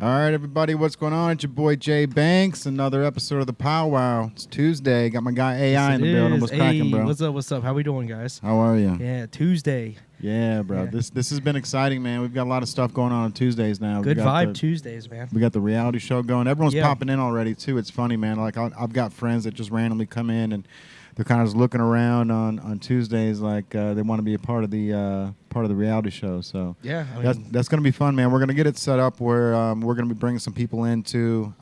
All right, everybody, what's going on? It's your boy Jay Banks. Another episode of the PowWow. It's Tuesday. Got my guy AI in the building. What's cracking, bro? What's up? What's up? How we doing, guys? How are you? Yeah, Tuesday. Yeah, bro. Yeah. This has been exciting, man. We've got a lot of stuff going on Tuesdays now. Good vibe Tuesdays, man. We got the reality show going. Everyone's popping in already too. It's funny, man. Like I've got friends that just randomly come in and they're kind of just looking around on Tuesdays, like they want to be a part of the reality show. So yeah, that's going to be fun, man. We're going to get it set up where we're going to be bringing some people into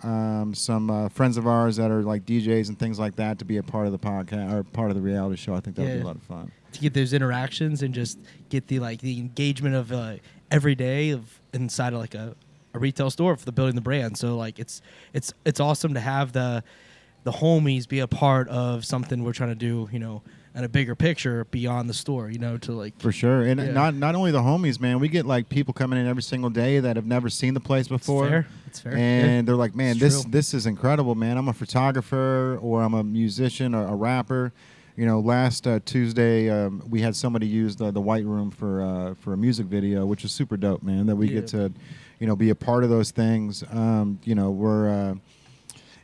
some friends of ours that are like DJs and things like that to be a part of the podcast or part of the reality show. I think that'll be a lot of fun to get those interactions and just get the engagement of every day of inside of like a retail store for the building the brand. So like it's awesome to have the homies be a part of something we're trying to do, in a bigger picture beyond the store, to like... For sure. And not only the homies, man, we get like people coming in every single day that have never seen the place before. It's fair. And they're like, man, this is incredible, man. I'm a photographer or I'm a musician or a rapper. Last Tuesday, we had somebody use the White Room for a music video, which is super dope, man, that we get to, be a part of those things. We're...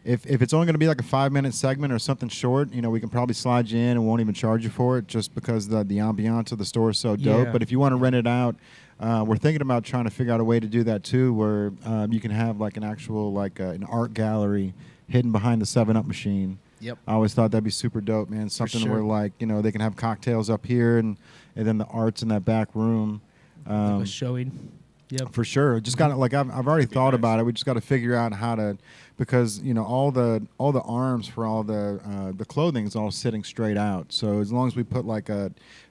If it's only going to be like a 5-minute segment or something short, we can probably slide you in and won't even charge you for it just because the ambiance of the store is so dope. Yeah. But if you want to rent it out, we're thinking about trying to figure out a way to do that too, where you can have like an actual an art gallery hidden behind the 7-Up machine. Yep. I always thought that'd be super dope, man. Something where like they can have cocktails up here and then the art's in that back room. Like a showing. Yep. For sure. Just got like I've already thought about it. We just got to figure out how to, because all the arms for all the clothing is all sitting straight out. So as long as we put like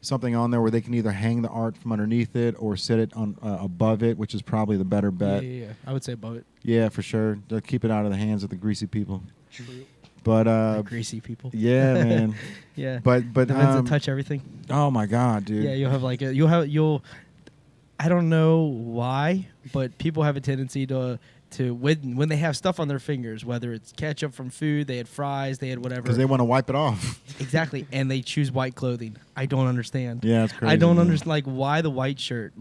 something on there where they can either hang the art from underneath it or sit it on above it, which is probably the better bet. Yeah. I would say above it. Yeah, for sure. To keep it out of the hands of the greasy people. But greasy people. Yeah, man. Yeah. But the ones that touch everything. Oh my God, dude. Yeah, you'll have I don't know why, but people have a tendency to when they have stuff on their fingers, whether it's ketchup from food, they had fries, they had whatever. Because they want to wipe it off. Exactly, and they choose white clothing. I don't understand. Yeah, it's crazy. I don't understand, why the white shirt?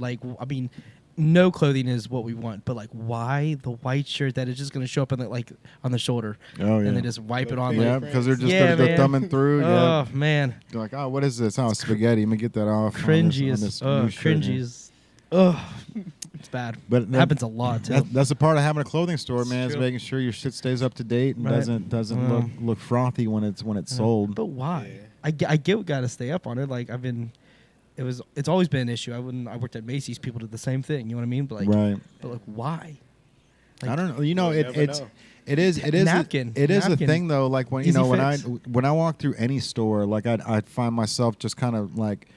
No clothing is what we want, but why the white shirt that is just going to show up on the shoulder? Oh yeah. And they just wipe it on. Yeah, because they're just they're thumbing through. Oh man. They're like, oh, what is this? Oh, spaghetti. Let me get that off. Cringy is. Oh, it's bad. But it happens a lot too. That's a part of having a clothing store, man. Is making sure your shit stays up to date and doesn't look frothy when it's sold. But why? Yeah. I get we got to stay up on it. It's always been an issue. I worked at Macy's. People did the same thing. You know what I mean? But why? I don't know. It is napkin. It is a thing though. Like when I walk through any store, like I'd find myself just kind of like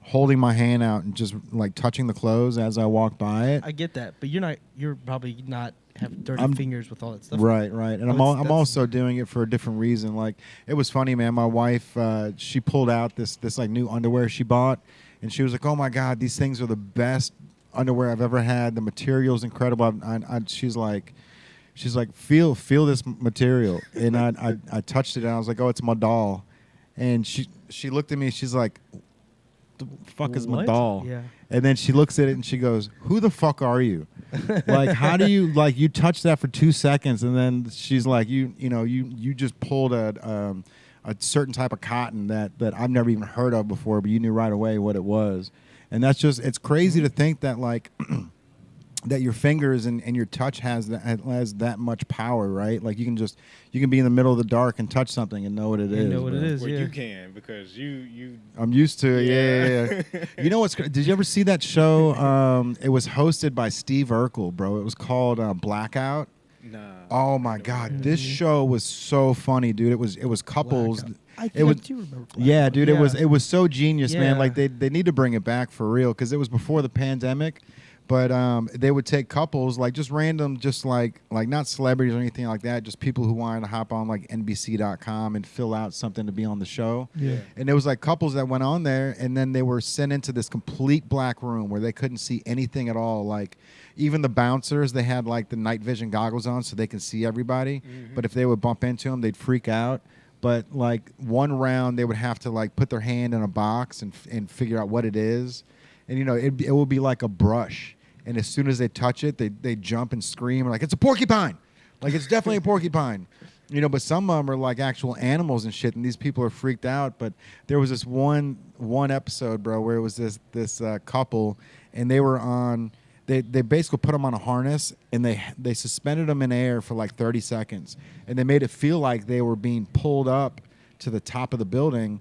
holding my hand out and just like touching the clothes as I walk by it. I get that, but you're probably not have dirty fingers with all that stuff. Right. And I'm also doing it for a different reason. Like it was funny, man. My wife, she pulled out this like new underwear she bought, and she was like, "Oh my God, these things are the best underwear I've ever had. The material's incredible." She's like, feel this material, and I touched it and I was like, "Oh, it's my doll," and she looked at me. She's like, the fuck is my doll? Yeah. And then she looks at it and she goes, who the fuck are you? Like, how do you, like, you touch that for 2 seconds and then she's like, you just pulled a certain type of cotton that I've never even heard of before, but you knew right away what it was. And that's just, it's crazy to think that, like, that your fingers and your touch has that much power, right? Like you can be in the middle of the dark and touch something and know what it is. Know what it is. Well, yeah. you can because you. I'm used to it. Yeah. You know what's? Did you ever see that show? It was hosted by Steve Urkel, bro. It was called Blackout. Nah. Oh my God, this show was so funny, dude. It was couples. Blackout. I do remember Blackout. Yeah, dude. Yeah. It was so genius, man. Yeah. Like they need to bring it back for real because it was before the pandemic. But they would take couples, like just random, just like not celebrities or anything like that, just people who wanted to hop on like NBC.com and fill out something to be on the show. Yeah. And there was like couples that went on there, and then they were sent into this complete black room where they couldn't see anything at all. Like even the bouncers, they had like the night vision goggles on so they can see everybody. Mm-hmm. But if they would bump into them, they'd freak out. But like one round, they would have to like put their hand in a box and figure out what it is. And, it will be like a brush. and as soon as they touch it, they jump and scream like it's a porcupine, like it's definitely a porcupine. You know, but some of them are like actual animals and shit, and these people are freaked out. But there was this one episode, bro, where it was this couple, and they were on. They basically put them on a harness, and they suspended them in air for like 30 seconds, and they made it feel like they were being pulled up to the top of the building,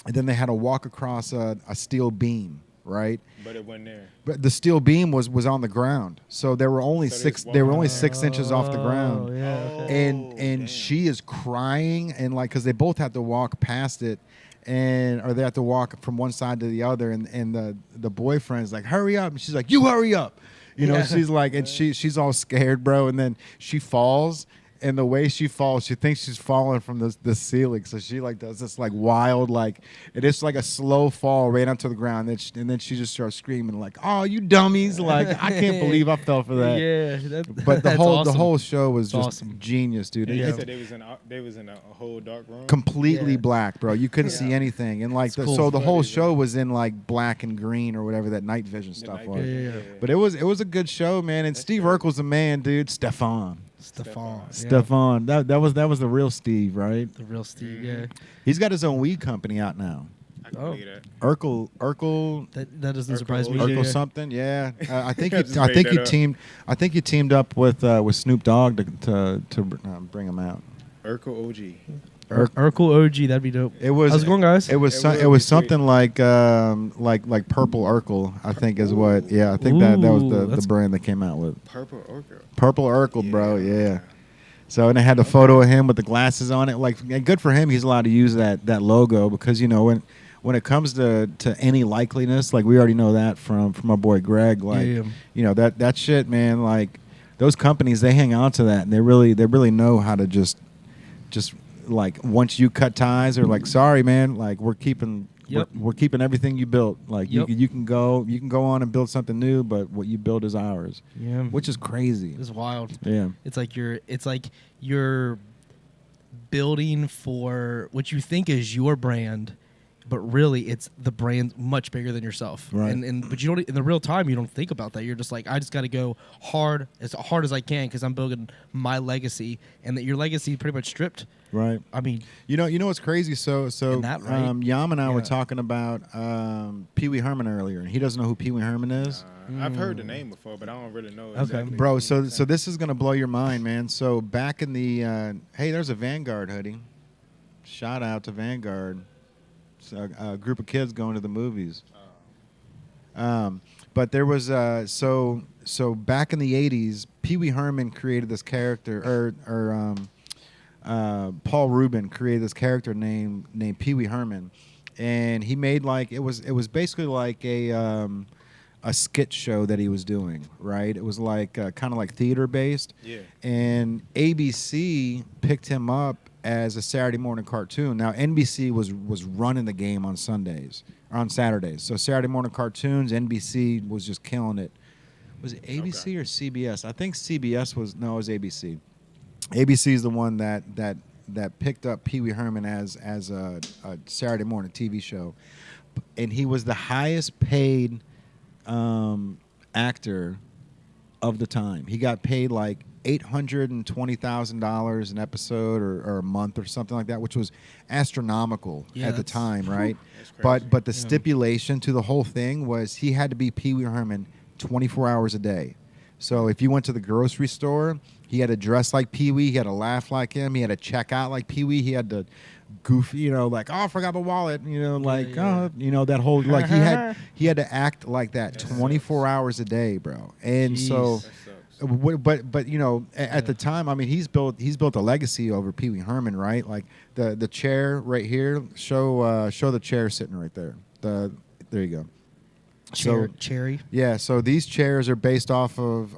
and then they had to walk across a steel beam, right? But it wasn't there. But the steel beam was on the ground, so they were only They were only 6 inches off the ground. Yeah, okay. And damn. she is crying, and like, because they both have to walk past it, or they have to walk from one side to the other, and the boyfriend's like, hurry up, and she's like, you hurry up, you know. Yeah. She's like, and she's all scared, bro, and then she falls. And the way she falls, she thinks she's falling from the ceiling. So she like does this like wild, like, and it's like a slow fall right onto the ground. And then she just starts screaming like, "Oh, you dummies!" Like, I can't believe I fell for that. Yeah, But the that's whole awesome. the whole show was It's just awesome. genius, dude. Yeah. It's So they was in a whole dark room. completely Yeah. black, bro. You couldn't see anything, and like It's cool. so the whole Funny, show bro. was in like black and green or whatever that night vision The stuff night was. vision, Yeah. But it was a good show, man. And That's Steve great. Urkel's the man, dude. Stefan. Stefan. Yeah. Stefan. That was the real Steve, right? The real Steve. Mhm. Yeah. He's got his own weed company out now. I can Oh. believe that. Urkel That doesn't Urkel surprise me. Urkel Yeah. something, yeah. I think I you, just I made think that you up. teamed. I think you teamed up with Snoop Dogg to bring him out. Urkel OG. Urkel OG. That'd be dope. It was. How's it going, guys? It was. It So, will it was be something like Purple Urkel. I think is what. Yeah, I think that was Ooh, the that's- brand they came out with. Purple Urkel. Purple Urkel, bro. Yeah. So and they had the photo of him with the glasses on it. Like, and good for him. He's allowed to use that logo because you know when it comes to any likeliness, like we already know that from our boy Greg. Like, Yeah. you know that shit, man. Like those companies, they hang on to that, and they really know how to just like once you cut ties, they're like, sorry, man. Like we're keeping. Yep. We're keeping everything you built. Like Yep. you can go on and build something new, but what you build is ours, Yeah. which is crazy. It's wild. Yeah. It's like you're building for what you think is your brand, but really it's the brand much bigger than yourself. Right. But you don't in the real time you don't think about that. You're just like, I just got to go hard as I can because I'm building my legacy, and that your legacy pretty much stripped. Right. I mean, You know what's crazy? So And that, right? Yam and I were Yeah. talking about Pee Wee Herman earlier, and he doesn't know who Pee Wee Herman is. I've heard the name before, but I don't really know. Okay. Exactly Bro, who so he is. this is gonna blow your mind, man. So back in the hey, there's a Vanguard hoodie. Shout out to Vanguard. It's a group of kids going to the movies. But there was so back in the '80s, Pee Wee Herman created this character, or Paul Rubin created this character named Pee Wee Herman, and he made like it was basically like a skit show that he was doing, right? It was like kind of like theater based. Yeah. And ABC picked him up as a Saturday morning cartoon. Now NBC was running the game on Sundays or on Saturdays. So Saturday morning cartoons, NBC was just killing it. Was it ABC or CBS? I think CBS was it was ABC. ABC is the one that picked up Pee Wee Herman as a Saturday morning TV show, and he was the highest paid actor of the time. He got paid like $820,000 an episode or a month or something like that, which was astronomical Yeah, at the that's- time, right? That's crazy. But the Yeah. stipulation to the whole thing was he had to be Pee Wee Herman 24 hours a day. So if you went to the grocery store, he had to dress like Pee Wee. He had to laugh like him. He had to check out like Pee Wee. He had to goof, like, oh, I forgot my wallet. Like, yeah. oh, that whole like he had to act like that That 24 hours a day, bro. And so. Jeez. That sucks. But at the time, I mean, he's built a legacy over Pee Wee Herman, right? Like the chair right here. Show the chair sitting right there. There you go. Cherry. Yeah, so these chairs are based off of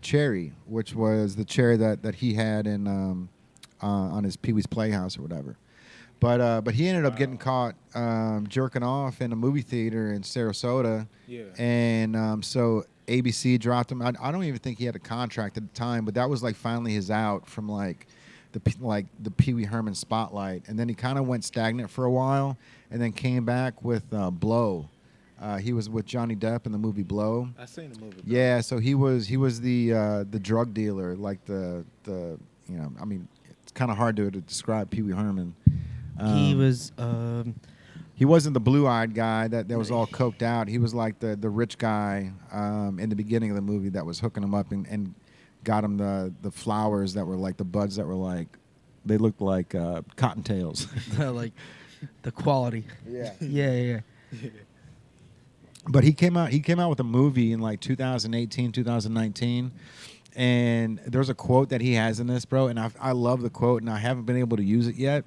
Cherry, which was the chair that he had in on his Pee Wee's Playhouse or whatever. But he ended up getting caught jerking off in a movie theater in Sarasota. Yeah. And so ABC dropped him. I don't even think he had a contract at the time, but that was like finally his out from like the Pee Wee Herman spotlight. And then he kind of went stagnant for a while, and then came back with Blow. He was with Johnny Depp in the movie Blow. I seen the movie. Yeah, so he was the drug dealer, like the I mean, it's kind of hard to describe Pee Wee Herman. He was. He wasn't the blue-eyed guy that was all coked out. He was like the rich guy in the beginning of the movie that was hooking him up and got him the flowers that were like the buds that were like they looked like cottontails. Like the quality. Yeah. Yeah. But he came out with a movie in like 2018, 2019. And there's a quote that he has in this, bro, and I love the quote, and I haven't been able to use it yet.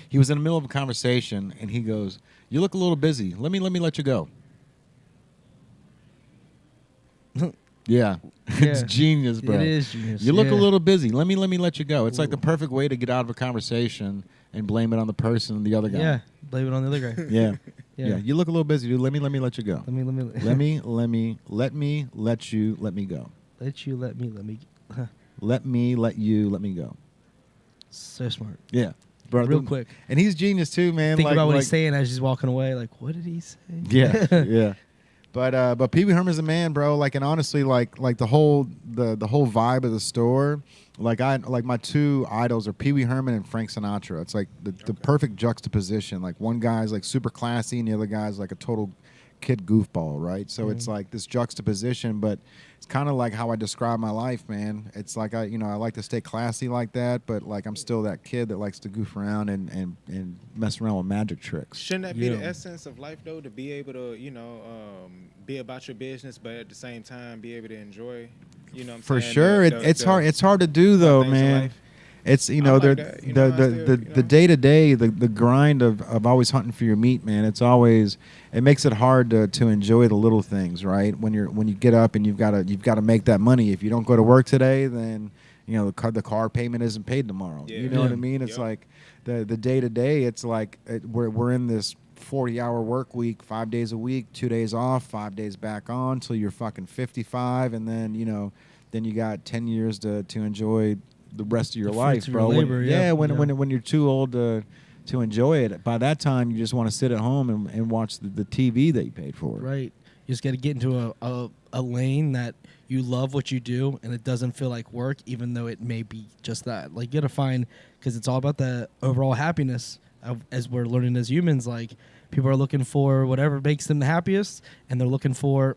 He was in the middle of a conversation, and he goes, "You look a little busy. Let me let you go." Yeah. It's genius, bro. It is genius. You look a little busy. Let me let you go. It's like the perfect way to get out of a conversation and blame it on the person, the other guy. Yeah, blame it on the other guy. Yeah. Yeah. Yeah. You look a little busy, dude. Let me let you go. Let me let me let you let me go. let you let me Let me let you let me go. So smart. Yeah. Bro, Real quick. And he's genius too, man. Think about what he's saying as he's walking away. Like, what did he say? Yeah, yeah. But Pee Wee Herman's a man, bro. Like, and honestly, like the whole vibe of the store. Like my two idols are Pee Wee Herman and Frank Sinatra. It's like the perfect juxtaposition. Like one guy's like super classy and the other guy's like a total kid goofball, right? So it's like this juxtaposition, but it's kind of like how I describe my life, man. It's like I like to stay classy like that, but like I'm still that kid that likes to goof around and mess around with magic tricks. Shouldn't that be the essence of life, though? To be able to, be about your business, but at the same time be able to enjoy. You know what I'm For saying? sure, it's hard. It's hard to do though, man. It's I like that. You know, the day to day, the grind of always hunting for your meat, man. It makes it hard to enjoy the little things, right? When you get up and you've got to make that money. If you don't go to work today, then the car payment isn't paid tomorrow. Yeah. You know what I mean? It's like the day to day. It's like we're in this 40-hour work week, 5 days a week, 2 days off, 5 days back on till you're fucking 55, and then then you got 10 years to enjoy the rest of your life, bro. When you're too old to enjoy it, by that time you just want to sit at home and watch the TV that you paid for. Right. You just got to get into a lane that you love what you do and it doesn't feel like work, even though it may be just that. Like you got to find, because it's all about the overall happiness. As we're learning as humans, like people are looking for whatever makes them the happiest, and they're looking for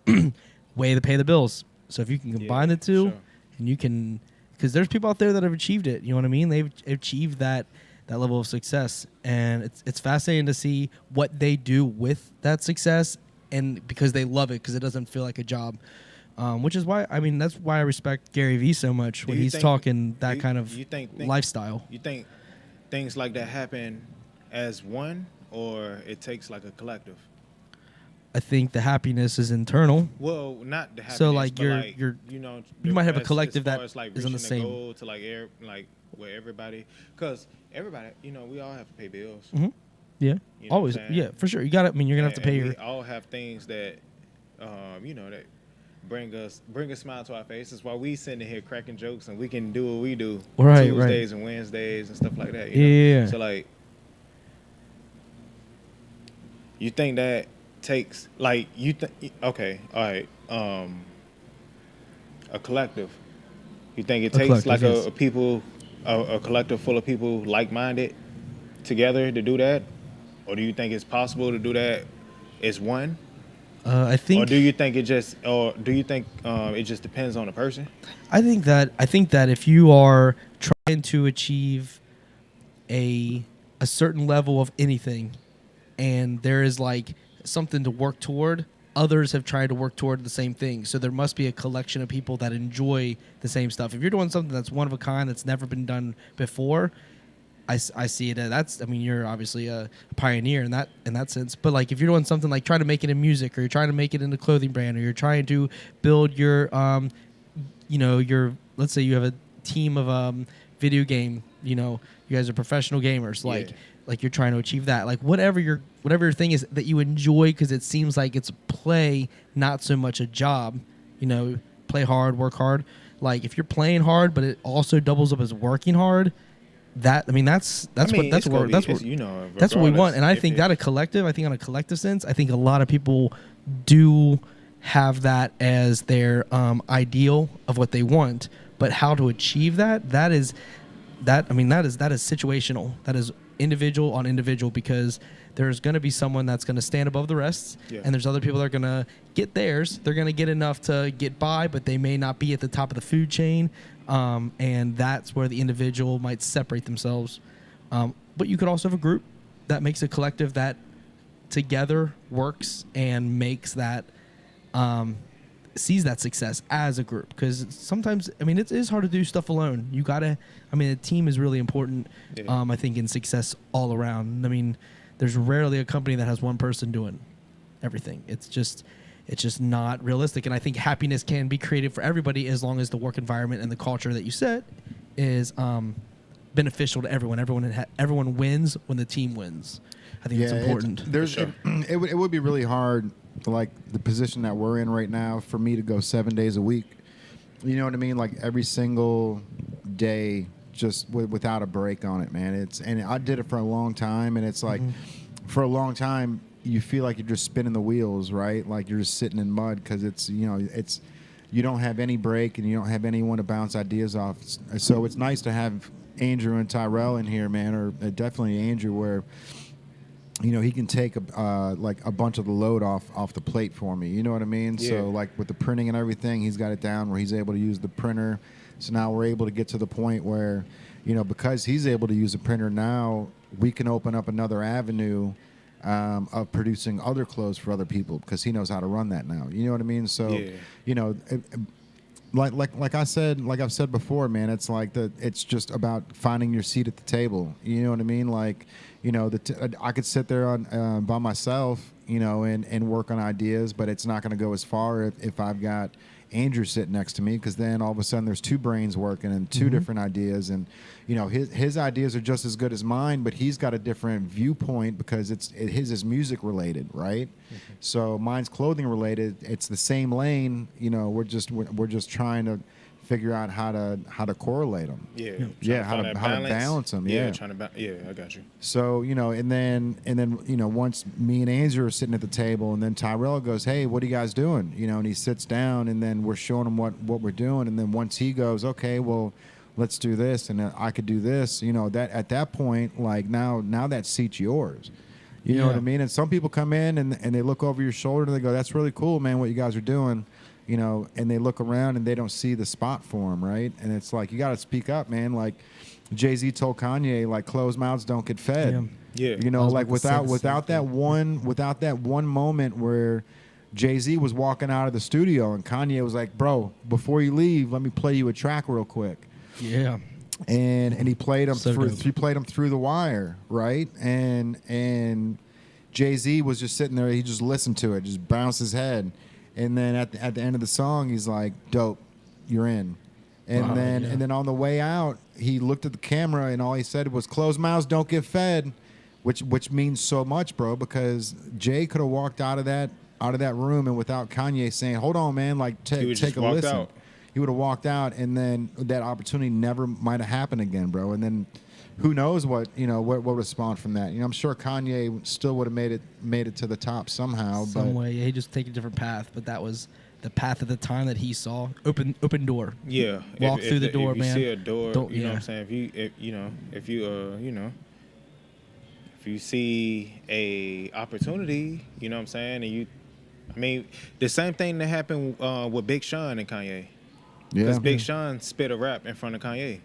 way to pay the bills. So if you can combine the two, and you can, because there's people out there that have achieved it. You know what I mean? They've achieved that level of success, and it's fascinating to see what they do with that success, and because they love it, because it doesn't feel like a job. Which is why that's why I respect Gary Vee so much when he's talking that kind of lifestyle. You think things like that happen as one, or it takes like a collective? I think the happiness is internal. Well, not the happiness. So like you might have a collective that is like is on the same goal to like where everybody, because everybody, we all have to pay bills. Mm-hmm. Yeah, you know always. Yeah, for sure. You got to. You're gonna have to pay we your. all have things that, that bring a smile to our faces while we sitting here cracking jokes, and we can do what we do Tuesdays and Wednesdays and stuff like that. You know? So like, you think that takes like okay, all right, a collective. You think it takes like a collective full of people like-minded together to do that, or do you think it's possible to do that as one? I think. Or do you think it just depends on the person? I think that if you are trying to achieve a certain level of anything, and there is like something to work toward, others have tried to work toward the same thing. So there must be a collection of people that enjoy the same stuff. If you're doing something that's one of a kind, that's never been done before, I see it. You're obviously a pioneer in that sense. But like, if you're doing something like trying to make it in music, or you're trying to make it in a clothing brand, or you're trying to build your, let's say you have a team of video game, you guys are professional gamers, like you're trying to achieve that, like whatever your thing is that you enjoy, because it seems like it's play, not so much a job. Play hard, work hard. Like if you're playing hard, but it also doubles up as working hard, that's what we want. And I think that on a collective sense, I think a lot of people do have that as their ideal of what they want, but how to achieve that is situational. That is individual on individual, because there's going to be someone that's going to stand above the rest, and there's other people that are going to get theirs. They're going to get enough to get by, but they may not be at the top of the food chain, and that's where the individual might separate themselves. But you could also have a group that makes a collective that together works and makes that sees that success as a group, because sometimes it is hard to do stuff alone. You gotta a team is really important. I think in success all around. There's rarely a company that has one person doing everything. It's just not realistic. And I think happiness can be created for everybody as long as the work environment and the culture that you set is beneficial to everyone. Everyone wins when the team wins. I think it's important. It would be really hard, like the position that we're in right now, for me to go 7 days a week. You know what I mean? Like every single day, just without a break on it, man. And I did it for a long time, and it's like for a long time you feel like you're just spinning the wheels, right? Like you're just sitting in mud, because you don't have any break and you don't have anyone to bounce ideas off. So it's nice to have Andrew and Tyrell in here, man, or definitely Andrew, where he can take a bunch of the load off the plate for me. You know what I mean? Yeah. So like with the printing and everything, he's got it down where he's able to use the printer. So now we're able to get to the point where, because he's able to use a printer now, we can open up another avenue of producing other clothes for other people, because he knows how to run that now. You know what I mean? So, like I've said before, man, it's like it's just about finding your seat at the table. You know what I mean? Like, I could sit there on by myself, and work on ideas, but it's not going to go as far if I've got Andrew sitting next to me, because then all of a sudden there's two brains working and two different ideas, and his ideas are just as good as mine, but he's got a different viewpoint because his is music related, right? So mine's clothing related. It's the same lane. We're just trying to figure out how to correlate them. How to balance them. I got you. So and then once me and Andrew are sitting at the table, and then Tyrell goes, "Hey, what are you guys doing?" And he sits down, and then we're showing him what we're doing, and then once he goes, "Okay, well, let's do this," and I could do this. That at that point, like now that seat's yours. You know what I mean? And some people come in and they look over your shoulder and they go, "That's really cool, man, what you guys are doing." And they look around and they don't see the spot for him, right? And it's like, you got to speak up, man. Like Jay-Z told Kanye, like, closed mouths don't get fed. Yeah. Like without that one moment where Jay-Z was walking out of the studio and Kanye was like, "Bro, before you leave, let me play you a track real quick." Yeah. And he played him through the wire, right? And Jay-Z was just sitting there. He just listened to it, just bounced his head. And then at the end of the song, he's like, "Dope, you're in." And then on the way out, he looked at the camera and all he said was, "Closed mouths don't get fed," which means so much, bro. Because Jay could have walked out of that room, and without Kanye saying, "Hold on, man, like take a listen," he would have walked out, and then that opportunity never might have happened again, bro. And then who knows what would spawn from that? I'm sure Kanye still would have made it to the top somehow. Some way, he just take a different path, but that was the path at the time that he saw. Open door. Yeah, walk through the door, man. If you see a door, you know what I'm saying. If you see a opportunity, you know what I'm saying, and the same thing that happened with Big Sean and Kanye. Because Big Sean spit a rap in front of Kanye.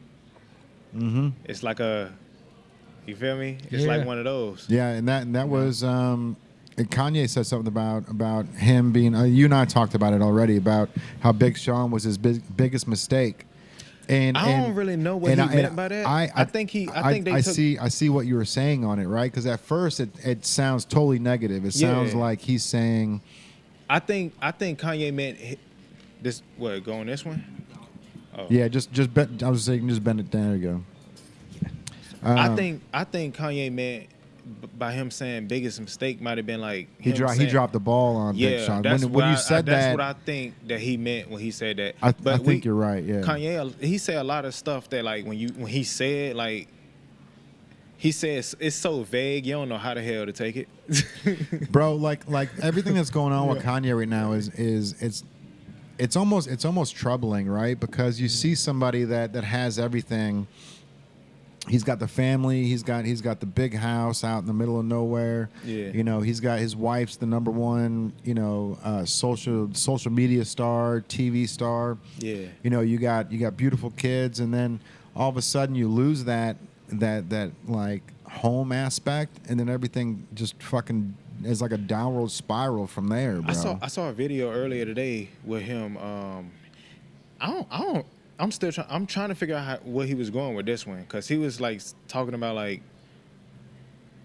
Mm-hmm. It's like you feel me? It's like one of those. Yeah, and that was Kanye said something about him being. You and I talked about it already, about how Big Sean was his biggest mistake. And I don't really know what he meant by that. I see what you were saying on it, right? Because at first it sounds totally negative. It sounds like he's saying. I think Kanye meant this. What, going this one? Oh. Yeah, just bend. I was saying, just bend it down. There you go. I think Kanye meant by him saying biggest mistake might have been like he dropped the ball on Big Sean. That's when you said that, that's what I think that he meant when he said that. I think you're right. Yeah, Kanye, he said a lot of stuff that like when he said, like, He says it's so vague, you don't know how the hell to take it. Bro, like everything that's going on with Kanye right now is it's almost troubling, right? Because you see somebody that has everything. He's got the family. He's got the big house out in the middle of nowhere. Yeah. You know, he's got his wife's the number one, social media star, TV star. Yeah. You know, you got beautiful kids, and then all of a sudden you lose that like home aspect, and then everything just fucking is like a downward spiral from there, bro. I saw a video earlier today with him. I'm trying to figure out where he was going with this one, because he was like talking about, like,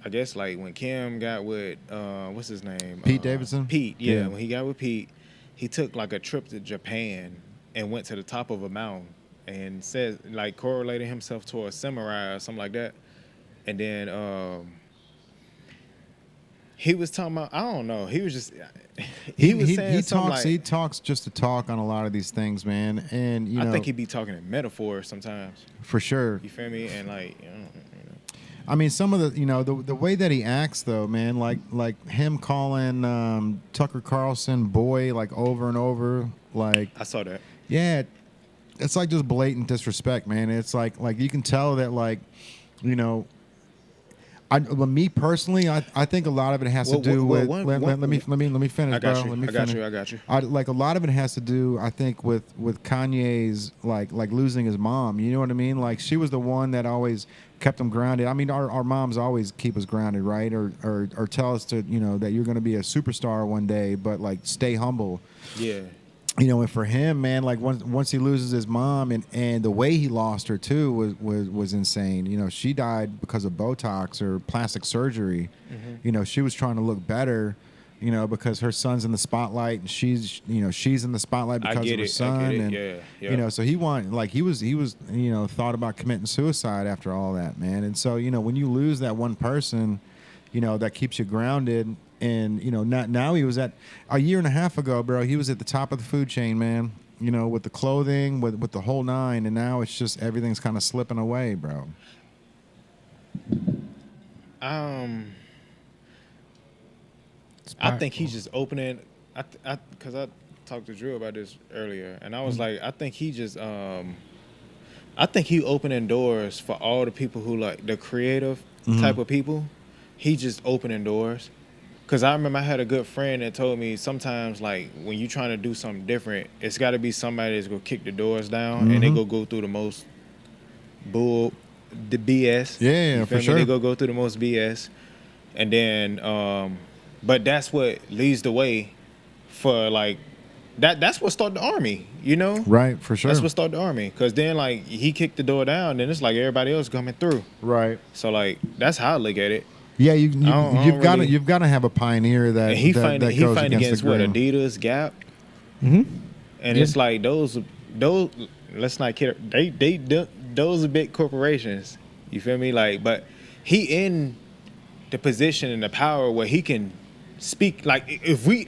I guess like when Kim got with what's his name, Pete Davidson. Pete, yeah. When he got with Pete, he took like a trip to Japan and went to the top of a mountain and said, like, correlated himself to a samurai or something like that, and then he was talking about, I don't know, he was just he was saying something like, he talks just to talk on a lot of these things, man, and you know, I think he'd be talking in metaphors sometimes. For sure. You feel me? And like, you know. I mean, some of the way that he acts, though, man, like him calling Tucker Carlson boy, like, over and over, like, I saw that. Yeah, it's like just blatant disrespect, man. It's like you can tell that, like, you know, me personally, I think a lot of it has to do with. Let me finish, I got bro. you. Let me I got finish. you. I got you. Like, a lot of it has to do, I think, with Kanye's like losing his mom. You know what I mean? Like, she was the one that always kept him grounded. I mean, our moms always keep us grounded, right? Or tell us to, you know, that you're going to be a superstar one day, but like stay humble. Yeah. You know, and for him, man, like once he loses his mom, and the way he lost her too was insane. You know, she died because of Botox or plastic surgery. Mm-hmm. You know, she was trying to look better, you know, because her son's in the spotlight, and she's in the spotlight because of her son. And yeah. you know, so he was you know, thought about committing suicide after all that, man. And so, you know, when you lose that one person, you know, that keeps you grounded. And, you know, now he was at a year and a half ago, bro. He was at the top of the food chain, man. You know, with the clothing, with the whole nine. And now it's just everything's kind of slipping away, bro. I think he's just opening. Because I talked to Drew about this earlier, and I was like, I think he just I think he opening doors for all the people who, like, the creative type of people. He just opening doors. Because I remember I had a good friend that told me sometimes, like, when you're trying to do something different, it's got to be somebody that's going to kick the doors down, and they go through the most the BS. Yeah, for sure. They go through the most BS. And then, but that's what leads the way for, like, that's what started the army, you know? Right, for sure. That's what started the army. Because then, like, he kicked the door down, then it's like everybody else coming through. Right. So, like, that's how I look at it. Yeah, you've got to have a pioneer that and he that fight goes against the what, grain. Adidas, Gap, Mm-hmm. and it's like those. Let's not kid. Those are big corporations. You feel me? Like, but he in the position and the power where he can speak. Like, if we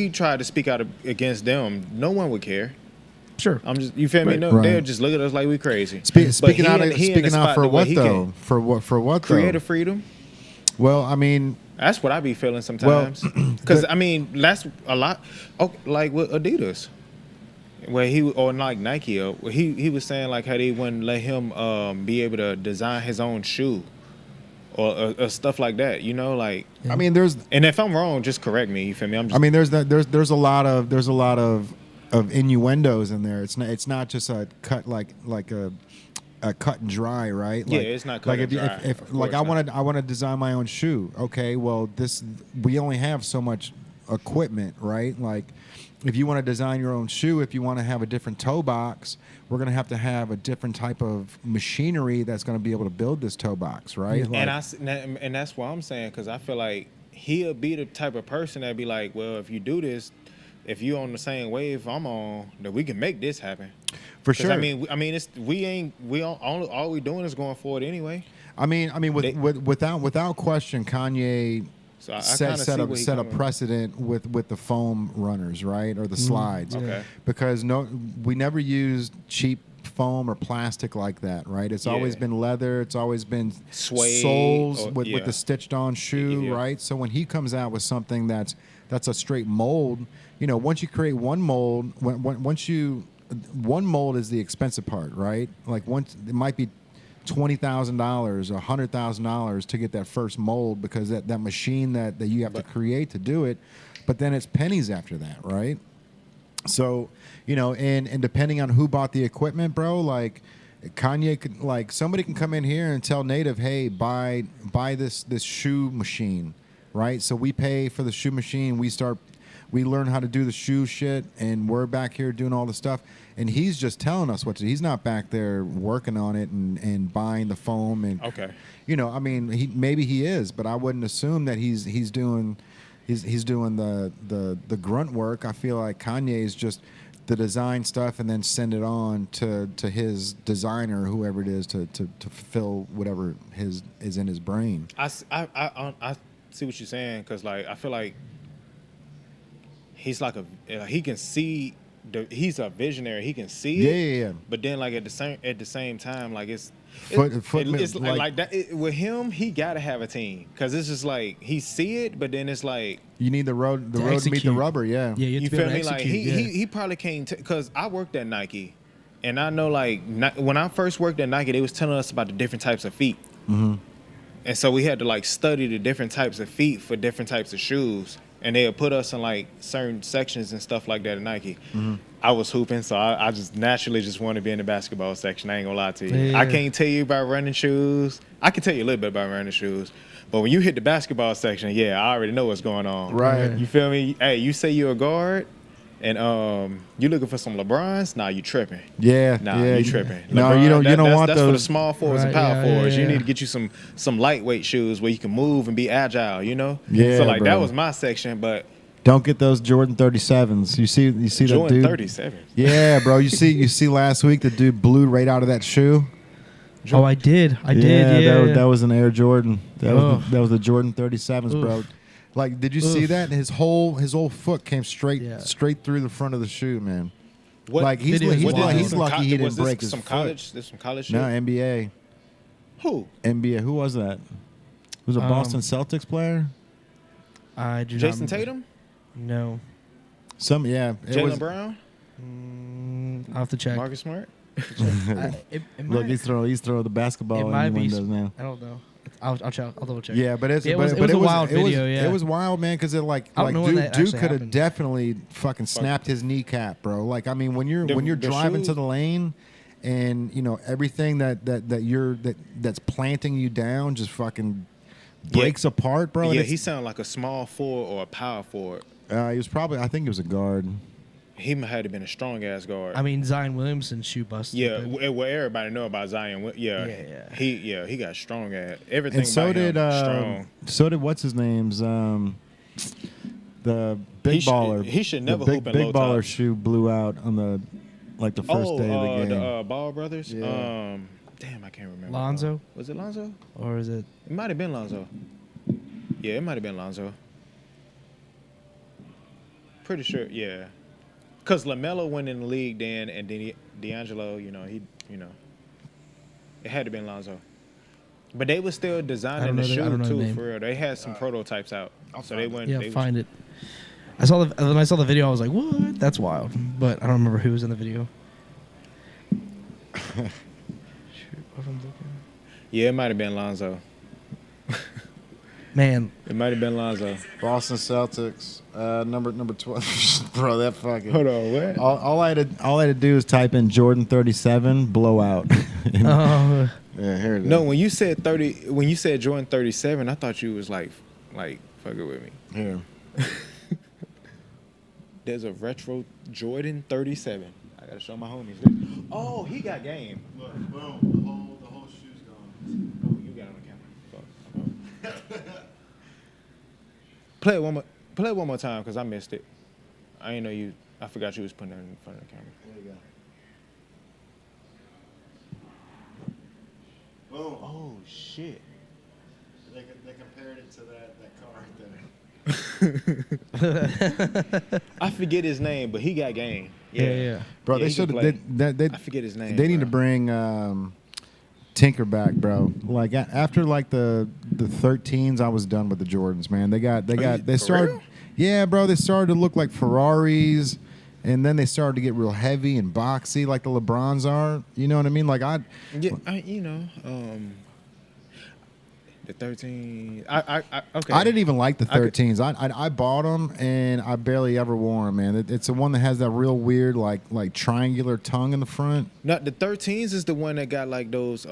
tried to speak out against them, no one would care. Sure. I'm just, you feel me? No, Right. they'll just look at us like we crazy. Speaking out for what he though? For what though? Creative freedom. Well, I mean, That's what I be feeling sometimes. Because, I mean, that's a lot. Okay, like with Adidas, where or like Nike, he was saying, like, how they wouldn't let him be able to design his own shoe or stuff like that. You know, like. I mean, And if I'm wrong, just correct me. You feel me? I mean, there's a lot of innuendos in there. It's not just a cut like a cut and dry, right? Yeah, it's not cut like and dry. If like I want to design my own shoe. Okay, well, we only have so much equipment, right? Like, if you want to design your own shoe, if you want to have a different toe box, we're going to have a different type of machinery that's going to be able to build this toe box, right? Yeah. Like, and that's what I'm saying, because I feel like he'll be the type of person that be like, well, if you do this, if you on the same wave I'm on, that we can make this happen. For sure. I mean, all we doing is going forward anyway. I mean, without question, Kanye So I set a precedent with the foam runners, right, or the slides. Okay. Because we never used cheap foam or plastic like that, right? It's Yeah. always been leather. It's always been Suede soles or- with yeah. the stitched on shoe, Yeah. right? So when he comes out with something that's a straight mold, you know, once you create one mold, one mold is the expensive part, right? Like once it might be $20,000 or $100,000 to get that first mold because that machine that you have to create to do it, but then it's pennies after that, right? So, you know, and depending on who bought the equipment, bro, like Kanye could, like somebody can come in here and tell Native, hey, buy this shoe machine, right? So we pay for the shoe machine, we learn how to do the shoe shit, and we're back here doing all the stuff. And he's just telling us what to do. He's not back there working on it and buying the foam. And, Okay. you know, I mean, maybe he is, but I wouldn't assume that he's doing the grunt work. I feel like Kanye is just the design stuff and then send it on to his designer, whoever it is, to fulfill whatever is in his brain. I see what you're saying, because like I feel like he's like he can see he's a visionary. He can see it. Yeah. But then like at the same time, like it's like that with him. He got to have a team, because it's just like he see it, but then it's like you need the road to meet the execute. rubber. Yeah. Yeah, you, have you to be feel able to me? Like execute, he probably can't, because I worked at Nike, and I know like when I first worked at Nike, they was telling us about the different types of feet. Mm-hmm. And so we had to like study the different types of feet for different types of shoes. And they would put us in like certain sections and stuff like that at Nike. Mm-hmm. I was hooping, so I just naturally just wanted to be in the basketball section. I ain't gonna lie to you. Yeah. I can't tell you about running shoes. I can tell you a little bit about running shoes. But when you hit the basketball section, yeah, I already know what's going on. Right. You feel me? Hey, you say you're a guard, and you looking for some LeBrons? Nah, you tripping. Yeah. Nah, yeah. you tripping. No, LeBron, you don't want that's those. for the small forwards and Right, power yeah, forwards. yeah, You yeah. need to get you some lightweight shoes where you can move and be agile, you know? Yeah, So like bro. that was my section, but Don't get those Jordan 37s. You see that Jordan dude? 37. Yeah, bro. You see last week the dude blew right out of that shoe. Oh, I did. Yeah. That was an Air Jordan. That was the Jordan 37s, bro. Oof. Like, did you see that? His whole foot came straight through the front of the shoe, man. What Like he's video is wild. lucky he was didn't this break his some foot. college. This some college shit. No, NBA. Who? NBA. Who was that? It was a Boston Celtics player. I do Jason not remember. Tatum? No. Jalen Brown? I'll have to check. Marcus Smart? It Look, might, he's throwing the basketball it in might the be. windows now. I don't know. I'll check. I'll double check. Yeah, but it was a wild video. It was wild, man, because it I don't know when that dude actually could have happened. definitely fucking snapped his kneecap, bro. Like, I mean, when you're The driving shoe- to the lane, and you know everything that's planting you down just fucking breaks apart, bro. Yeah, And he sounded like a small forward or a power forward. he was probably, I think he was a guard. He had to have been a strong ass guard. I mean, Zion Williamson's shoe busted. yeah, but- well, everybody know about Zion. Yeah, Yeah. He got strong at everything. And so about did him, strong. what's his name's the big He should- baller. he should never the hoop in big low baller tops. shoe blew out on the first day of the game. the Ball brothers. Yeah. Damn, I can't remember. Lonzo? Was it Lonzo? Or is it? It might have been Lonzo. Yeah, it might have been Lonzo. Pretty sure, yeah. Because LaMelo went in the league then, and then D'Angelo, it had to be Lonzo. But they were still I designing don't the know the- I shoe don't know the too, name. for real. They had some prototypes out, so they went. Yeah, they find it. When I saw the video, I was like, "What? That's wild!" But I don't remember who was in the video. Shoot, what I'm looking. Yeah, it might have been Lonzo. Man, It might have been Lonzo. Boston Celtics, number 12. Bro, that fucking. Hold on, what? All I had to do is type in Jordan 37 blowout. oh, Yeah, here it is. No, when you said Jordan 37, I thought you was like fucking with me. Here. There's a retro Jordan 37. I gotta show my homies. Oh, he got game. Look, boom, the whole shoe's gone. Oh, you got it on the camera. Fuck. Play it one more time, because I missed it. I didn't know you. I forgot you was putting it in front of the camera. There you go. Boom. Oh shit. They compared it to that car right there. I forget his name, but he got game. Yeah. Bro, Yeah, they he can should. play. I forget his name. They need bro. to bring Tinker back, bro. Like after like the 13s, I was done with the Jordans, man. They for started. real? Yeah, bro. They started to look like Ferraris, and then they started to get real heavy and boxy, like the LeBrons are. You know what I mean? Like the 13. Okay. I didn't even like the 13s. I bought them and I barely ever wore them, man. It's the one that has that real weird like triangular tongue in the front. No, the 13s is the one that got like those.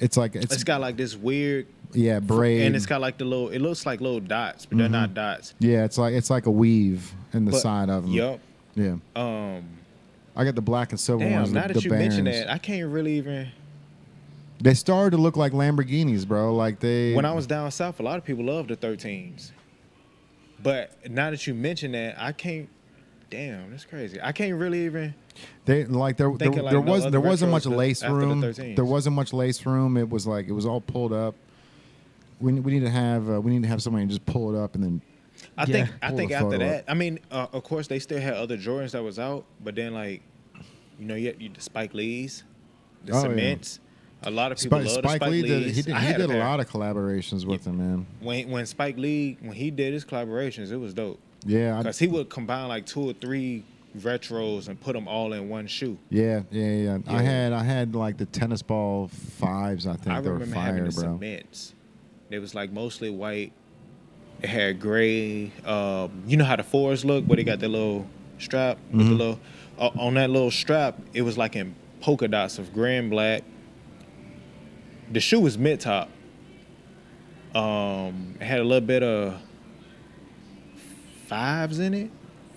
It's got like this weird. Yeah, braid, and it's got like the little. It looks like little dots, but they're not dots. Yeah, it's like a weave in the side of them. Yup. Yeah. I got the black and silver ones. Now the that you Barons. mention that, I can't really even. They started to look like Lamborghinis, bro. Like they. When I was down south, a lot of people loved the 13s. But now that you mention that, I can't. Damn, that's crazy. I can't really even. There wasn't much lace room. There wasn't much lace room. It was all pulled up. We need to have somebody just pull it up and then. I think after that, up. I mean, of course they still had other Jordans that was out, but then like, you the Spike Lees, the Cements. Yeah. A lot of people love the Spike Lees. He did a lot of collaborations with them, man. When Spike Lee, when he did his collaborations, it was dope. Yeah, because he would combine like 2 or 3 retros and put them all in one shoe. Yeah. I had like the tennis ball 5s. I think I they were remember fire, having the bro. Cements. It was like mostly white. It had gray. You know how the 4s look, where they got the little strap with the little on that little strap. It was like in polka dots of gray and black. The shoe was mid top. It had a little bit of 5s in it,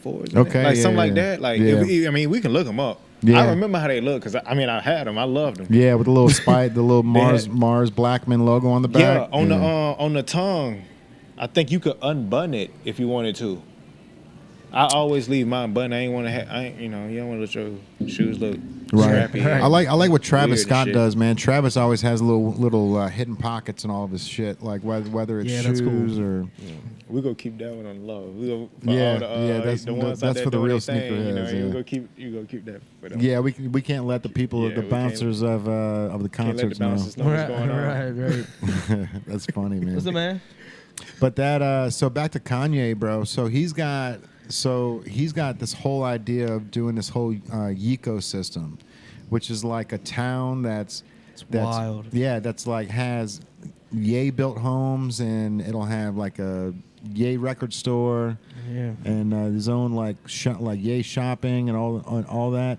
4s. Okay, like something like that. Like I mean, we can look them up. Yeah. I remember how they look because I had them. I loved them. Yeah, with the little spike, the little Mars Blackman logo on the back. Yeah, on the tongue. I think you could unbutton it if you wanted to. I always leave mine buttoned. I ain't want to have. You don't want to let your shoes look scrappy. I like what Travis Scott shit. does, man. Travis always has little hidden pockets in all of his shit, like whether it's shoes cool. or. Yeah. We gonna keep that one on the low. We go that's the ones that's for the real sneakerheads. You gonna keep that. For them. Yeah, we can't let the people, the bouncers of the concerts know. What's going on. Right. That's funny, man. What's up, man? But that so back to Kanye, bro. So he's got this whole idea of doing this whole ecosystem, which is like a town that's wild. Yeah, that's like has Ye built homes, and it'll have like a Ye record store, and his own like Ye shopping and all that.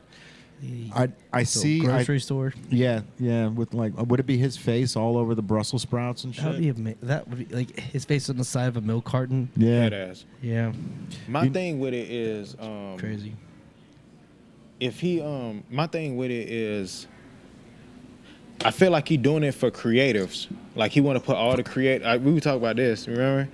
I see grocery store. Yeah, with like, would it be his face all over the Brussels sprouts and shit? That would be like his face on the side of a milk carton. Yeah, Badass. Yeah. My thing with it is crazy. If he my thing with it is, I feel like he doing it for creatives. Like he want to put all the we were talking about this. Remember,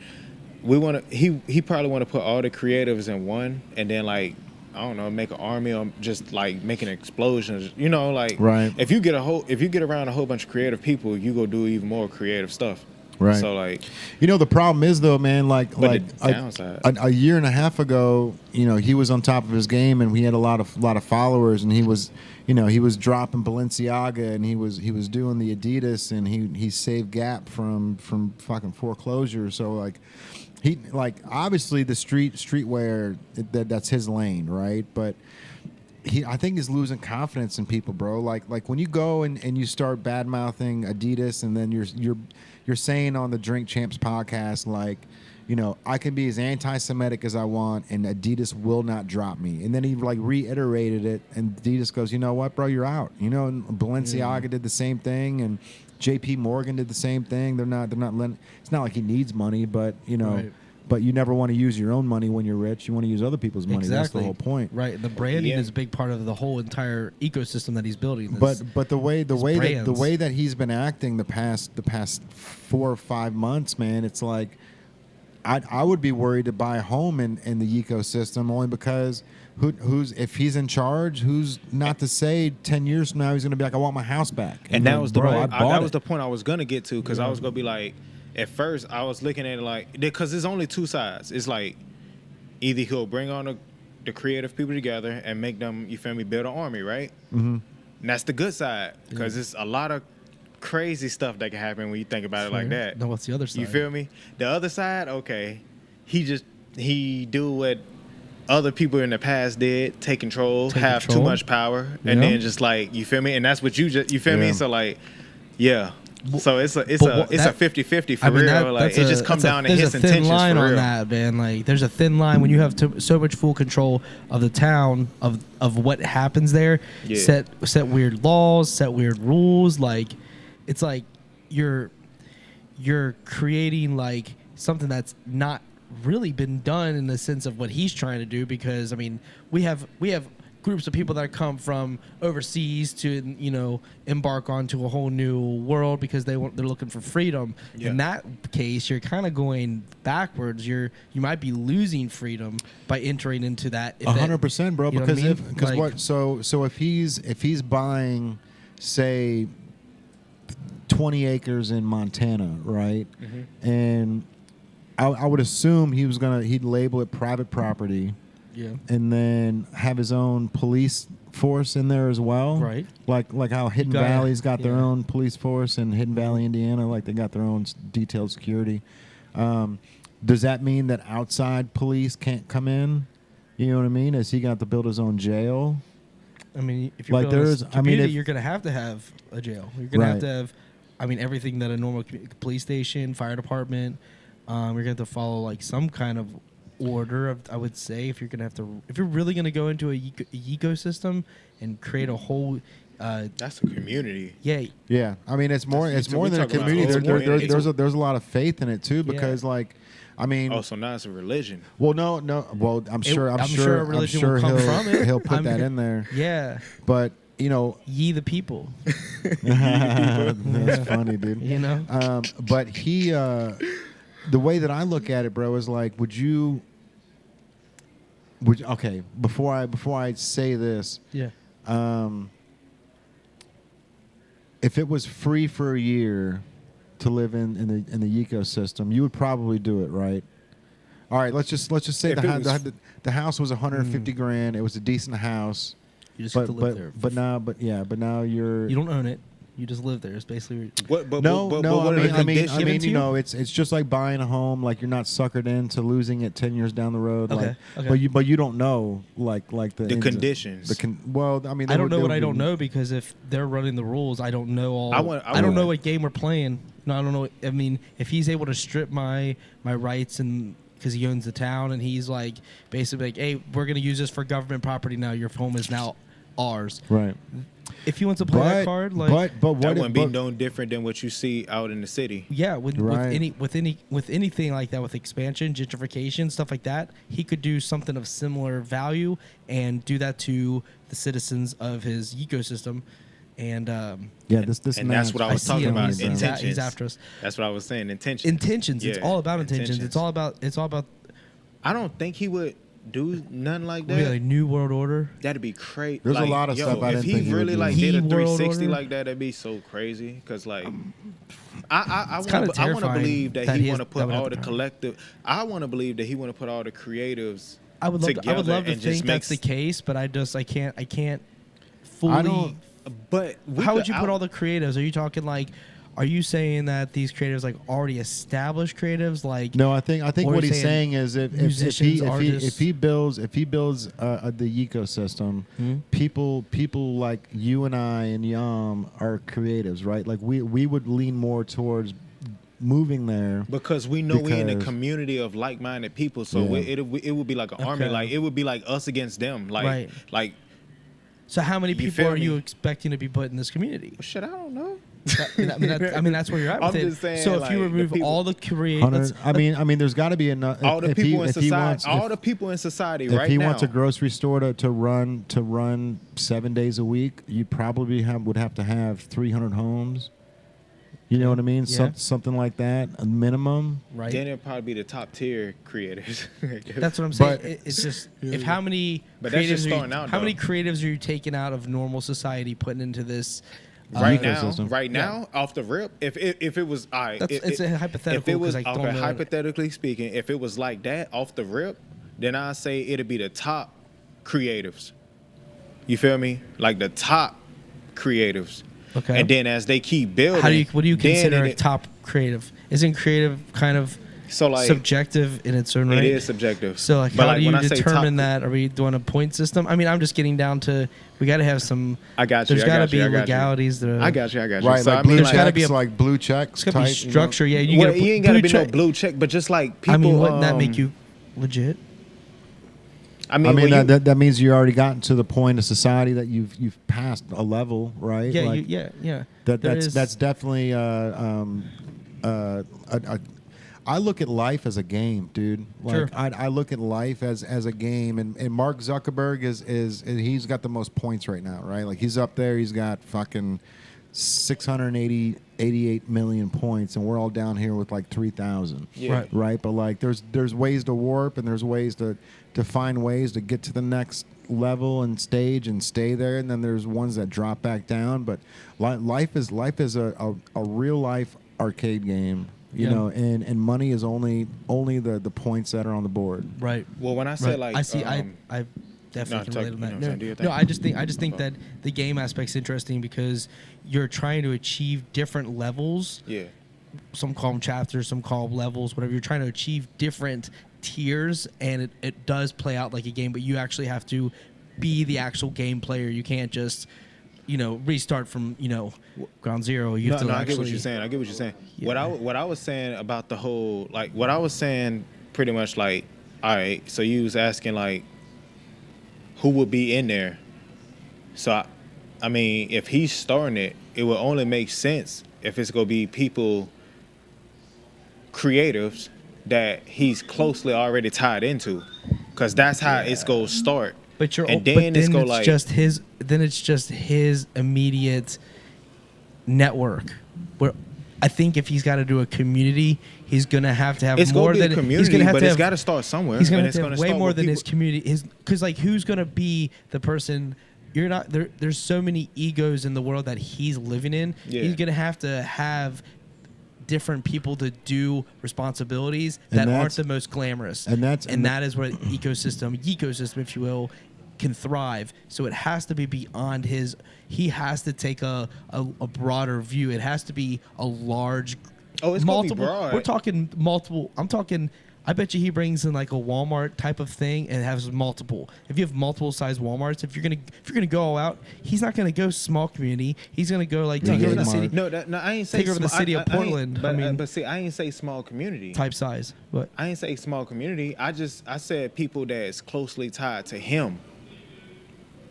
he probably want to put all the creatives in one, and then like, I don't know, make an army or just like making explosions. Like right. If you get around a whole bunch of creative people, you go do even more creative stuff. Right. So like, the problem is though, man. Like downside. A year and a half ago, he was on top of his game, and he had a lot of followers, and he was dropping Balenciaga, and he was doing the Adidas, and he saved Gap from fucking foreclosure. So like. He obviously the streetwear that's his lane, right? But I think he's losing confidence in people, bro. Like when you go and you start bad mouthing Adidas, and then you're saying on the Drink Champs podcast, like, I can be as anti-Semitic as I want, and Adidas will not drop me. And then he like reiterated it, and Adidas goes, you know what, bro, you're out. And Balenciaga did the same thing, and J.P. Morgan did the same thing. They're not letting. It's not like he needs money, but right. But you never want to use your own money when you're rich. You want to use other people's money. Exactly. That's the whole point. Right. The branding is a big part of the whole entire ecosystem that he's building. But the way that he's been acting the past 4 or 5 months, man, it's like I would be worried to buy a home in the ecosystem, only because who's if he's in charge, who's not to say 10 years from now he's going to be like, I want my house back. And that was the point. That was the point I was going to get to, because I was going to be like, at first I was looking at it like, because there's only two sides. It's like either he'll bring on the creative people together and make them, you feel me, build an army, right? Mm-hmm. And that's the good side, because it's a lot of crazy stuff that can happen when you think about it like that. Now, what's the other side? You feel me? The other side, okay, he do what other people in the past did, take control, have too much power, and then just like, you feel me? And that's what you feel me? So like, yeah. So it's a 50-50 for real. Like, it just comes down to his intentions. There's a thin line on that, man. Like, there's a thin line when you have so much full control of the town, of what happens there. Yeah. Set weird laws, set weird rules. Like, it's like you're creating like something that's not really been done in the sense of what he's trying to do. Because I mean, we have groups of people that come from overseas to, you know, embark onto a whole new world because they're looking for freedom. Yeah. In that case, you're kind of going backwards. You might be losing freedom by entering into that. 100%, bro. Because so if he's buying, say, 20 acres in Montana, right? Mm-hmm. And I would assume he'd label it private property. Yeah. And then have his own police force in there as well. Right. Like how Hidden Valley's got their own police force, and Hidden Valley, Indiana, like they got their own detailed security. Does that mean that outside police can't come in? You know what I mean? Has he got to build his own jail? I mean, if you're building a community, you're going to have a jail. You're going to have, I mean, everything that a normal police station, fire department, you're going to have to follow like some kind of order of, I would say, if you're really going to go into a ecosystem and create a whole that's a community. Yeah. I mean, it's more than a community. There's a lot of faith in it too, because like, I mean, so now it's a religion. Well, no. Well, I'm sure a religion will come from it. He'll put that in there. Yeah. But you know, ye the people. That's funny, dude. You know. But he. The way that I look at it, bro, is like, okay, before I say this, if it was free for a year to live in the ecosystem, you would probably do it, right? All right, let's just say the house was 150 grand. It was a decent house. You just have to live there. But now you don't own it. You just live there. It's basically I mean, you know, it's just like buying a home. Like, you're not suckered into losing it 10 years down the road. Okay. But you don't know like the conditions. Well, I mean, I don't know what I don't know, because if they're running the rules, I don't know all. I don't know what game we're playing. No, I don't know. I mean, if he's able to strip my rights, and because he owns the town, and he's like basically like, hey, we're gonna use this for government property now. Your home is now ours. Right. If he wants to play that card, like, but that wouldn't be no different than what you see out in the city. Yeah, with anything like that, with expansion, gentrification, stuff like that, he could do something of similar value and do that to the citizens of his ecosystem. And that's what I was talking about. Intentions. He's after us. That's what I was saying. Intentions. Intentions. Yeah. It's all about intentions. It's all about. I don't think he would do nothing like that. Maybe like New World Order. That'd be crazy. There's a lot of stuff. If he really like did a 360 like that, that'd be so crazy. Because like, I want to believe that he want to put all the collective. I want to believe that he want to put all the creatives. I would love to think that's the case, but I can't fully. But how would you put all the creatives? Are you talking like? Are you saying that these creatives like already established creatives? Like, no, I think what he's saying is if he builds the ecosystem, people like you and I and Yam are creatives, right? Like we would lean more towards moving there because we know we're in a community of like-minded people. So it would be like an army. Like, it would be like us against them. Like like. So how many people are you expecting to be put in this community? Well, shit, I don't know. I mean, that's where you're at with I'm just saying, so if you remove all the creators, I mean, there's got to be enough. All the people in society, right now. If he wants a grocery store to run 7 days a week, you probably would have to have 300 homes. You know what I mean? Yeah. Something like that, a minimum. Right. Then it'll probably be the top tier creators. That's what I'm saying. It's just how many creatives are you taking out of normal society, putting into this? Right now, off the rip, if it was it's a hypothetical. If it was hypothetically speaking, if it was like that off the rip, then I'd say it'd be the top creatives. You feel me? Like the top creatives. Okay. And then as they keep building, what do you consider a it, top creative? Isn't creative kind of so like subjective in its own right? It is subjective. So like, But how like, do you when I say determine top, that? Are we doing a point system? I mean, I'm just getting down to we got to have some. I got you. There's got to be legalities. I got you. Right, So like I blue mean, checks, gotta be a- like blue checks. It's got to be type, structure. You know? Yeah, well, you ain't got to be no check. blue check, but just like people. I mean, wouldn't that make you legit? I mean, that means you already gotten to the point of society that you've passed a level, right? Yeah, like, yeah. That's definitely I look at life as a game, dude. Like Sure. I look at life as a game, and Mark Zuckerberg is he's got the most points right now, right? Like he's up there. He's got fucking 688 million points, and we're all down here with like 3,000. Yeah. Right. But like there's ways to warp, and there's ways to find ways to get to the next level and stage and stay there, and then there's ones that drop back down. But life is a real life arcade game, you know, and money is only the points that are on the board. Right. Well, when I say Right. like, I see. I definitely can relate on that. No, I just think that the game aspect's interesting because you're trying to achieve different levels. Yeah. Some call them chapters, some call them levels, whatever. You're trying to achieve different tiers, and it does play out like a game, but you actually have to be the actual game player. You can't just, restart from, ground zero. You have to I get what you're saying. Yeah. What I was saying about the whole, like, what I was saying pretty much like, all right, so you was asking like, who would be in there? So, I mean, if he's starting it, it will only make sense if it's going to be people, creatives, that he's closely already tied into, because that's how it's going to start. But then it's just his immediate network. Where I think if he's got to do a community, he's gonna have to have it's more than a community, he's gonna have but to it's have, got to start somewhere. He's gonna and have to have way more than his community. Because like, who's gonna be the person? You're not there. There's so many egos in the world that he's living in. Yeah. He's gonna have to have different people to do responsibilities that aren't the most glamorous. That is where the ecosystem, if you will, can thrive. So it has to be beyond his. He has to take a broader view. It has to be a large. Oh, it's multiple. Gonna be broad. We're talking multiple. I'm talking. I bet you he brings in like a Walmart type of thing and has multiple. If you have multiple size Walmarts, if you're gonna go all out, he's not gonna go small community. He's gonna go like take over the city. No, I ain't say take over the city of Portland. But see, I ain't say small community type size. What? I ain't say small community. I said people that's closely tied to him.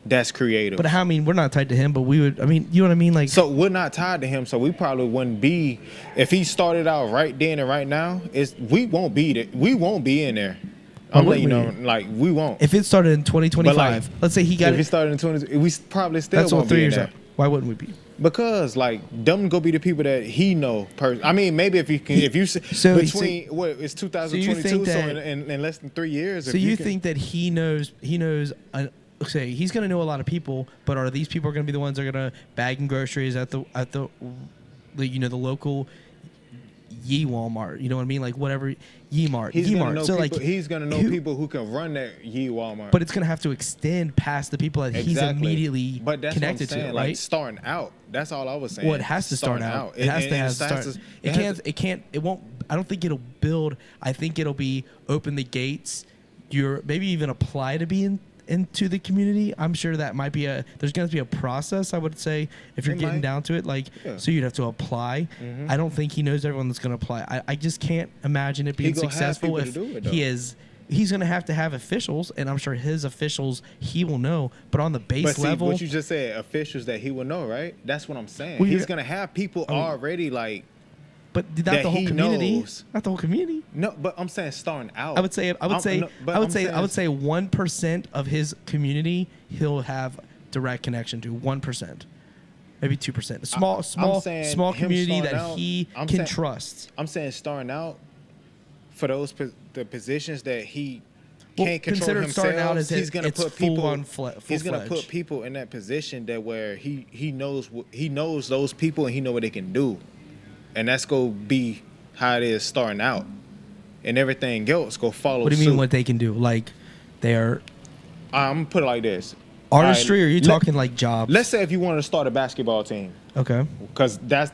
That's creative. But we're not tied to him, but we would. I mean, you know what I mean? Like, so we're not tied to him, so we probably wouldn't be. If he started out right then and right now, we won't be there. We won't be in there. I'm letting you know, like, we won't. If it started in 2025, like, let's say he got if it started in 20, we probably still that's won't all 3 be years in there. out. Why wouldn't we be? Because like them go be the people that he know. I mean, maybe if it's 2022, so in less than 3 years. So you think that he knows? Say he's going to know a lot of people, but are these people going to be the ones that are going to bagging groceries at the local Yee Walmart? You know what I mean? Like whatever Yee Mart. He's going to know who, people who can run that Yee Walmart. But it's going to have to extend past the people that he's immediately but that's connected what I'm saying, to, right? Like starting out. That's all I was saying. Well, it has to start out. It has to start. It won't. I don't think it'll build. I think it'll be open the gates. Maybe even apply to be into the community. I'm sure that might be there's going to be a process, I would say, if you're getting down to it. Like, so you'd have to apply. Mm-hmm. I don't think he knows everyone that's going to apply. I just can't imagine it being successful if he's going to have officials, and I'm sure his officials he will know, but on the base level. What you just said, officials that he will know, right? That's what I'm saying. Well, he's going to have people already like. But not the whole community. Not the whole community. No, but I'm saying starting out. I would say 1% of his community he'll have direct connection to. 1%, maybe 2%. Small community that he can trust. I'm saying starting out for the positions that he can't control himself. He's going to put people on. He's going to put people in that position that where he knows those people and he know what they can do. And that's going to be how it is starting out. And everything else go follow suit. What do you mean what they can do? Like, they are... I'm gonna put it like this. Artistry, or are you let- talking like jobs? Let's say if you wanted to start a basketball team, Okay. because that's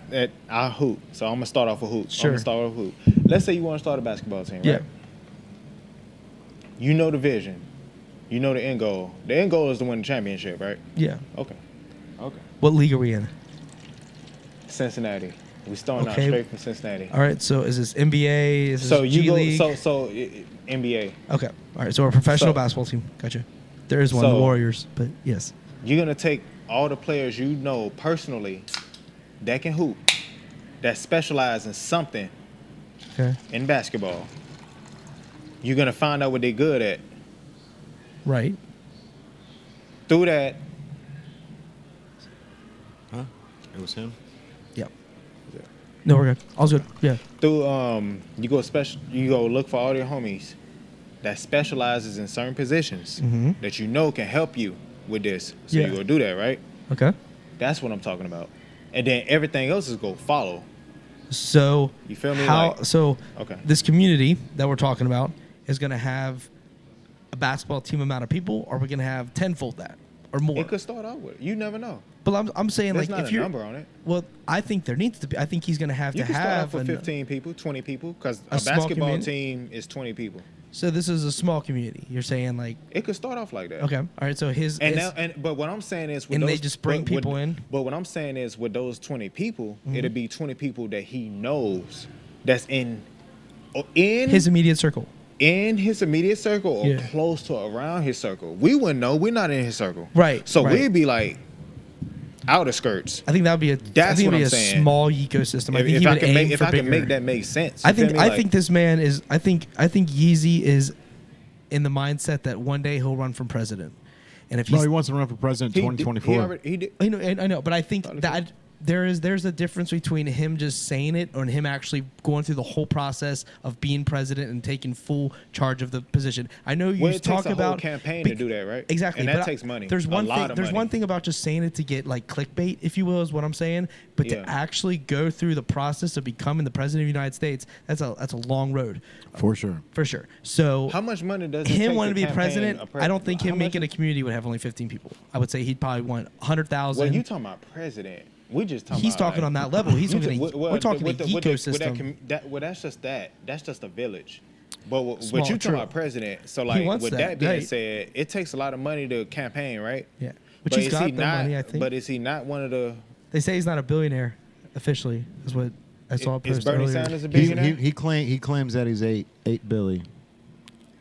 I hoop, so I'm gonna start off with hoop. Sure. I'm gonna start off with hoop. Let's say you want to start a basketball team, right? Yeah. You know the vision, you know the end goal. The end goal is to win the championship, right? Yeah. Okay. What league are we in? Cincinnati. We starting out Okay. straight from Cincinnati. All right. So is this NBA? Is this So G you go. League? NBA. Okay. All right. So we're a professional So- basketball team. Gotcha. There is one, the So- Warriors, but yes. You're gonna take all the players you know personally that can hoop, that specialize in something Okay. in basketball. You're gonna find out what they're good at. Right. Through that, Huh? It was him. Yep. No, we're good. All's good. Yeah. through you go look for all your homies that specializes in certain positions Mhm. that you know can help you with this. So Yeah. you go do that, right? Okay. That's what I'm talking about. And then everything else is go follow. So You feel me? How? Like- So Okay. this community that we're talking about is going to have a basketball team amount of people, or we're going to have tenfold that or more. It could start out with. You never know. But I'm saying There's like not if a you're number on it. well, I think there needs to be. I think he's going to have You to can start off have with an- 15 people, 20 people, because a a small basketball community. team is 20 people. So this is a small community. You're saying like It could start off like that. okay, all right. So his And his- now, but what I'm saying is, with And they those, just bring with- people in? But what I'm saying is, with those 20 people, Mm-hmm. it'll be 20 people that he knows, that's in his immediate circle. his immediate circle or Yeah. close to around his circle. We wouldn't know. We're not in his circle, Right, So right. we'd be like outer skirts. I think that would be a. I That's think what it'd I'm be a saying. small ecosystem. I think If he I would can aim make, if for I can bigger. make that make sense, I you feel think me? I Like, think this man is. I think Yeezy is in the mindset that one day he'll run for president, and if No, he's he wants to run for president he in did- 2024. He did. I know, but I think Probably that there's a difference between him just saying it and him actually going through the whole process of being president and taking full charge of the position. I know you Well, it talk takes a about whole campaign to do that, right? Exactly, And that but takes money. There's A one lot thing. of There's money. one thing about just saying it to get like clickbait, if you will, is what I'm saying. But Yeah. to actually go through the process of becoming the president of the United States, that's a long road, For sure. for sure. So How much money does it him take wanting to be campaign president, a I don't think how him much making a is- community would have only 15 people. I would say he'd probably want 100,000. Well, you talking about president? We just talking. He's about, talking like, on that level. He's you talking. just- well, We're talking with an the- with that ecosystem. that's just that. That's just a village. But what Small, you talking true. about president? So like, wants with that, that being right. said, it takes a lot of money to campaign, right? Yeah, But but he's is got he the not? money. I think. But is he not one of the? They say he's not a billionaire officially. Is what I saw. a Is post Bernie earlier. Sanders a He, billionaire? he claims that he's eight billy.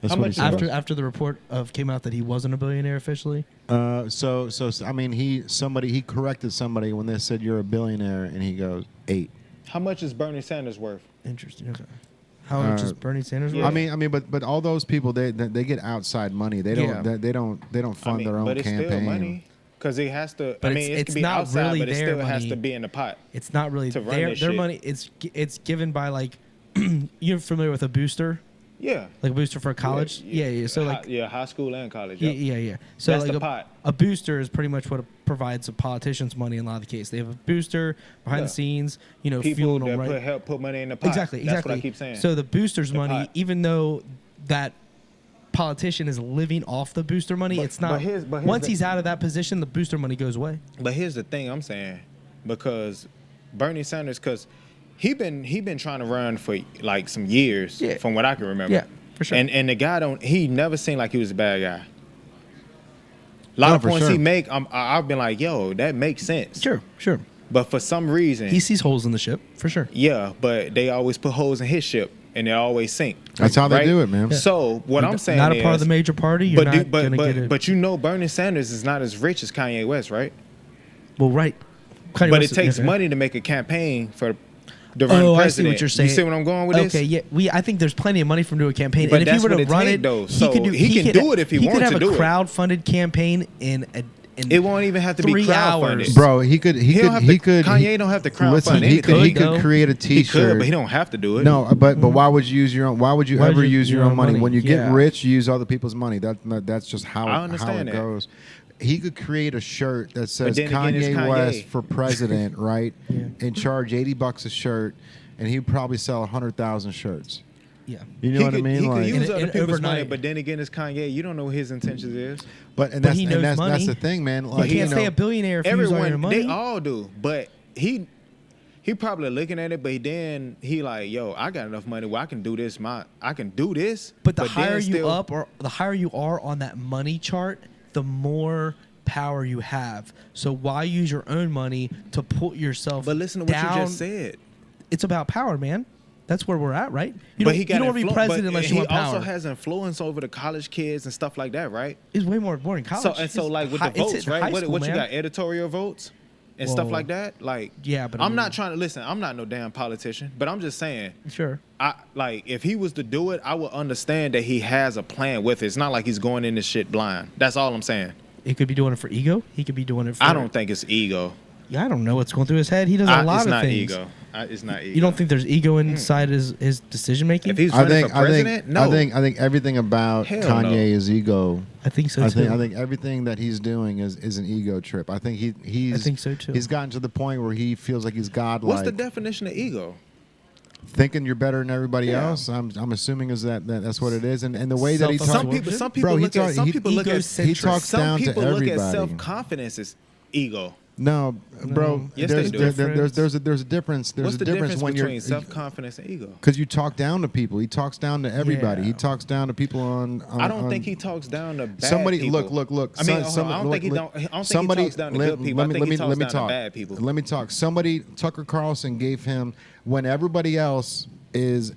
That's How what much he is said. after the report came out that he wasn't a billionaire officially. So I mean, he corrected somebody when they said you're a billionaire, and he goes 8. How much is Bernie Sanders worth? Interesting. Okay. How much is Bernie Sanders yeah. worth? I mean, but all those people they get outside money. They don't Yeah. they don't fund their own but it's campaign. still money because it has to. But I mean, it it's can be not outside, really but it their still has money. to be in the pot. It's not really to run their this their shit. money. It's given by like you're familiar with a booster, Yeah. like a booster for college. Yeah. So like high school and college. Yeah, Yep. yeah. So That's like the pot. a booster is pretty much what provides the politicians money in a lot of the case. They have a booster behind Yeah. the scenes, People fueling them that right. help put money in the pot. Exactly. That's what I keep saying. So the booster's The money, pot. even though that politician is living off the booster money, But- it's not. but here's once the- he's out of that position, the booster money goes away. But here's the thing I'm saying, because Bernie Sanders, because he been trying to run for like some years, Yeah. from what I can remember. Yeah, for sure. And the guy he never seemed like he was a bad guy. A lot No, of for points sure. he make, I've been like, yo, that makes sense. Sure. But for some reason, He sees holes in the ship for sure. yeah, but they always put holes in his ship and they always sink. That's how they right? do it, man. Yeah. So what I'm saying not is, a part of the major party. You're not gonna get it. but you know Bernie Sanders is not as rich as Kanye West, right? well, right. Kanye But West- it takes okay. money to make a campaign for the run Oh, president. I see what you're saying. You see what I'm going with this? Okay, yeah, I think there's plenty of money from doing a campaign. But and if that's he were what to it run take, it, though. he So could do. he can could, do it if he wants could to have do a it. crowd-funded campaign in It won't even have to be 3 crowdfunded. hours. Bro, he could Kanye don't have to crowdfund listen, anything. he though. could create a He T-shirt. could, but he don't have to do it. No, but why would you use your own? Why would you ever use your own money? When you get Yeah. rich, you use other people's money. That's just I how understand it that. goes. He could create a shirt that says then again, it's Kanye Kanye. West for president, right? Yeah. And charge $80 a shirt, and he'd probably sell 100,000 shirts. Yeah. You know what I mean? He Like, could use And- other and people's money, overnight. but then again, it's Kanye. You don't know what his intentions is. but and But that's he and knows that's money. the thing, man. You Like, can't you stay know, a billionaire if you use all your Everyone, money. they all do, but he probably looking at it, but then he like, yo, I got enough money where I can do this. I can do this. But the then higher you still- up or the higher you are on that money chart, the more power you have. So why use your own money to put yourself But listen to what down? you just said. It's about power, man. That's where we're at, right? You But don't, he got you don't want to be influ- president but unless you want He power. also has influence over the college kids and stuff like that, right? It's way more in college. So It's like with high- the it's votes, in high right? school, What you man. got? Editorial votes and stuff Whoa. like that. Like, Yeah, but I I'm mean- not trying to listen. I'm not no damn politician, but I'm just saying. Sure. I like if he was to do it, I would understand that he has a plan with it. It's not like he's going in this shit blind. That's all I'm saying. He could be doing it for ego. He could be doing it for. I don't think it's ego. Yeah, I don't know what's going through his head. He does a lot It's of not things. ego. It's not ego. You don't think there's ego inside his decision making? if he's I running think, for I president? think, No. I think everything about Hell Kanye no. is ego. I think so too. I think everything that he's doing is an ego trip. I think he's. I think so, too. He's gotten to the point where he feels like he's godlike. What's the definition of ego? Thinking you're better than everybody Yeah. else. I'm assuming is that's what it is, and the way that he talks. Self-absorption. Some people Bro, he look at talk- some he- people look at egocentric. He talks some down to people look at everybody. self-confidence as ego. No, bro. Yes, there's, they do. there's a difference. There's What's a the difference when between you're self-confidence and ego? because you talk down to people. He talks down to everybody. Yeah. He talks down to people on. I don't on- think he talks down to bad Somebody people. look. I mean, I don't think he talks down to good people. I think he talks down to bad people. Let me talk. Somebody, Tucker Carlson gave him when everybody else is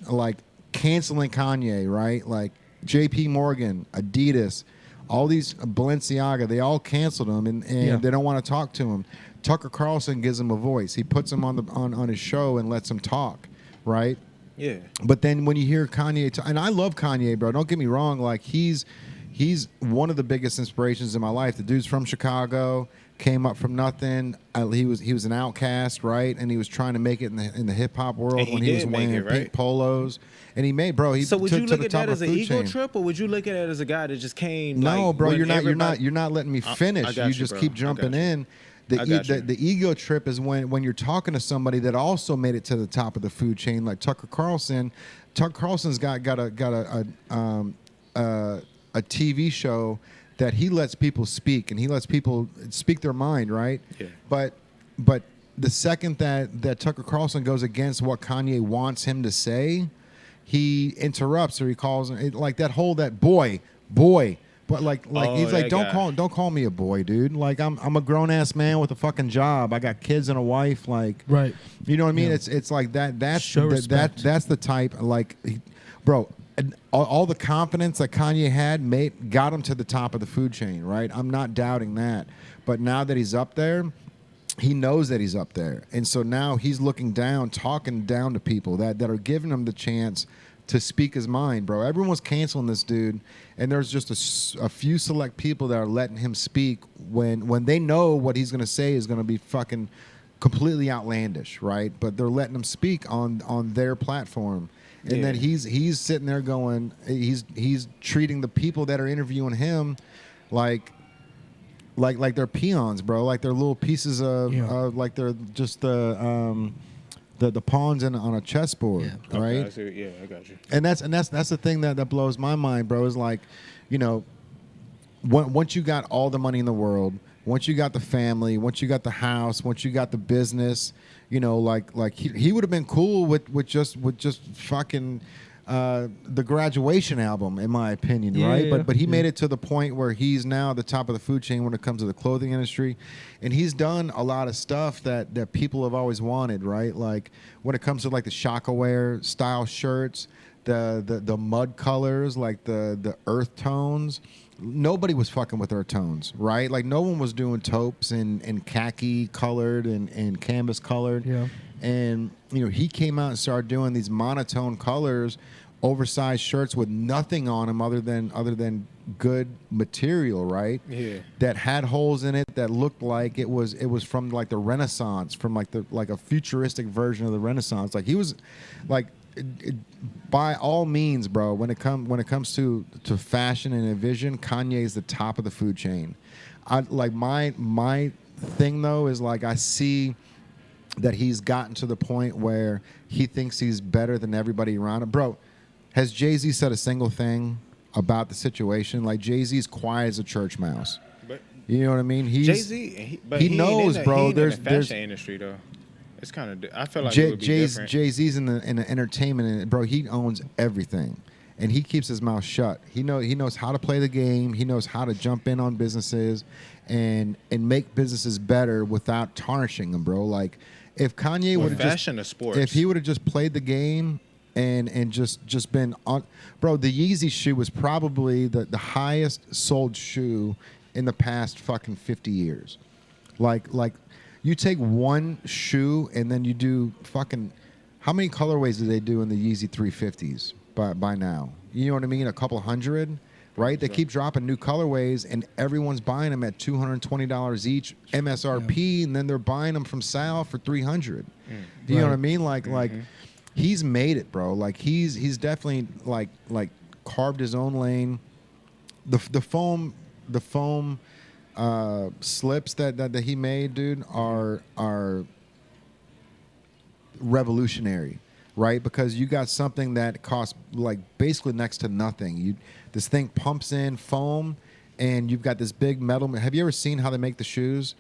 like canceling Kanye, right? Like J.P. Morgan, Adidas, all these Balenciaga, they all canceled him, and Yeah. they don't want to talk to him. Tucker Carlson gives him a voice. He puts him on his show and lets him talk, right? Yeah. But then when you hear Kanye, and I love Kanye, bro. Don't get me wrong. Like he's one of the biggest inspirations in my life. The dude's from Chicago, came up from nothing. He was an outcast, right? And he was trying to make it in the hip hop world And he when he was did make wearing it, right? pink polos. And he made, bro. He So would took you to look the at top that of as an food ego chain. trip, or would you look at it as a guy that just came? No, like, bro, when you're everybody- not letting me finish. I You got you, just bro. keep I jumping got you. in. I got you. The ego trip is when you're talking to somebody that also made it to the top of the food chain, like Tucker Carlson. Tucker Carlson's got a TV show that he lets people speak, and he lets people speak their mind, right? Yeah. But the second that Tucker Carlson goes against what Kanye wants him to say, he interrupts or he calls it like that boy. But like Oh, he's like, that guy. don't call me a boy, dude. Like I'm a grown ass man with a fucking job. I got kids and a wife. Like, Right. you know what I mean? Yeah. It's like that. That's Show respect. that's the type. Like, bro, and all the confidence that Kanye had got him to the top of the food chain. Right? I'm not doubting that. But now that he's up there, he knows that he's up there, and so now he's looking down, talking down to people that are giving him the chance to speak his mind, bro. Everyone's canceling this dude, and there's just a few select people that are letting him speak when they know what he's going to say is going to be fucking completely outlandish, right? But they're letting him speak on their platform, and then Yeah. he's sitting there going, he's treating the people that are interviewing him like they're peons, bro. Like they're little pieces of like they're just the pawns on a chessboard, Yeah. right? Okay, I see. Yeah, I got you. And that's the thing that blows my mind, bro. Is like, you know, once you got all the money in the world, once you got the family, once you got the house, once you got the business, you know, like he would have been cool with just fucking the Graduation album, in my opinion, Yeah, right? yeah, But he yeah. made it to the point where he's now at the top of the food chain when it comes to the clothing industry, and he's done a lot of stuff that people have always wanted, right? Like when it comes to like the Shockaware style shirts, the mud colors, like the earth tones. Nobody was fucking with earth tones, right? Like no one was doing taupes and khaki colored and canvas colored. Yeah. And you know, he came out and started doing these monotone colors, oversized shirts with nothing on them other than good material, right? Yeah. That had holes in it that looked like it was from like the Renaissance, from like a futuristic version of the Renaissance. Like he was like by all means, bro, when it comes to fashion and vision, Kanye's the top of the food chain. I like my thing though is like I see that he's gotten to the point where he thinks he's better than everybody around him. Bro, has Jay-Z said a single thing about the situation? Like, Jay-Z's quiet as a church mouse. But you know what I mean? Jay-Z, he knows, bro. There's in the fashion industry though. It's kind of. I feel like it would be different. Jay-Z's in the entertainment, and bro, he owns everything, and he keeps his mouth shut. He knows how to play the game. He knows how to jump in on businesses, and make businesses better without tarnishing them, bro. Like, if Kanye would have if he would have just played the game and just been on, bro, the Yeezy shoe was probably the highest sold shoe in the past fucking 50 years. Like you take one shoe and then you do fucking, how many colorways do they do in the Yeezy 350s by now? You know what I mean? A couple hundred, right? They keep dropping new colorways and everyone's buying them at $220 each MSRP, and then they're buying them from Sal for $300. Do you know what I mean? Like he's made it, bro. Like he's definitely like carved his own lane. The foam slips that he made, dude, are revolutionary, right? Because you got something that costs like basically next to nothing. This thing pumps in foam, and you've got this big metal. Have you ever seen how they make the shoes?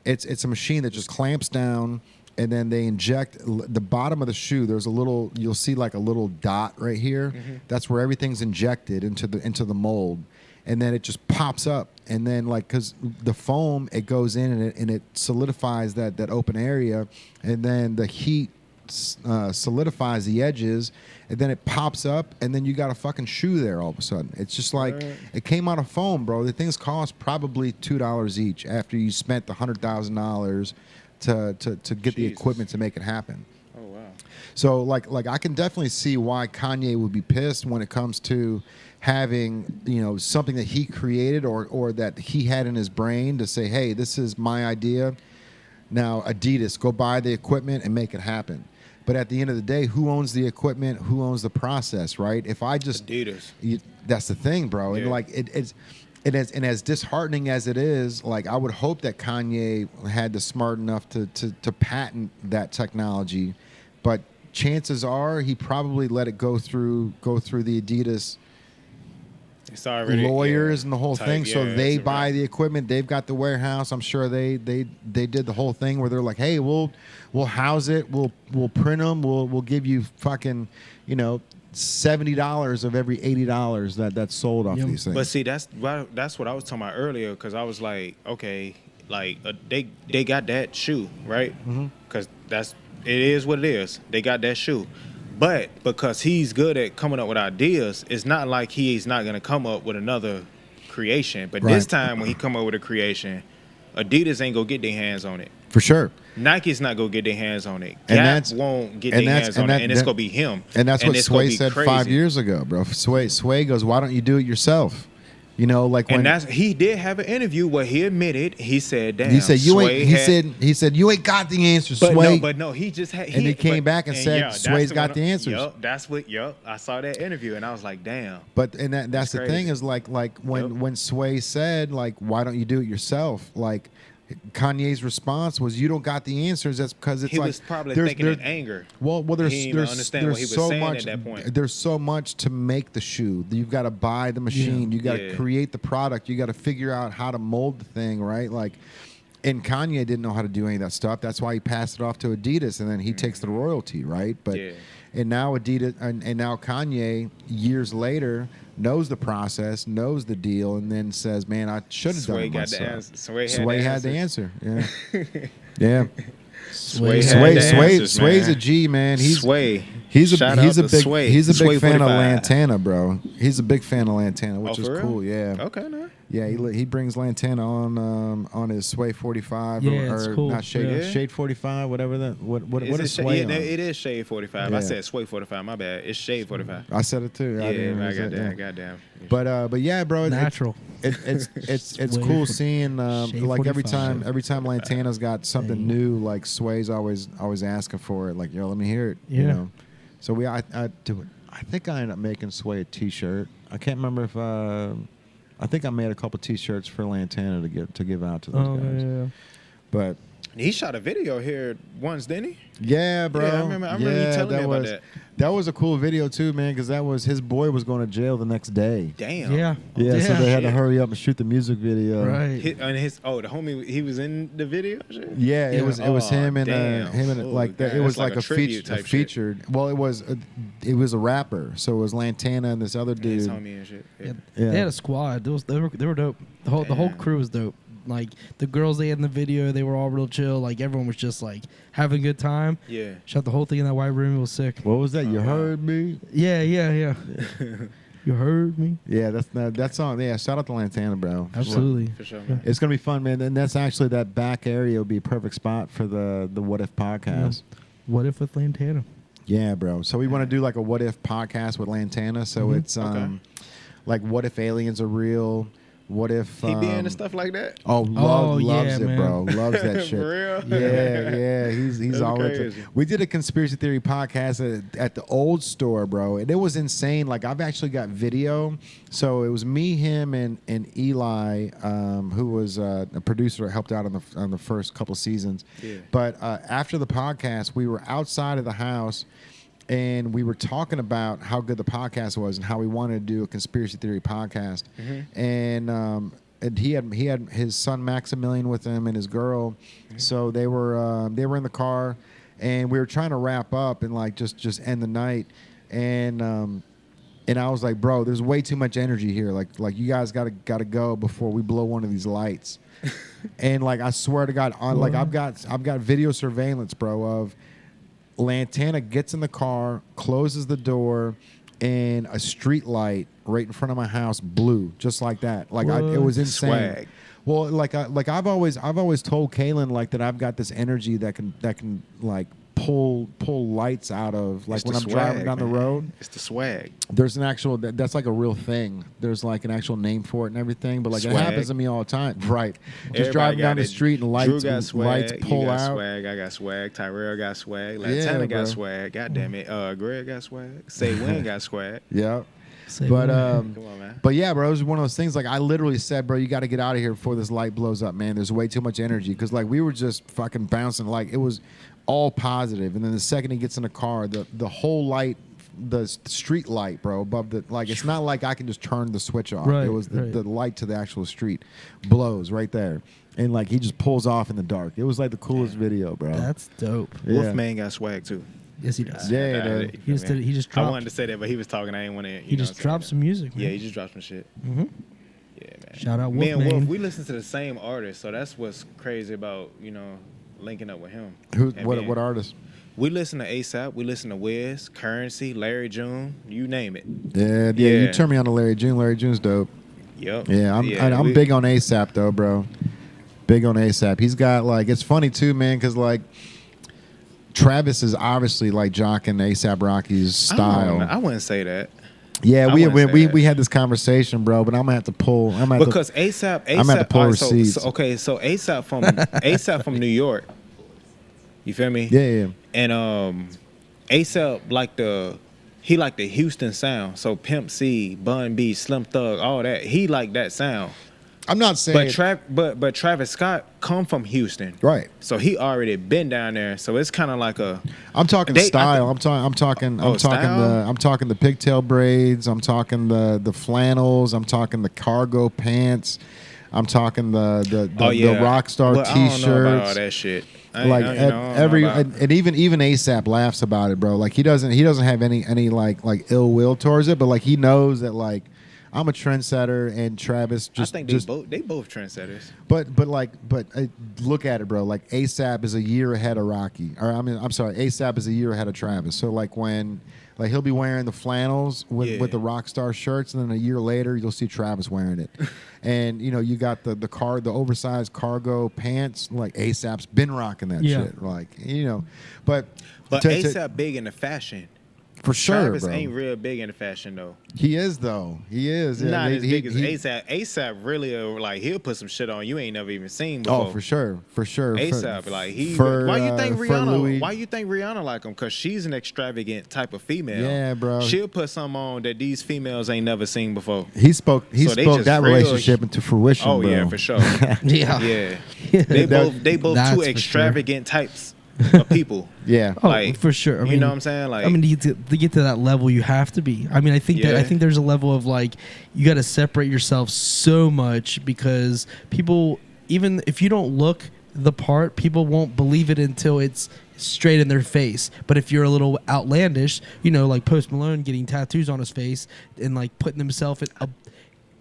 It's a machine that just clamps down, and then they inject the bottom of the shoe. There's a little, you'll see like a little dot right here. That's where everything's injected into the mold. And then it just pops up, and then like, because the foam, it goes in and it solidifies that open area, and then the heat solidifies the edges, and then it pops up, and then you got a fucking shoe there all of a sudden. It's just like it came out of foam, bro. The things cost probably $2 each after you spent the $100,000 to get the equipment to make it happen. Oh wow! So like I can definitely see why Kanye would be pissed when it comes to having, you know, something that he created or that he had in his brain to say, hey, this is my idea. Now, Adidas, go buy the equipment and make it happen. But at the end of the day, who owns the equipment? Who owns the process, right? If I just Adidas, that's the thing, bro. Yeah. And like and as disheartening as it is, like I would hope that Kanye had the smart enough to patent that technology, but chances are he probably let it go through the Adidas lawyers and the whole thing. So they buy the equipment. They've got the warehouse. I'm sure they did the whole thing where they're like, hey, we'll house it. We'll print them. We'll give you fucking, you know, $70 of every $80 that's sold off these things. But see, that's what I was talking about earlier, because I was like, okay, like they got that shoe, right? Because it is what it is. They got that shoe. But because he's good at coming up with ideas, it's not like he's not going to come up with another creation. But this time when he come up with a creation, Adidas ain't going to get their hands on it. For sure. Nike's not going to get their hands on it. Gap won't get their hands on it. And it's going to be him. And that's what Sway said 5 years ago, bro. Sway goes, why don't you do it yourself? You know, like when he did have an interview where he admitted, he said, "Damn." He said he said you ain't got the answers, Sway. But no, he just had. And he came back and said, Sway's got the answers. I saw that interview and I was like, damn. But that's the thing is like when Sway said, like, why don't you do it yourself? Like, Kanye's response was, "You don't got the answers." That's because it's he was probably thinking in anger. Well, there's so much. At that point. There's so much to make the shoe. You've got to buy the machine. You got to create the product. You got to figure out how to mold the thing, right? Like, and Kanye didn't know how to do any of that stuff. That's why he passed it off to Adidas, and then he takes the royalty, right? But and now Adidas and now Kanye years later knows the process, knows the deal, and then says, "Man, I should have done it myself." Sway had the answer. Yeah, yeah. Sway's a G, man. He's a big fan of Lantana, bro. He's a big fan of Lantana, which is cool. Yeah. Okay, no. Yeah, he brings Lantana on his Sway 45 or cool. Not Shade Shade 45, whatever that. What is Sway? It is Shade 45. I said Sway 45. My bad. It's Shade 45. I said it too. Yeah, goddamn. But yeah, bro, natural. It's cool seeing like every time Lantana's got something new, like Sway's always asking for it. Like, yo, let me hear it. Yeah. You know. So I do it. I think I ended up making Sway a T-shirt. I can't remember if I think I made a couple T-shirts for Lantana to give out to those guys. Yeah. But He shot a video here once, didn't he? Yeah, bro. Yeah, I remember you telling me about that. That was a cool video too, man, because that was his boy was going to jail the next day. Damn. Yeah. So they had to hurry up and shoot the music video. Right. The homie, he was in the video. Shit? Yeah, it was him and like that. It was like a tribute type featured. Well, it was a rapper, so it was Lantana and this other dude. His homie and shit. Yeah. They had a squad. They were dope. The whole crew was dope. Like the girls they had in the video, they were all real chill. Like everyone was just like having a good time. Yeah. Shot the whole thing in that white room. It was sick. What was that? You heard me? Yeah. You heard me? Yeah, that song. Yeah, shout out to Lantana, bro. Absolutely. For sure, man. It's gonna be fun, man. And that's actually that back area would be a perfect spot for the What If podcast. Yeah. What if with Lantana? Yeah, bro. So we want to do like a What If podcast with Lantana. So it's like what if aliens are real? What if he be into stuff like that? Loves yeah, it, man. bro. Loves that shit. For real? Yeah. He's all into. We did a conspiracy theory podcast at the old store, bro, and it was insane. Like I've actually got video. So it was me, him, and Eli, who was a producer that helped out on the first couple seasons. Yeah. But after the podcast, we were outside of the house. And we were talking about how good the podcast was and how we wanted to do a conspiracy theory podcast. Mm-hmm. And he had his son Maximilian with him and his girl. Mm-hmm. So they were in the car, and we were trying to wrap up and like just end the night. And I was like, bro, there's way too much energy here. Like you guys gotta go before we blow one of these lights. And like I swear to God, like I've got video surveillance, bro, of Lantana gets in the car, closes the door, and a street light right in front of my house blew just like that. Like it was insane. Swag. Well, like I've always told Kaylin like that I've got this energy that can like pull lights out of like when I'm driving down the road. It's the swag. There's an actual that's like a real thing. There's like an actual name for it and everything. But like swag. It happens to me all the time. Right. Just Everybody driving down it. the street and lights Drew got swag, lights pull you got out. Swag. I got swag. Tyrell got swag. Lantana got swag. God damn it. Greg got swag. Say Wayne got swag. Yeah. But come on, man. But yeah, bro, it was one of those things. Like I literally said, bro, you got to get out of here before this light blows up, man. There's way too much energy because like we were just fucking bouncing. Like it was all positive, and then the second he gets in the car, the whole light, the street light, bro, above the like. It's not like I can just turn the switch off. Right, it was the light to the actual street blows right there, and like he just pulls off in the dark. It was like the coolest video, bro. That's dope. Yeah. Wolfman got swag too. Yes, he does. Yeah, he just dropped. I wanted to say that, but he was talking. I didn't want to. He just dropped some music. Man. Yeah, he just dropped some shit. Mm-hmm. Yeah, man. Shout out Me and Wolfman. Wolf, we listen to the same artist, so that's what's crazy about linking up with him. What artist? We listen to ASAP. We listen to Wiz, Currency, Larry June, you name it. Yeah. You turned me on to Larry June. Larry June's dope. Yep. Yeah, I'm big on ASAP though, bro. Big on ASAP. He's got like it's funny too, man, because like Travis is obviously like jocking ASAP Rocky's style. I wouldn't say that. Yeah, we had this conversation, bro. But I'm gonna have to pull. Because ASAP, I'm gonna have to pull receipts. So ASAP from New York. You feel me? Yeah. And ASAP he like the Houston sound. So Pimp C, Bun B, Slim Thug, all that. He like that sound. I'm not saying, but Travis Scott come from Houston, right? So he already been down there. So it's kind of like I'm talking style. I'm talking the pigtail braids. I'm talking the flannels. I'm talking the cargo pants. I'm talking the rock star T-shirts. I don't know about all that shit. And even ASAP laughs about it, bro. Like he doesn't have any like ill will towards it, but like he knows that like I'm a trendsetter and Travis just. I think they both trendsetters. But look at it, bro. Like ASAP is a year ahead of Rocky, I'm sorry, ASAP is a year ahead of Travis. So like when. Like he'll be wearing the flannels with the rock star shirts, and then a year later you'll see Travis wearing it. And you got the oversized cargo pants. Like ASAP's been rocking that shit. Like but ASAP big into fashion. For sure, Travis bro. ain't real big into fashion though. He is though. He is. Yeah, Not as big as ASAP. ASAP really like he'll put some shit on you ain't never even seen before. Oh, for sure. ASAP, like he. For, why you think Louis, Rihanna? Why you think Rihanna like him? Cause she's an extravagant type of female. Yeah, bro. She'll put something on that these females ain't never seen before. He spoke that relationship into fruition. Oh bro. yeah, for sure. Yeah. They both That's two for extravagant types of people. Yeah. Oh, like, for sure. I mean, you know what I'm saying? Like, I mean, to get to that level, you have to be. I mean, I think there's a level of like you got to separate yourself so much because people, even if you don't look the part, people won't believe it until it's straight in their face. But if you're a little outlandish, like Post Malone getting tattoos on his face and like putting himself in a.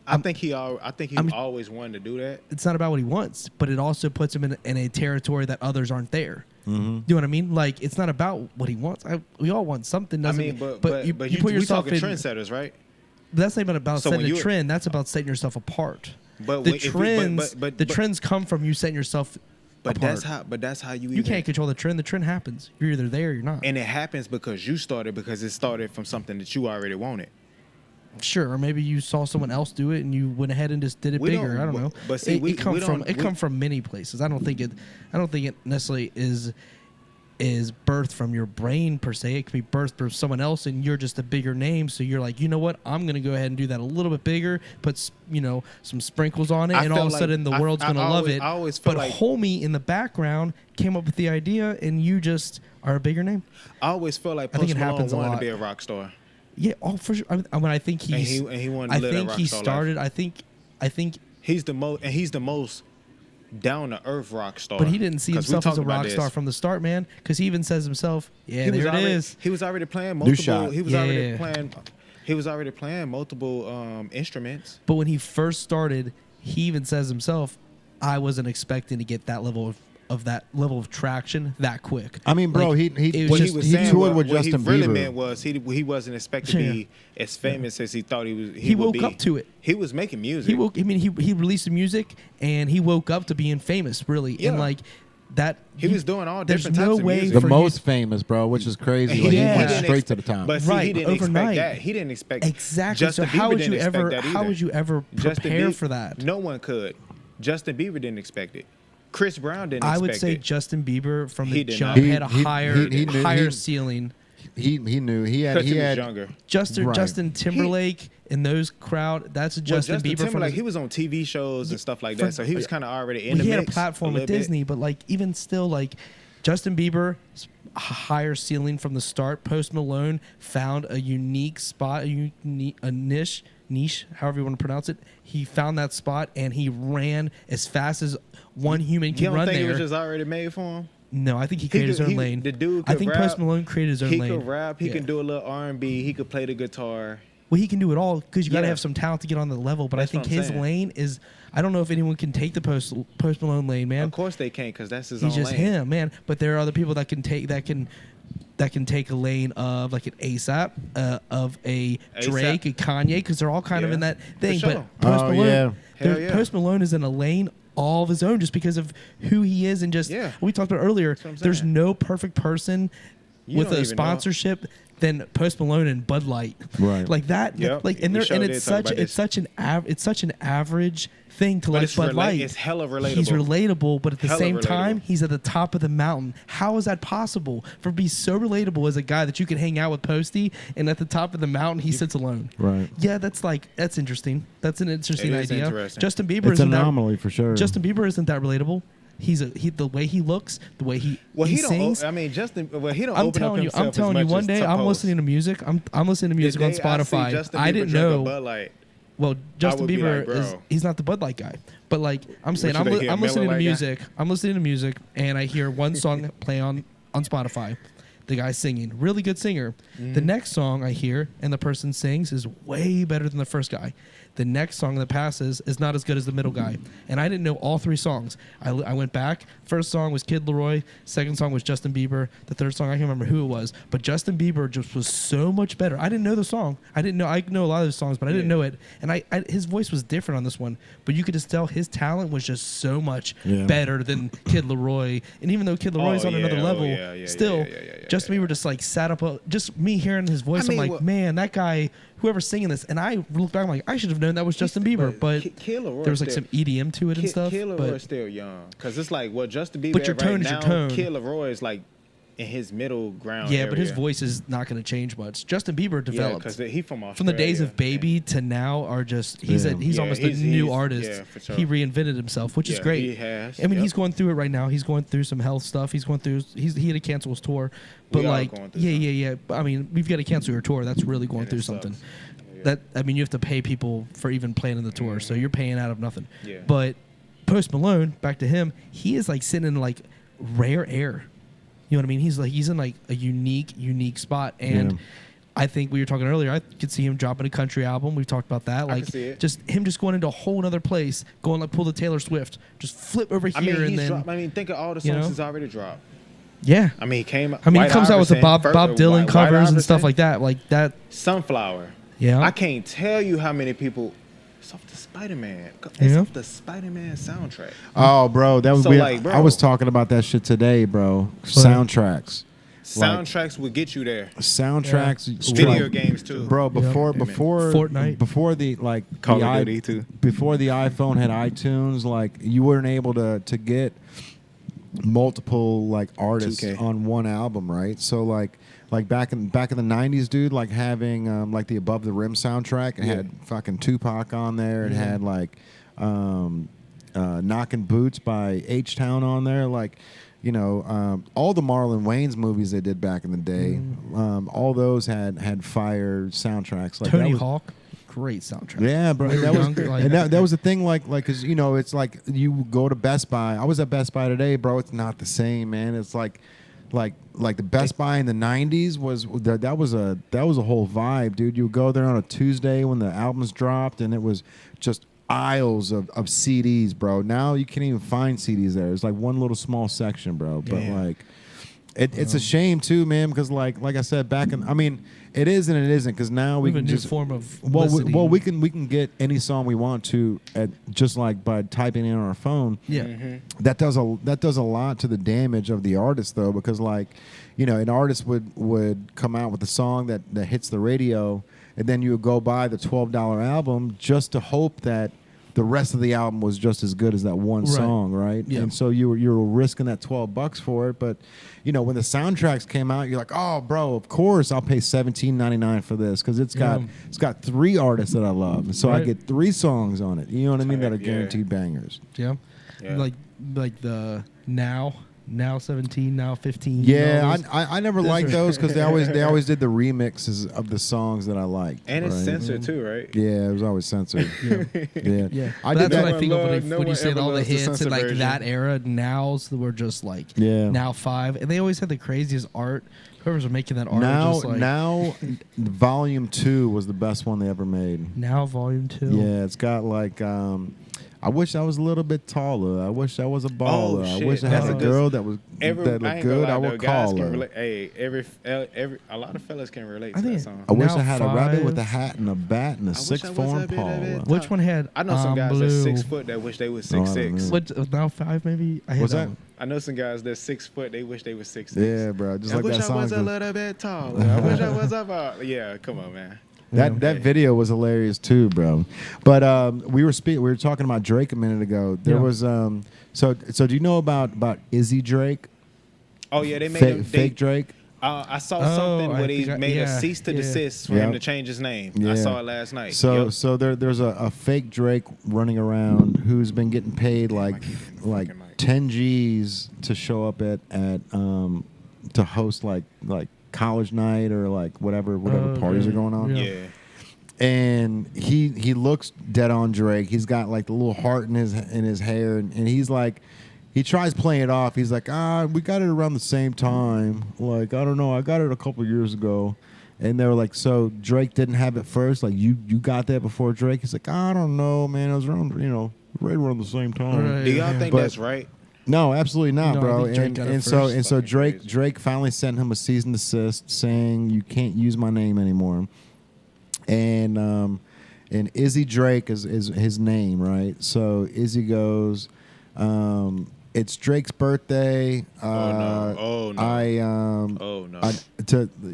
I think he always wanted to do that. It's not about what he wants, but it also puts him in a territory that others aren't there. Mm-hmm. You know what I mean? Like it's not about what he wants. We all want something. I mean, but you put yourself in trendsetters, right? That's not even about setting a trend. That's about setting yourself apart. But the trends come from you setting yourself apart. That's how you. You can't control the trend. The trend happens. You're either there or you're not. And it happens because it started from something that you already wanted. Sure, or maybe you saw someone else do it and you went ahead and just did it bigger. I don't know. But see, it comes from many places. I don't think it necessarily is birthed from your brain per se. It could be birthed from someone else, and you're just a bigger name. So you're like, you know what? I'm gonna go ahead and do that a little bit bigger. Put some sprinkles on it, and all of a sudden the world's gonna love it. But homie in the background came up with the idea, and you just are a bigger name. I always feel like Post Malone wanted to be a rock star. Yeah, for sure. I think he's. And he wanted to live that rock star life. I think he's the most down to earth rock star. But he didn't see himself as a rock star from the start, man. Because he even says himself, "Yeah, there it is." He was already playing multiple. He was already playing multiple instruments. But when he first started, he even says himself, "I wasn't expecting to get that level of traction that quick." I mean, bro, like, he toured with Justin Bieber. What he really meant was he wasn't expected to be as famous as he thought he was. He woke up to it. He was making music. He released the music and he woke up to being famous, really, and like that. He was doing all different types of music. The most famous, bro, which is crazy. He went straight to the top. But see, he didn't expect that. He didn't expect exactly. Justin so how Bieber would you ever? How would you ever prepare for that? No one could. Justin Bieber didn't expect it. Chris Brown didn't expect it. I would say Justin Bieber from the jump had a higher ceiling. He knew he had younger. Justin Timberlake in those crowd. That's a Justin Bieber. Timberlake, he was on TV shows and stuff like that, so he was kind of already in the mix. He had a platform with Disney, but like even still, like Justin Bieber, a higher ceiling from the start. Post Malone found a unique spot, a niche, however you want to pronounce it. He found that spot and he ran as fast as one human can run there. You don't think it was just already made for him? No, I think he created his own lane. The dude I think rap, Post Malone created his own lane. He could rap. He can do a little R&B. He could play the guitar. Well, he can do it all because you got to have some talent to get on the level. But That's I think his lane is. I don't know if anyone can take the Post Malone lane, man. Of course they can't because that's his own lane. He's just him, man. But there are other people that can take a lane of like an ASAP, of a Drake, a Kanye, because they're all kind of in that thing. Sure. But Post Malone is in a lane all of his own just because of who he is and just we talked about earlier. There's no perfect person with a sponsorship than Post Malone and Bud Light, right? Like that, like and it's such an average thing to like Bud Light. It's hella relatable. He's relatable, but at the same time, he's at the top of the mountain. How is that possible? For be so relatable as a guy that you can hang out with Posty, and at the top of the mountain he sits alone. Right. Yeah, that's interesting. That's an interesting idea. Interesting. Justin Bieber is an anomaly for sure. Justin Bieber isn't that relatable. The way he looks, the way he sings. I mean, Justin. Well, he don't. I'm telling you. One day, I'm listening to music. I'm listening to music on Spotify. I didn't know. Well, Justin Bieber he's not the Bud Light guy. But like I'm saying, I'm listening to music. Guy? I'm listening to music, and I hear one song play on Spotify. The guy singing, really good singer. Mm-hmm. The next song I hear and the person sings is way better than the first guy. The next song that passes is not as good as the middle guy. And I didn't know all three songs. I went back. First song was Kid Laroi. Second song was Justin Bieber. The third song, I can't remember who it was. But Justin Bieber just was so much better. I didn't know the song. I know a lot of those songs, but I didn't know it. And his voice was different on this one. But you could just tell his talent was just so much better than Kid Laroi. And even though Kid Laroi's on another level, still, Justin Bieber just like sat up, just me hearing his voice. I'm like, man, that guy, whoever's singing this. And I look back, I'm like, I should have known that was Justin Bieber. But there was like some EDM to it and stuff. Kid Leroy's still young. Because it's like, what Justin Bieber but your tone right is now, your tone. Kid Leroy is like in his middle ground Yeah, area. but his voice is not going to change much. Justin Bieber developed. Yeah, because he's from Australia. From the days of Baby to now are just, he's almost a new artist. Yeah, for sure. He reinvented himself, which is great. He has. I mean, he's going through it right now. He's going through some health stuff. He had to cancel his tour. But like, yeah. I mean, we've got to cancel your tour. That's really going through something. You have to pay people for even planning the tour. So you're paying out of nothing. Yeah. But Post Malone, back to him, he is like sitting in like rare air. You know what I mean? He's in like a unique spot, and I think we were talking earlier. I could see him dropping a country album. We've talked about that. Like just going into a whole other place, going like pull the Taylor Swift, just flip over here and then. Think of all the songs he's already dropped. Yeah, I mean, he came. I mean, he comes out with the Bob Dylan covers and stuff like that. Like that. Sunflower. Yeah, I can't tell you how many people. It's off the Spider-Man. It's off the Spider-Man soundtrack. Oh, bro, that was so weird. I was talking about that shit today, bro. Soundtracks. Soundtracks would get you there. Soundtracks, video games too, bro. Before Fortnite, before the like Call of Duty too. Before the iPhone had iTunes, like you weren't able to get multiple like artists 2K. on one album, right? So like back in the 90s, dude, like having like the Above the Rim soundtrack, it had fucking Tupac on there. It had like Knockin' Boots by H-Town on there, like. You know, all the Marlon Wayans movies they did back in the day, all those had fire soundtracks. Like Tony Hawk, great soundtrack. Yeah, bro. That was the thing, like, cause you know, it's like you go to Best Buy. I was at Best Buy today, bro. It's not the same, man. It's like the Best Buy in the '90s was that was a whole vibe, dude. You would go there on a Tuesday when the albums dropped, and it was just aisles of CDs, bro. Now you can't even find CDs there. It's like one little small section, bro. But like, it's a shame too, man, because like I said back in, I mean, it is and it isn't, because now we can just form of we can get any song we want to at just like by typing in on our phone. Yeah, that does a lot to the damage of the artist though, because like, you know, an artist would come out with a song that hits the radio, and then you would go buy the $12 album just to hope that the rest of the album was just as good as that one song, right? Yeah. And so you were risking that $12 for it. But you know, when the soundtracks came out, you're like, oh, bro, of course I'll pay $17.99 for this, because it's got 3 artists that I love, and so I get 3 songs on it. You know what I mean? That are guaranteed bangers. Yeah. Like the now 17, now 15. Yeah, I never liked those, because they always did the remixes of the songs that I liked. And it's censored too, right? Yeah, it was always censored. Yeah. That's what I think of when you say all the hits and like that era. Nows were just like now 5, and they always had the craziest art. Whoever's making that art. Now, Volume 2 was the best one they ever made. Now Volume 2. Yeah, it's got like. I wish I was a little bit taller. I wish I was a baller. I wish I had a girl that looked good. I would call her. A lot of fellas can relate to that song. I wish I had a rabbit with a hat and a bat and a 6'4" Impala. Which one had? I know some guys that's 6 foot that wish they was 6'6". What, now 5 maybe? What's that? I know some guys that's 6 foot. They wish they was 6'6". Yeah, bro. Just like that song. I wish I was a little bit taller. I wish I was up. Yeah, come on, man. That video was hilarious too, bro. But we were talking about Drake a minute ago. There was so do you know about Izzy Drake? Oh yeah, they made fake Drake. I saw something where they made a cease to desist for him to change his name. I saw it last night. So there's a fake Drake running around who's been getting paid like 10 G's to show up at to host like college night or like whatever parties are going on. Yeah. And he looks dead on Drake. He's got like the little heart in his hair, and he's like, he tries playing it off. He's like, we got it around the same time. Like, I don't know, I got it a couple years ago. And they were like, so Drake didn't have it first? Like, you got that before Drake? He's like, I don't know, man. I was around, right around the same time. Right. Do y'all think that's right? No, absolutely not, bro. And so Drake finally sent him a cease and desist saying you can't use my name anymore. And Izzy Drake is his name, right? So Izzy goes, it's Drake's birthday. Oh no. Oh no.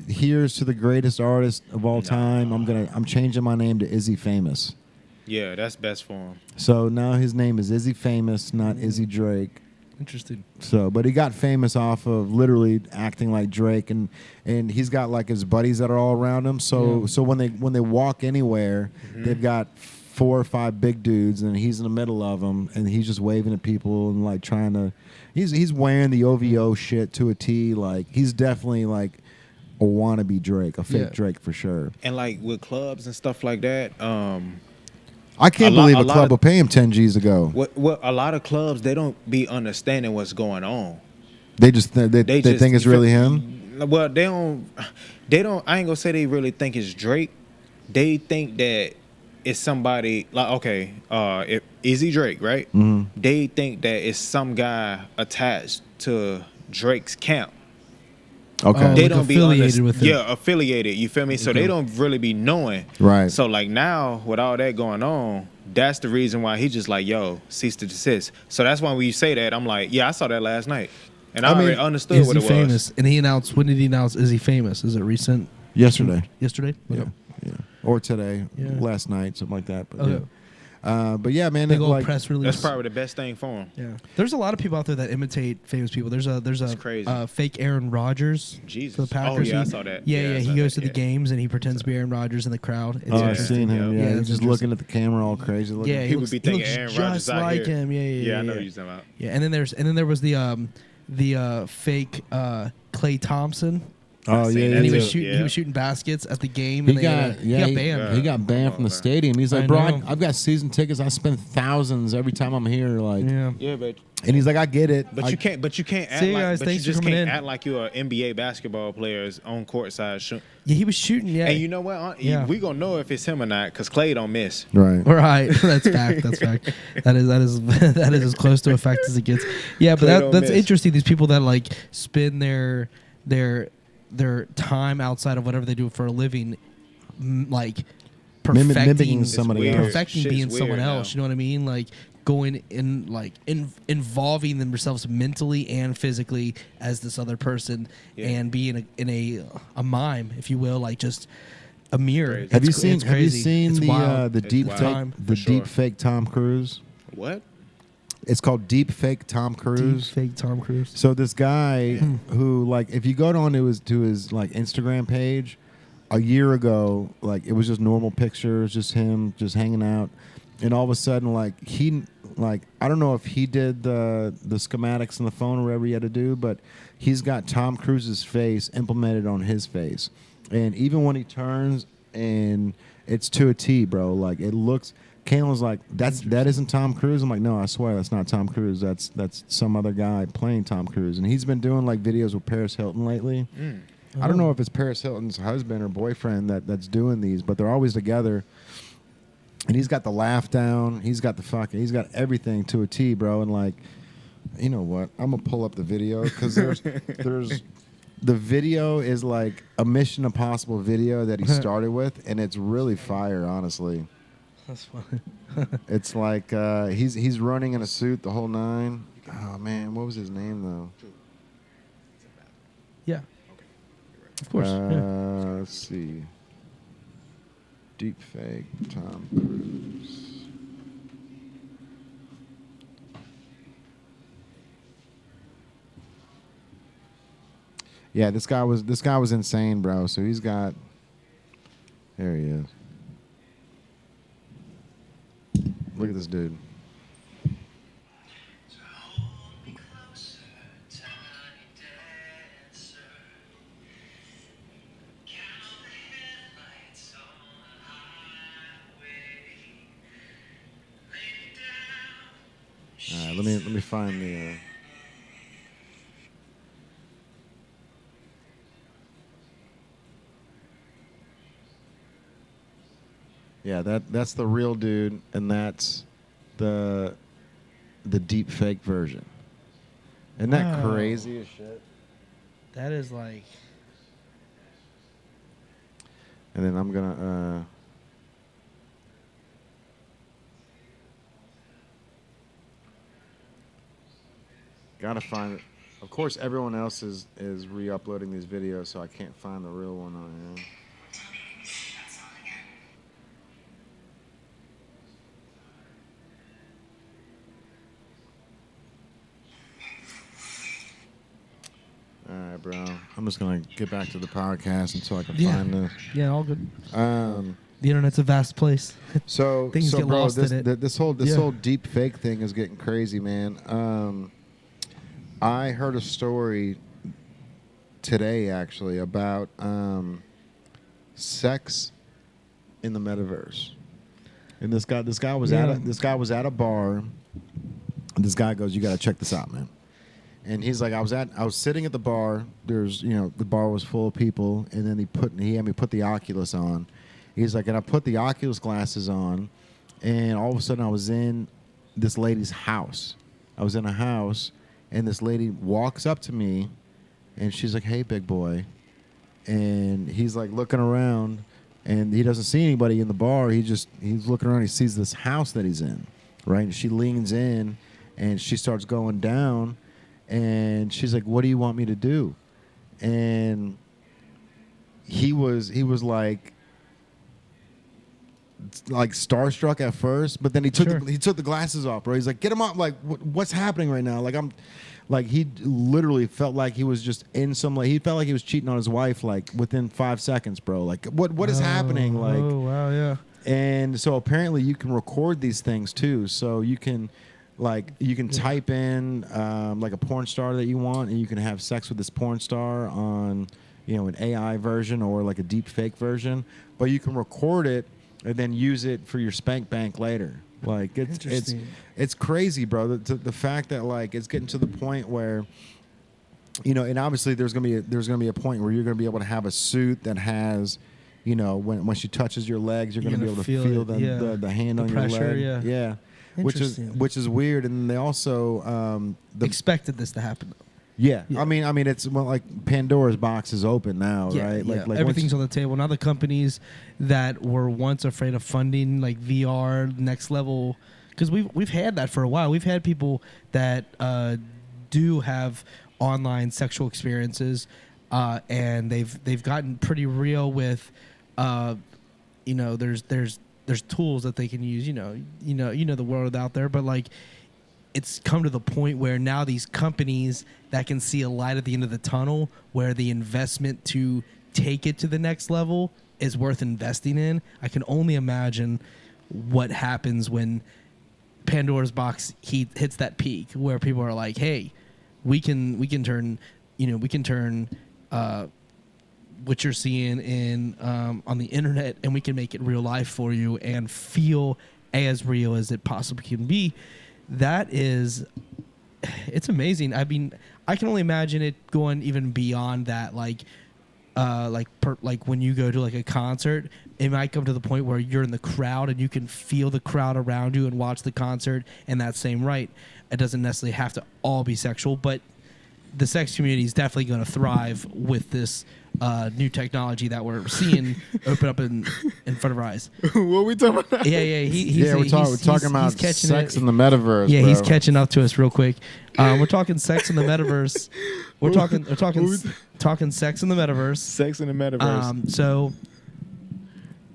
Here's to the greatest artist of all time. I'm changing my name to Izzy Famous. Yeah, that's best for him. So now his name is Izzy Famous, not Izzy Drake. Interesting. So, but he got famous off of literally acting like Drake, and he's got like his buddies that are all around him. So when they walk anywhere, they've got 4 or 5 big dudes, and he's in the middle of them, and he's just waving at people and like trying to. He's wearing the OVO shit to a T. Like he's definitely like a wannabe Drake, a fake Drake for sure. And like with clubs and stuff like that, I can't believe a club will pay him 10 G's to go. What a lot of clubs, they don't be understanding what's going on. They just they think it's really him. Well, they don't. I ain't gonna say they really think it's Drake. They think that it's somebody like if Izzy Drake, right? Mm-hmm. They think that it's some guy attached to Drake's camp. Okay. They don't be affiliated with him. Yeah, affiliated. You feel me? So they don't really be knowing. Right. So like now with all that going on, that's the reason why he just like, yo, cease to desist. So that's why when you say that, I'm like, yeah, I saw that last night, and I already understood what it was. Is he famous? And he announced. When did he announce? Is he famous? Is it recent? Yesterday. Yesterday. Yeah. Yeah. Or today. Yeah. Last night, something like that. But okay. Yeah. But yeah, man, big old press release. That's probably the best thing for him. Yeah, there's a lot of people out there that imitate famous people. There's a fake Aaron Rodgers. Jesus. For the Packers. Oh yeah, I saw that. Yeah, he goes to the games and he pretends to be Aaron Rodgers in the crowd. It's I've seen him. Yeah, he's just looking at the camera all crazy. Yeah, he would be thinking Aaron Rodgers just like him. Yeah, I know what you're talking about. Yeah, and then there was the fake Klay Thompson. Oh yeah, and he was shooting baskets at the game. And he got banned. He got banned from the stadium. He's like, bro, I've got season tickets. I spend thousands every time I'm here. Like, but and he's like, I get it, but you can't act See, like, guys, but you just can't in. act like you're an NBA basketball player's on court side. Yeah, he was shooting. Yeah, and you know what? We gonna know if it's him or not because Klay don't miss. Right. That's fact. That's fact. That is as close to a fact as it gets. Yeah, but that's interesting. These people that like spend their time outside of whatever they do for a living, like perfecting somebody else. Perfecting being someone else. You know what I mean? Like going in, like involving themselves mentally and physically as this other person, and being in a mime, if you will, like just a mirror. Have you seen the deep fake Tom Cruise? What? It's called Deep Fake Tom Cruise. Deep Fake Tom Cruise. So this guy who, like, if you go on to his like Instagram page, a year ago, like it was just normal pictures, just him just hanging out, and all of a sudden, like I don't know if he did the schematics on the phone or whatever he had to do, but he's got Tom Cruise's face implemented on his face, and even when he turns, and it's to a T, bro. Like it looks. Kane was like, that isn't Tom Cruise. I'm like, no, I swear that's not Tom Cruise. That's some other guy playing Tom Cruise. And he's been doing like videos with Paris Hilton lately. I don't know if it's Paris Hilton's husband or boyfriend that's doing these, but they're always together. And he's got the laugh down. He's got he's got everything to a T, bro. And like, you know what? I'm gonna pull up the video because there's the video is like a Mission Impossible video that he started with, and it's really fire, honestly. That's funny. It's like he's running in a suit the whole nine. Oh man, what was his name though? Yeah. Of course. Let's see. Deep fake Tom Cruise. Yeah, this guy was insane, bro. So he's got. There he is. Look at this dude. All right, let me find the. Yeah, that's the real dude, and that's the deep fake version. Isn't that crazy as shit? That is like. And then I'm gonna. Gotta find it. Of course, everyone else is re-uploading these videos, so I can't find the real one on here. All right, bro. I'm just gonna get back to the podcast until I can find this. Yeah, all good. The internet's a vast place. So Things get bro, lost in it. this whole deep fake thing is getting crazy, man. I heard a story today actually about sex in the metaverse, and this guy was at a bar. And this guy goes, "You got to check this out, man." And he's like, I was sitting at the bar. There's, the bar was full of people, and then he had me put the Oculus on. He's like, and I put the Oculus glasses on, and all of a sudden I was in this lady's house. I was in a house, and this lady walks up to me, and she's like, "Hey, big boy," and he's like looking around, and he doesn't see anybody in the bar. He's looking around. He sees this house that he's in, right? And she leans in, and she starts going down. And she's like, "What do you want me to do?" And he was like starstruck at first, but then he took the glasses off, bro. He's like, "Get him off!" Like, what's happening right now? Like he literally felt like he was just in some he felt like he was cheating on his wife like within 5 seconds, bro. Like, what is happening? Like, oh wow, yeah. And so apparently you can record these things too, so you can. Like, you can type in like a porn star that you want, and you can have sex with this porn star on, an AI version or like a deep fake version. But you can record it and then use it for your spank bank later. Like, it's crazy, bro. The fact that like it's getting to the point where, and obviously there's gonna be a point where you're gonna be able to have a suit that has, when she touches your legs, you're gonna be able to feel the hand on pressure, your leg. Yeah. Which is weird, and they also expected this to happen. Yeah. I mean, it's like Pandora's box is open now, right? Like everything's on the table. Now the companies that were once afraid of funding like VR next level, because we've had that for a while. We've had people that do have online sexual experiences, and they've gotten pretty real with, there's tools that they can use, the world out there, but like it's come to the point where now these companies that can see a light at the end of the tunnel where the investment to take it to the next level is worth investing in. I can only imagine what happens when Pandora's box hits that peak where people are like, "Hey, we can turn what you're seeing in on the internet, and we can make it real life for you and feel as real as it possibly can be." It's amazing. I mean, I can only imagine it going even beyond that. Like when you go to like a concert, it might come to the point where you're in the crowd and you can feel the crowd around you and watch the concert in that same right. It doesn't necessarily have to all be sexual, but the sex community is definitely going to thrive with this new technology that we're seeing open up in front of our eyes. What are we talking about? Yeah, we're talking about sex in the metaverse. Yeah, bro. He's catching up to us real quick. We're talking sex in the metaverse. We're talking sex in the metaverse. Sex in the metaverse. So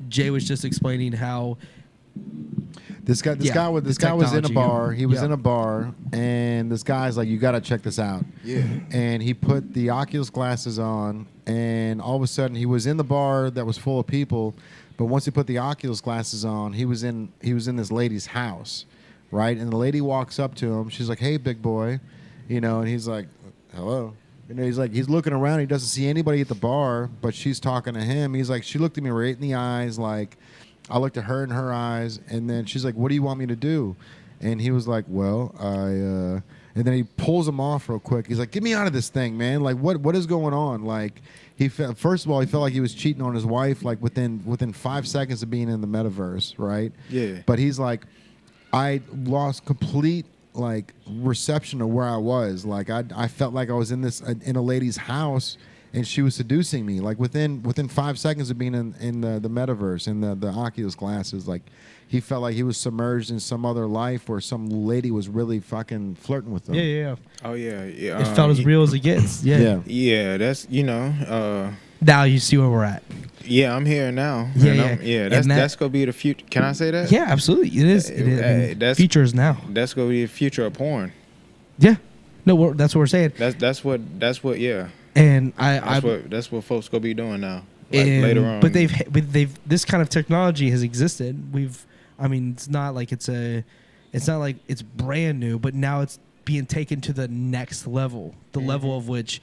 Jay was just explaining how This guy was in a bar. He was in a bar, and this guy's like, "You got to check this out." Yeah. And he put the Oculus glasses on, and all of a sudden, he was in the bar that was full of people. But once he put the Oculus glasses on, he was in this lady's house, right? And the lady walks up to him. She's like, "Hey, big boy," and he's like, "Hello." He's looking around. He doesn't see anybody at the bar, but she's talking to him. He's like, she looked at me right in the eyes, like. I looked at her in her eyes, and then she's like, "What do you want me to do?" And he was like, "Well, and then he pulls him off real quick. He's like, "Get me out of this thing, man! Like, what is going on?" Like, first of all, he felt like he was cheating on his wife, like within 5 seconds of being in the metaverse, right? Yeah. But he's like, I lost complete like reception of where I was. Like, I felt like I was in a lady's house. and she was seducing me. Like within 5 seconds of being in the metaverse, in the Oculus glasses, like he felt like he was submerged in some other life, or some lady was really fucking flirting with him. Yeah. Oh yeah. It felt as real as it gets. Yeah. Yeah, that's Now you see where we're at. Yeah, I'm here now. Yeah. That's gonna be the future. Can I say that? Yeah, absolutely. It is. It is. I mean, That's future is now. That's gonna be the future of porn. Yeah. No, that's what we're saying. That's what. Yeah. And that's what folks gonna be doing now. Like later on. But they've this kind of technology has existed. It's not like it's brand new, but now it's being taken to the next level, the level of which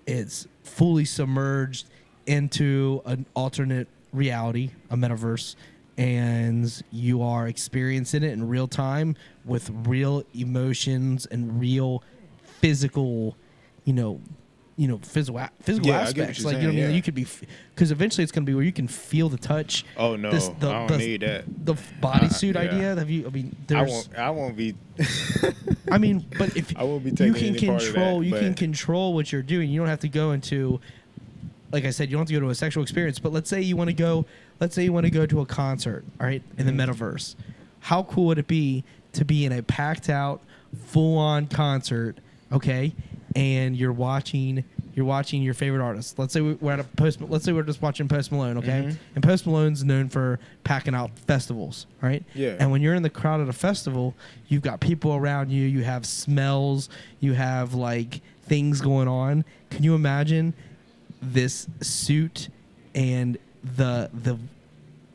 it's fully submerged into an alternate reality, a metaverse, and you are experiencing it in real time with real emotions and real physical, physical aspects. Like, you could be, because eventually it's going to be where you can feel the touch. Oh no, I don't need that. The bodysuit idea. I won't be. But if I won't be taking you can any part of control, that, you but can control what you're doing. You don't have to go into, like I said, you don't have to go to a sexual experience. But let's say you want to go to a concert, all right, in the metaverse. How cool would it be to be in a packed out, full on concert, okay? And you're watching your favorite artist. Let's say we're at let's say we're just watching Post Malone, okay? Mm-hmm. And Post Malone's known for packing out festivals, right? Yeah. And when you're in the crowd at a festival, you've got people around you, you have smells, you have like things going on. Can you imagine this suit and the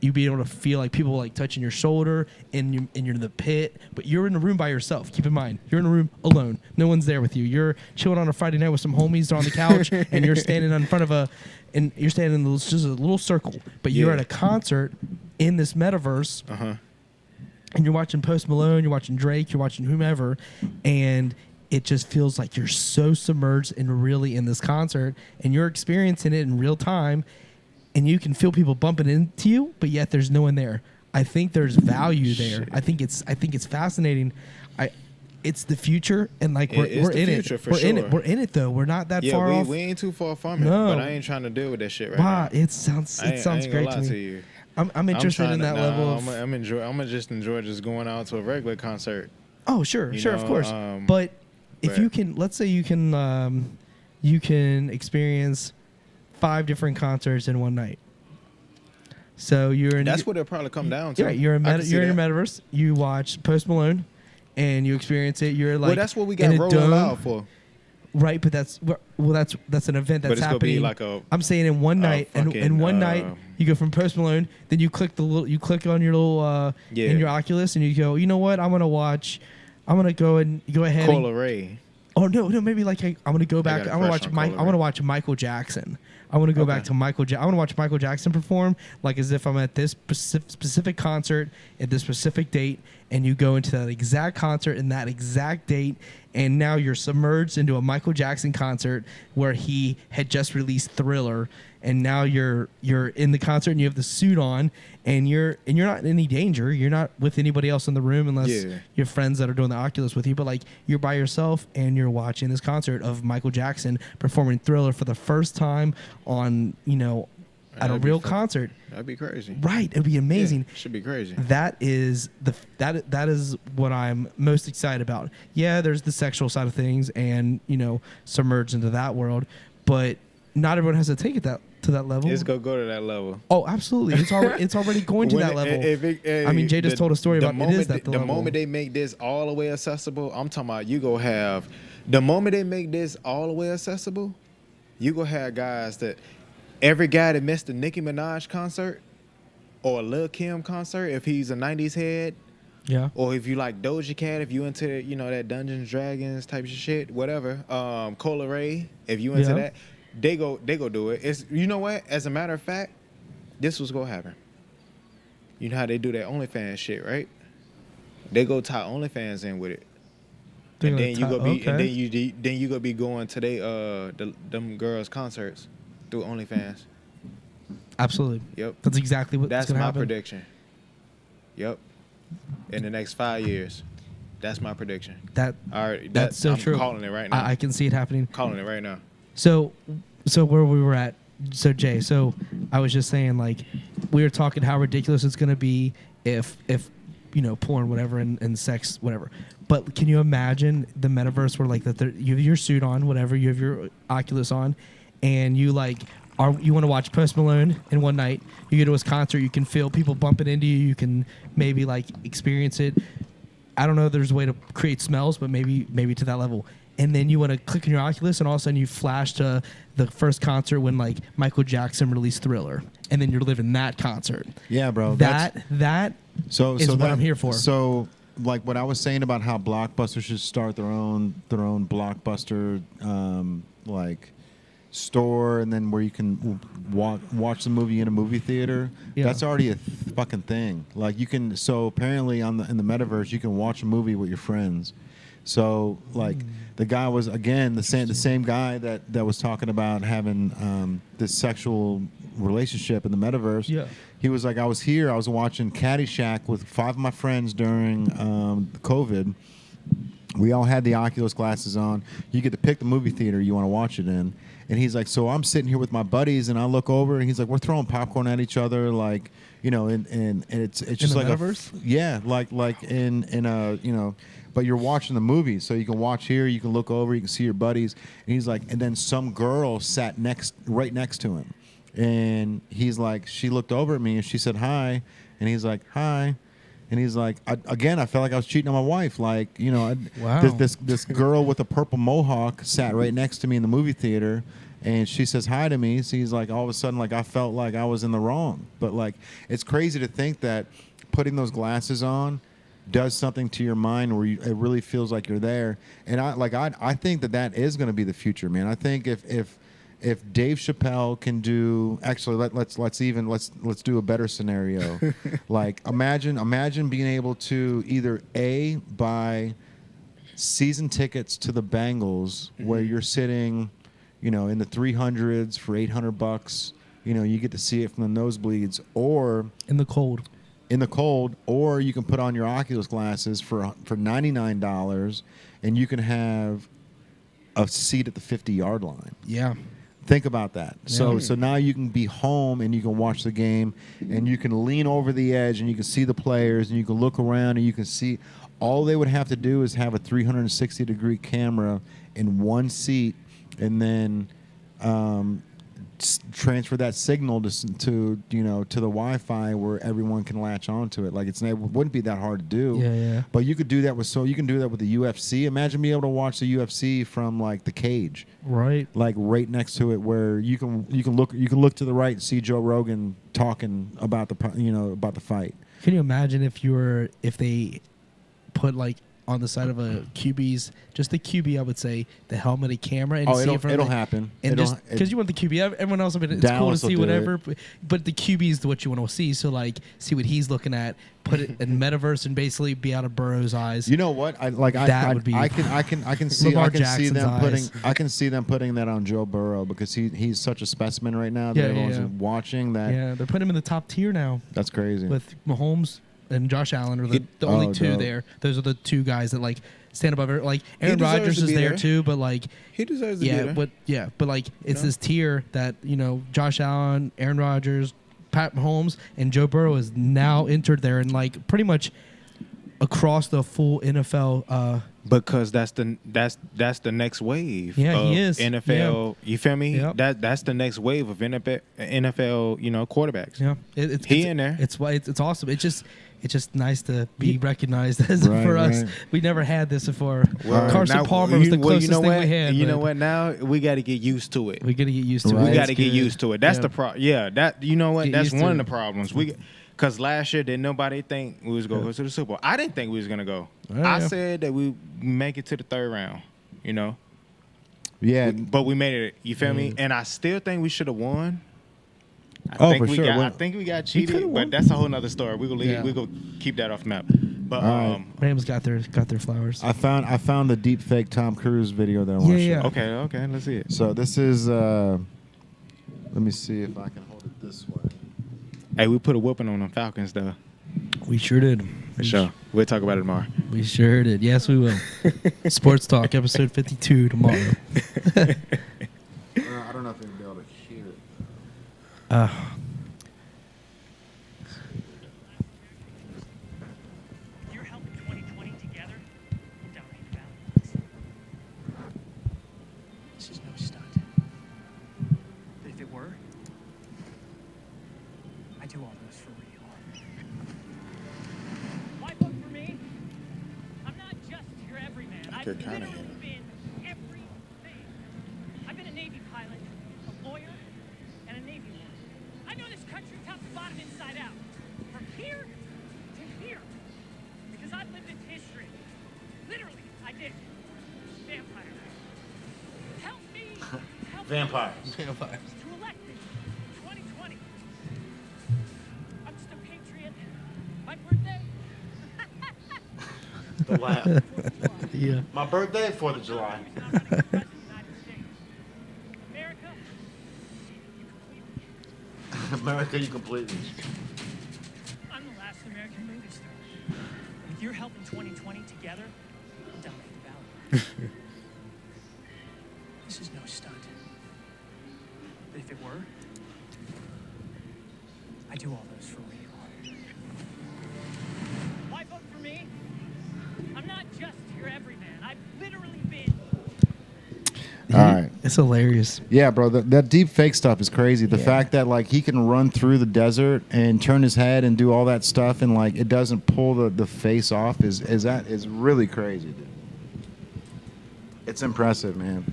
you be able to feel like people like touching your shoulder, and you're in the pit, but you're in a room by yourself. Keep in mind, you're in a room alone. No one's there with you. You're chilling on a Friday night with some homies on the couch, and you're standing in front of you're standing in just a little circle, but you're at a concert in this metaverse, and you're watching Post Malone, you're watching Drake, you're watching whomever, and it just feels like you're so submerged and really in this concert, and you're experiencing it in real time. And you can feel people bumping into you, but yet there's no one there. I think there's value there. I think it's fascinating. It's the future, and like we're in it. We're in it though. We're not that far off. We ain't too far from it. No. But I ain't trying to deal with that shit right now. It sounds great to me. You. I'm interested in that level. I'm gonna just enjoy just going out to a regular concert. Oh sure, of course. But if you can, let's say you can experience 5 different concerts in one night. So that's what it'll probably come down to. Yeah, you're in your metaverse. You watch Post Malone, and you experience it. You're like, that's what we got rolling out for. Right, but that's an event that's happening. But it's gonna be like I'm saying in one night, and one night you go from Post Malone, then you click on your little in your Oculus, and you go, you know what? I'm gonna go ahead. Cola Ray. Oh no, maybe like I'm gonna go back. I want to watch Michael Jackson. I want to go back to I want to watch Michael Jackson perform, like as if I'm at this specific concert at this specific date, and you go into that exact concert in that exact date, and now you're submerged into a Michael Jackson concert where he had just released Thriller, and now you're in the concert and you have the suit on, and you're not in any danger. You're not with anybody else in the room unless your friends that are doing the Oculus with you, but like you're by yourself and you're watching this concert of Michael Jackson performing Thriller for the first time on, at a real concert. That'd be crazy. Right, it'd be amazing. Yeah, should be crazy. That is that is what I'm most excited about. Yeah, there's the sexual side of things and, submerged into that world, but not everyone has to take it to that level. It's gonna go to that level. Oh, absolutely. It's already going to that level. Jay just told a story about it is that the level. The moment they make this all the way accessible, I'm talking about you go have the moment they make this all the way accessible, you go have guys that every guy that missed a Nicki Minaj concert or a Lil Kim concert, if he's a 90s head, or if you like Doja Cat, if you into that Dungeons Dragons type of shit, whatever, Cola Ray, if you into that, they go do it. It's, you know what? As a matter of fact, this was gonna happen. You know how they do that OnlyFans shit, right? They go tie OnlyFans in with it, and then you go be going to them girls' concerts through OnlyFans. Absolutely. Yep. That's exactly what. That's my happen. Prediction. Yep. In the next 5 years, that's my prediction. That's so true. I'm calling it right now. I can see it happening. Calling it right now. So, so where we were at. So Jay, so I was just saying, like, we were talking how ridiculous it's going to be if porn, whatever, and sex, whatever. But can you imagine the metaverse where, like, you have your suit on, whatever, you have your Oculus on, and you, like, you want to watch Post Malone in one night, you go to his concert, you can feel people bumping into you, you can maybe, like, experience it. I don't know if there's a way to create smells, but maybe to that level. And then you want to click on your Oculus, and all of a sudden you flash to the first concert when, like, Michael Jackson released Thriller, and then you're living that concert. Yeah, bro. That is what I'm here for. So, like, what I was saying about how Blockbuster should start their own Blockbuster like store, and then where you can watch the movie in a movie theater. Yeah. That's already a fucking thing. Like, you can. So apparently in the metaverse, you can watch a movie with your friends. So, like, the guy was, again, the same guy that was talking about having this sexual relationship in the metaverse. Yeah. He was like, I was watching Caddyshack with 5 of my friends during COVID. We all had the Oculus glasses on. You get to pick the movie theater you want to watch it in. And he's like, so I'm sitting here with my buddies, and I look over, and he's like, we're throwing popcorn at each other, like, and it's just in like the metaverse? like in a but you're watching the movie, so you can watch here, you can look over, you can see your buddies, and he's like, and then some girl sat right next to him, and he's like, she looked over at me and she said hi, and he's like, hi. And he's like, I felt like I was cheating on my wife. Like, wow. This girl with a purple mohawk sat right next to me in the movie theater, and she says hi to me. So he's like, all of a sudden, like, I felt like I was in the wrong. But, like, it's crazy to think that putting those glasses on does something to your mind where it really feels like you're there. And I think that is going to be the future, man. I think if Dave Chappelle can do, actually let's do a better scenario. Like, imagine being able to either buy season tickets to the Bengals, where you're sitting, in the 300s for $800. You get to see it from the nosebleeds, or in the cold, or you can put on your Oculus glasses for $99, and you can have a seat at the 50-yard line. Yeah. Think about that. So now you can be home and you can watch the game, and you can lean over the edge and you can see the players, and you can look around and you can see. All they would have to do is have a 360-degree camera in one seat, and then transfer that signal to the Wi-Fi where everyone can latch onto it. Like, it wouldn't be that hard to do. Yeah. But you could do that with the UFC. Imagine being able to watch the UFC from, like, the cage. Right. Like, right next to it, where you can look to the right and see Joe Rogan talking about the fight. Can you imagine if they put, like, on the side of a QB's, just the QB, I would say, the helmet and camera, and it'll happen. And just because you want the QB, everyone else, it's cool to see whatever, but the QB is what you want to see. So, like, see what he's looking at, put it in metaverse, and basically be out of Burrow's eyes. You know what? I can see them putting that on Joe Burrow, because he's such a specimen right now that everyone's watching that. Yeah, they're putting him in the top tier now. That's crazy. With Mahomes and Josh Allen are the only two dope. there. Those are the two guys that, like, stand above it. Like, Aaron Rodgers is there too, but, like, he deserves to be there. But like, it's this tier that, Josh Allen, Aaron Rodgers, Pat Mahomes, and Joe Burrow is now entered there, and, like, pretty much across the full NFL. Because that's the next wave. Yeah, of he is NFL. Yeah. You feel me? Yep. That's the next wave of NFL. Quarterbacks. Yeah, it's in there. It's awesome. It's just nice to be recognized as for us. Right. We never had this before. Well, Carson Palmer was the closest thing we had. You know what? Now we got to get used to it. We got to get used to it. We got to get used to it. That's the problem. Yeah, that that's one of the problems. Because last year, did nobody think we was going to go to the Super Bowl? I didn't think we was going to go. I said that we make it to the third round, Yeah. But we made it, you feel me? And I still think we should have won. For sure. I think we got cheated, but that's a whole nother story. We're gonna keep that off the map. But Rams got their flowers. I found the deep fake Tom Cruise video that I want to show. Okay, let's see it. So this is let me see if I can hold it this way. Hey, we put a whooping on them Falcons though. We sure did. For sure. We'll talk about it tomorrow. We sure did. Yes, we will. Sports Talk, episode 52 tomorrow. I don't know if it You're helping 2020 together. Donate the ballot. This is no stunt. But if it were, I do all those for real. Why vote for me? I'm not just your everyman. I've Good kinda literally him. been everything. I've been a Navy pilot, a lawyer, and a Navy man. I know this country top to bottom, inside out. From here to here. Because I've lived its history. Literally, I did. Vampire. Help me. Help Vampires. Vampires. to elect me. 2020. I'm just a patriot. My birthday. The laugh. Yeah. My birthday, 4th of July. Who's not running for president of the United States? America, you complete me. America, you completely. I'm the last American movie star. If you're helping 2020 together, donate the ballot. This is no stunt. But if it were, I do all those for real. Why vote for me? I'm not just your everyman. I've literally been. All right. It's hilarious. Yeah, bro, that deep fake stuff is crazy. The Yeah. fact that like he can run through the desert and turn his head and do all that stuff and like it doesn't pull the face off is really crazy, dude. It's impressive, man.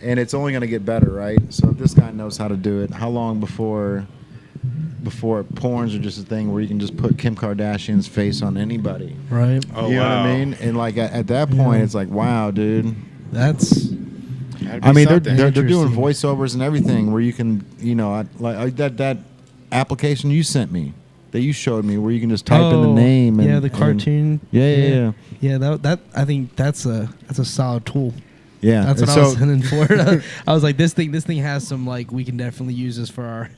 And it's only going to get better, right? So if this guy knows how to do it, how long before porns are just a thing where you can just put Kim Kardashian's face on anybody? Right. Oh, You know wow. what I mean? And like at that point, Yeah. it's like, wow, dude. That's Gotta be I mean, something. they're doing Interesting. voiceovers and everything where you can, that application you sent me that you showed me where you can just type in the name. And, yeah, the cartoon. Yeah. Yeah, that I think that's a solid tool. Yeah. That's what And I was heading for. I was like, this thing has some like we can definitely use this for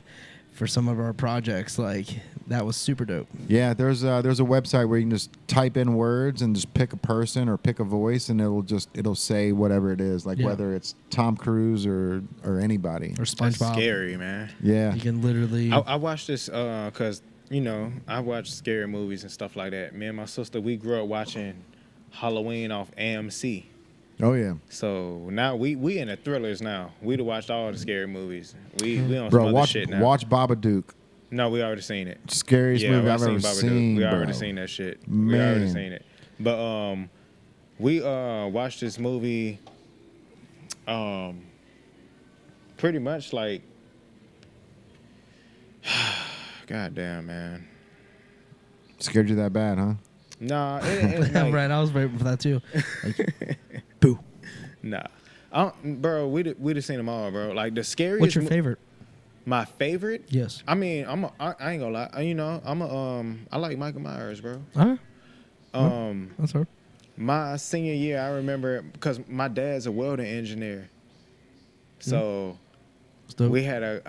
some of our projects. Like that was super dope. Yeah, there's a website where you can just type in words and just pick a person or pick a voice and it'll say whatever it is, like Yeah. whether it's Tom Cruise or anybody. Or That's SpongeBob. scary, man. Yeah. You can literally. I watched this because I watch scary movies and stuff like that. Me and my sister, we grew up watching Halloween off AMC. Oh yeah. So now we in the thrillers now. We'd watched all the scary movies. We on some Bro, other watch shit now. Babadook. No, we already seen it. Scariest movie I've ever Babadook. seen. We already bro. seen that shit. We Man. already seen it. But we watched this movie pretty much like God damn, man. Scared you that bad, huh? Nah, it's like, right, I was waiting for that too. Like, boo. nah. Bro, we'd have seen them all, bro. Like the scariest. What's your favorite? My favorite? Yes. I mean, I ain't gonna lie. I like Michael Myers, bro. Huh? Um, That's hard. my senior year, I remember because my dad's a welding engineer, so It's dope. we had a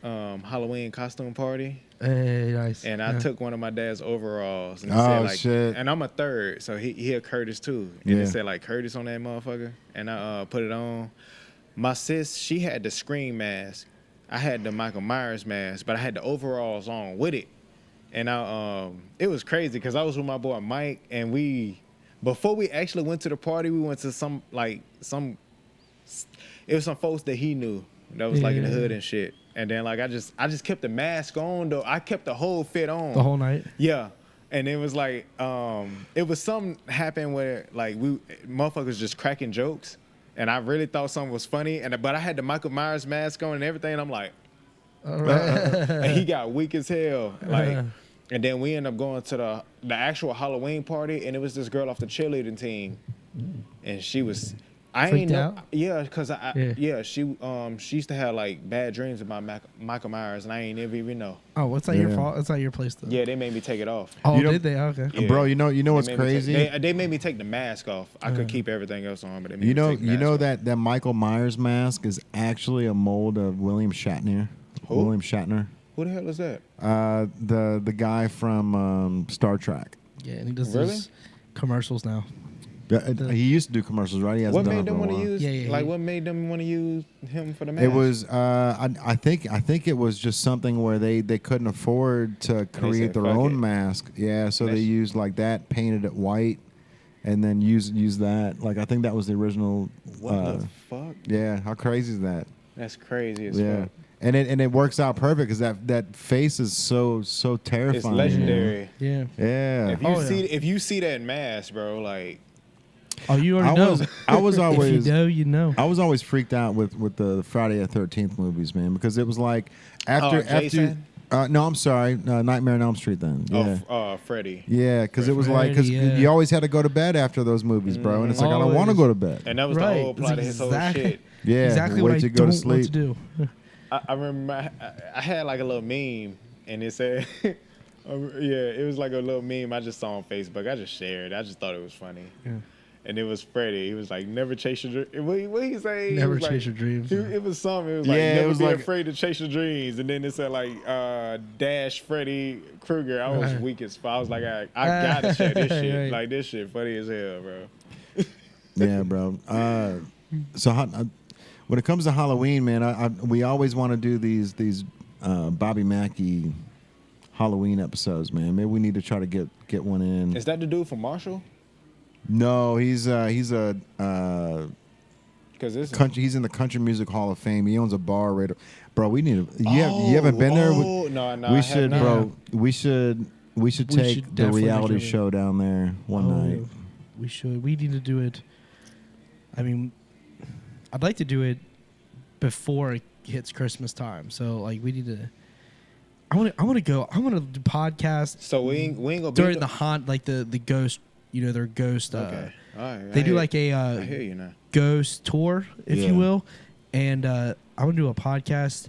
Halloween costume party, Hey, nice. and I Yeah. took one of my dad's overalls. And it Oh, said, like, shit. And I'm a third, so he a Curtis too, and Yeah. it said like Curtis on that motherfucker, and I put it on. My sis, she had the Scream mask. I had the Michael Myers mask, but I had the overalls on with it. And it was crazy because I was with my boy Mike, and before we actually went to the party, we went to it was some folks that he knew that was like in the hood and shit. And then like I just kept the mask on though. I kept the whole fit on. The whole night. Yeah. And it was like it was something happened where like we motherfuckers just cracking jokes. And I really thought something was funny, but I had the Michael Myers mask on and everything. And I'm like, All right. and he got weak as hell. Like, and then we ended up going to the actual Halloween party, and it was this girl off the cheerleading team, and she was, I Freaked ain't know, out? yeah, cause she used to have like bad dreams about Michael Myers, and I ain't never even know. Oh, what's not your Yeah. fault? It's not your place though. Yeah, they made me take it off. Oh, You know- did they? Okay. Yeah. Bro, you know what's They made me crazy? they made me take the mask off. I could keep everything else on, but they made You me know, take the mask off. that Michael Myers mask is actually a mold of William Shatner. Who? William Shatner, Who the hell is that? the guy from Star Trek. Yeah, and he does Really? those commercials now. He used to do commercials, right? He hasn't What done made it for them a want to while. use? Yeah, like, he- what made them want to use him for the mask? It was I think it was just something where they couldn't afford to create said, their "Fuck own it." mask. Yeah, so they That's- used like that, painted it white, and then use that. Like I think that was the original. What the fuck? Yeah, how crazy is that? That's crazy as Yeah, fuck. and it works out perfect because that face is so terrifying. It's legendary. Yeah. Yeah. If you see that mask, bro, like Oh, you already know. I was always If you know, you know. I was always freaked out with the Friday the 13th movies, man, because it was like after Jason? no, I'm sorry, Nightmare on Elm Street. Then Freddy. yeah, because it was like because Freddy, yeah. you always had to go to bed after those movies, bro, and it's like I don't want to Always. go to bed. And that was Right. the whole plot of his whole shit. Yeah, Exactly wait what I till you go don't to want to sleep. do. I remember I had like a little meme, and it said, it was like a little meme I just saw on Facebook. I just shared. I just thought it was funny. Yeah. And it was Freddie. He was like, "Never chase your dreams." What he say? He Never was like- chase your dreams. It was something. It was like, Yeah, it "Never was be like- afraid to chase your dreams." And then it said like, "Dash Freddy Krueger." I was Right. weak as fuck. I was like, I gotta share this shit. Right. Like this shit funny as hell, bro. Yeah, bro. So when it comes to Halloween, man, we always want to do these Bobby Mackey Halloween episodes, man. Maybe we need to try to get one in. Is that the dude from Marshall? No, he's a Because this country. He's in the Country Music Hall of Fame. He owns a bar right. Bro, we need to. You haven't been there. No, We I should, have not. bro. We should take should the definitely reality do it. show down there one night. We should. We need to do it. I mean, I'd like to do it before it hits Christmas time. So like, we need to. I want to go. I want to do podcasts So we ain't gonna be during the haunt, like the ghost. You know, their ghost. Okay, all right. They do like I a hear you now. ghost tour, if Yeah. you will, and I want to do a podcast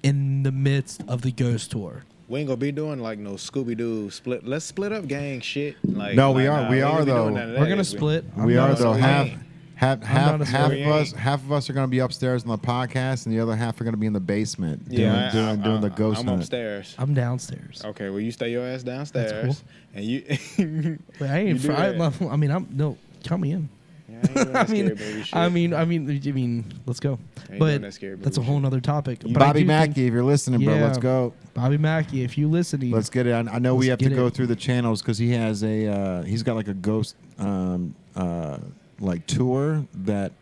in the midst of the ghost tour. We ain't gonna be doing like no Scooby Doo split. Let's split up gang shit. Like No, we like, are- nah, we ain't are, gonna be though. doing none of that. We're gonna split. We I'm are not- though. we Half ain't. half not half a half of we us ain't. half of us are going to be upstairs on the podcast, and the other half are going to be in the basement doing Yeah, doing the ghost I'm hunt. upstairs. I'm downstairs. Okay, well you stay your ass downstairs, That's and you. But I ain't. You do that. I mean, I'm no. Count me in. Yeah, I ain't doing that I mean, scary movie shit. I mean, let's go. Ain't But doing that scary that's a movie whole shit. nother topic. But I Bobby do Mackey, think- if you're listening, bro, let's Yeah. go. Bobby Mackey, if you listening, Let's get it. I know we Let's have to get go it. through the channels because he has he's got like a ghost like tour that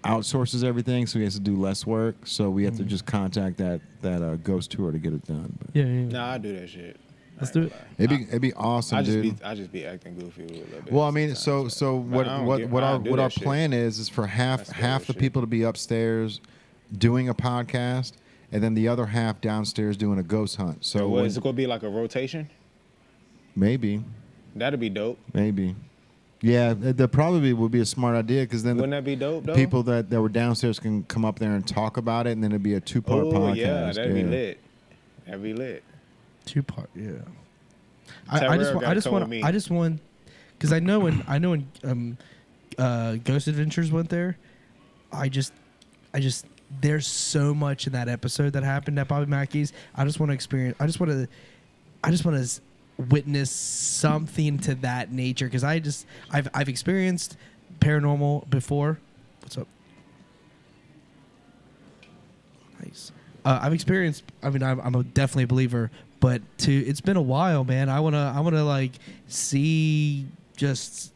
outsources everything, so he has to do less work. So we have to just contact that ghost tour to get it done. But yeah, yeah. Nah, I do that shit. Let's I do ain't it. gonna it'd be awesome, lie. dude. I just be acting goofy a little bit. Well, I mean, sometimes, so but I don't what give- what I our do what that our shit. plan is for half That's half the shit. people to be upstairs doing a podcast, and then the other half downstairs doing a ghost hunt. So So what, when- is it gonna be like a rotation? maybe, That'd be dope. yeah, that probably would be a smart idea because then Wouldn't that be dope though? people that were downstairs can come up there and talk about it, and then it'd be a two-part Oh podcast. yeah, that'd be lit. That'd be lit. 2-part. Yeah. Tyrell gotta come with me. I just want because I know when Ghost Adventures went there, I just there's so much in that episode that happened at Bobby Mackey's. I just want to experience. I just want to witness something to that nature because I've experienced paranormal before. What's up? Nice. I've experienced. I mean, I'm definitely a believer, but it's been a while, man. I wanna like see just.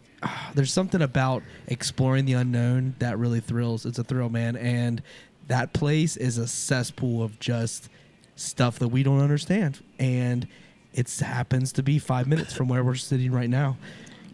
There's something about exploring the unknown that really thrills. It's a thrill, man, and that place is a cesspool of just stuff that we don't understand, and it happens to be 5 minutes from where we're sitting right now.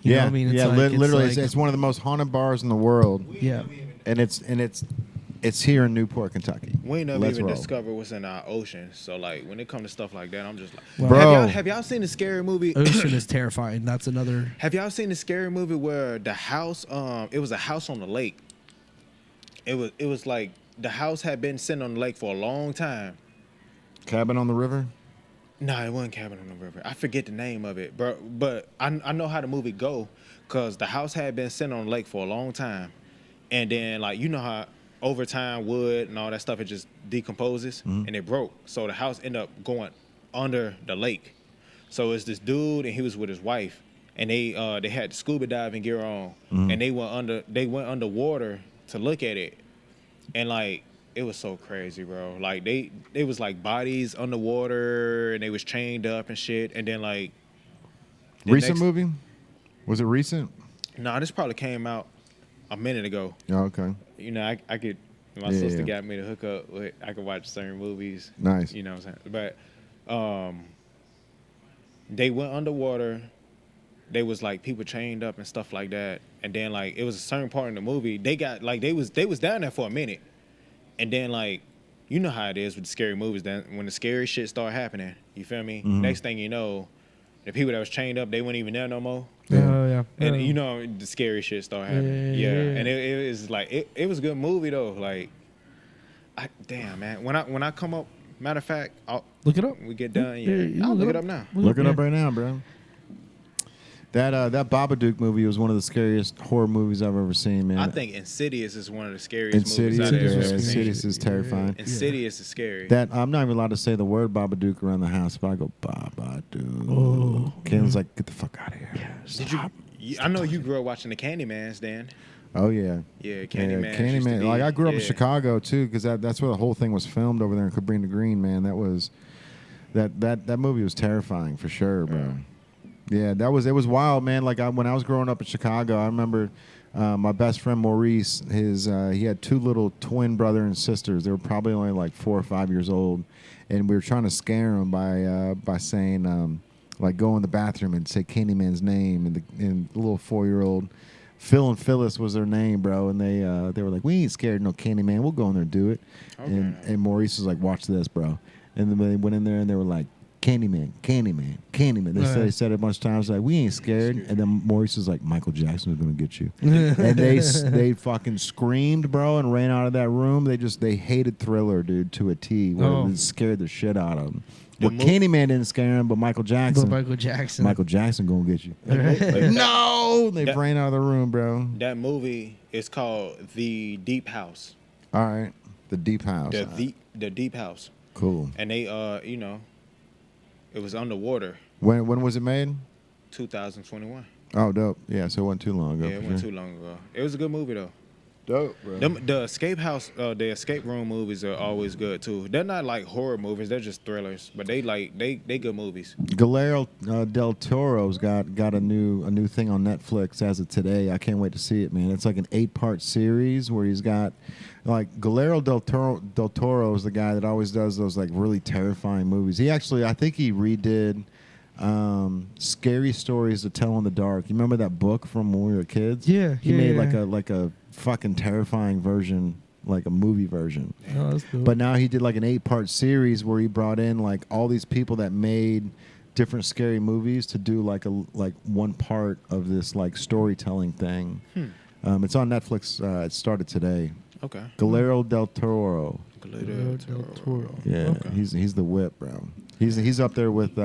You know what I mean? It's like, literally, it's, like, it's one of the most haunted bars in the world, yeah. and it's here in Newport, Kentucky. We ain't never Let's even roll. discovered what's in our ocean. So like when it comes to stuff like that, I'm just like, Well, Bro. Have y'all seen the scary movie? Ocean is terrifying. That's another. Have y'all seen the scary movie where the house? It was a house on the lake. It was like the house had been sitting on the lake for a long time. Cabin on the River. No, it wasn't Cabin on the River. I forget the name of it, bro. But I know how the movie go, cause the house had been sitting on the lake for a long time, and then like you know how over time wood and all that stuff it just decomposes and it broke. So the house ended up going under the lake. So it's this dude and he was with his wife, and they had scuba diving gear on, and they went underwater to look at it, and like it was so crazy, bro. Like they was like bodies underwater, and they was chained up and shit, and then like recent movie? Was it recent? Nah, this probably came out a minute ago. Oh, okay. You know, I could. My sister got me to hook up with. I could watch certain movies. Nice. You know what I'm saying? But they went underwater. They was like people chained up and stuff like that. And then like it was a certain part in the movie. They got like they was down there for a minute. And then like you know how it is with the scary movies. Then when the scary shit start happening, you feel me? Next thing you know, the people that was chained up, they weren't even there no more. Yeah. And you know the scary shit started happening. Yeah. And it was like it was a good movie though. Like, damn man, when I come up, matter of fact, I'll look it up. We get done. I'll look it up now. Look it up right now, bro. That Babadook movie was one of the scariest horror movies I've ever seen, man. I think Insidious is one of the scariest movies I've ever seen. Insidious is terrifying. Insidious is scary. That I'm not even allowed to say the word Babadook around the house, but I go Babadook. Oh, Ken's like, get the fuck out of here. Yeah. I know you grew up watching the Candymans, Dan. Oh yeah. Yeah, Candyman. Candyman. Like I grew up in Chicago too, because that's where the whole thing was filmed over there in Cabrini Green. Man, that was that movie was terrifying for sure, bro. Yeah, it was wild, man. Like when I was growing up in Chicago, I remember my best friend Maurice. He had two little twin brother and sisters. They were probably only like 4 or 5 years old, and we were trying to scare them by saying like go in the bathroom and say Candyman's name, and the little 4-year-old Phil and Phyllis was their name, bro. And they were like, we ain't scared no Candyman. We'll go in there and do it. Okay. And Maurice was like, watch this, bro. And then they went in there and they were like, Candyman, Candyman, Candyman. They said it a bunch of times, like, we ain't scared. And then Maurice was like, Michael Jackson is going to get you. And they fucking screamed, bro, and ran out of that room. They hated Thriller, dude, to a T. Where it scared the shit out of them. Well, Candyman didn't scare him, but Michael Jackson. Michael Jackson going to get you. No! They ran out of the room, bro. That movie is called The Deep House. All right. The Deep House. The Deep House. Cool. And they, it was underwater. When was it made? 2021. Oh, dope. Yeah, so it wasn't too long ago. Yeah, it wasn't too long ago. It was a good movie though. Dope, bro. The escape room movies are always good too. They're not like horror movies; they're just thrillers. But they good movies. Guillermo del Toro's got a new thing on Netflix as of today. I can't wait to see it, man. It's like an 8-part series where he's got like Guillermo del Toro is the guy that always does those like really terrifying movies. I think he redid Scary Stories to Tell in the Dark. You remember that book from when we were kids? Yeah. He made like a fucking terrifying version, like a movie version. Oh, that's cool. But now he did like an 8-part series where he brought in like all these people that made different scary movies to do like one part of this like storytelling thing. It's on Netflix. It started today. Okay. Guillermo del Toro. Yeah, okay. He's the whip, bro. He's up there with.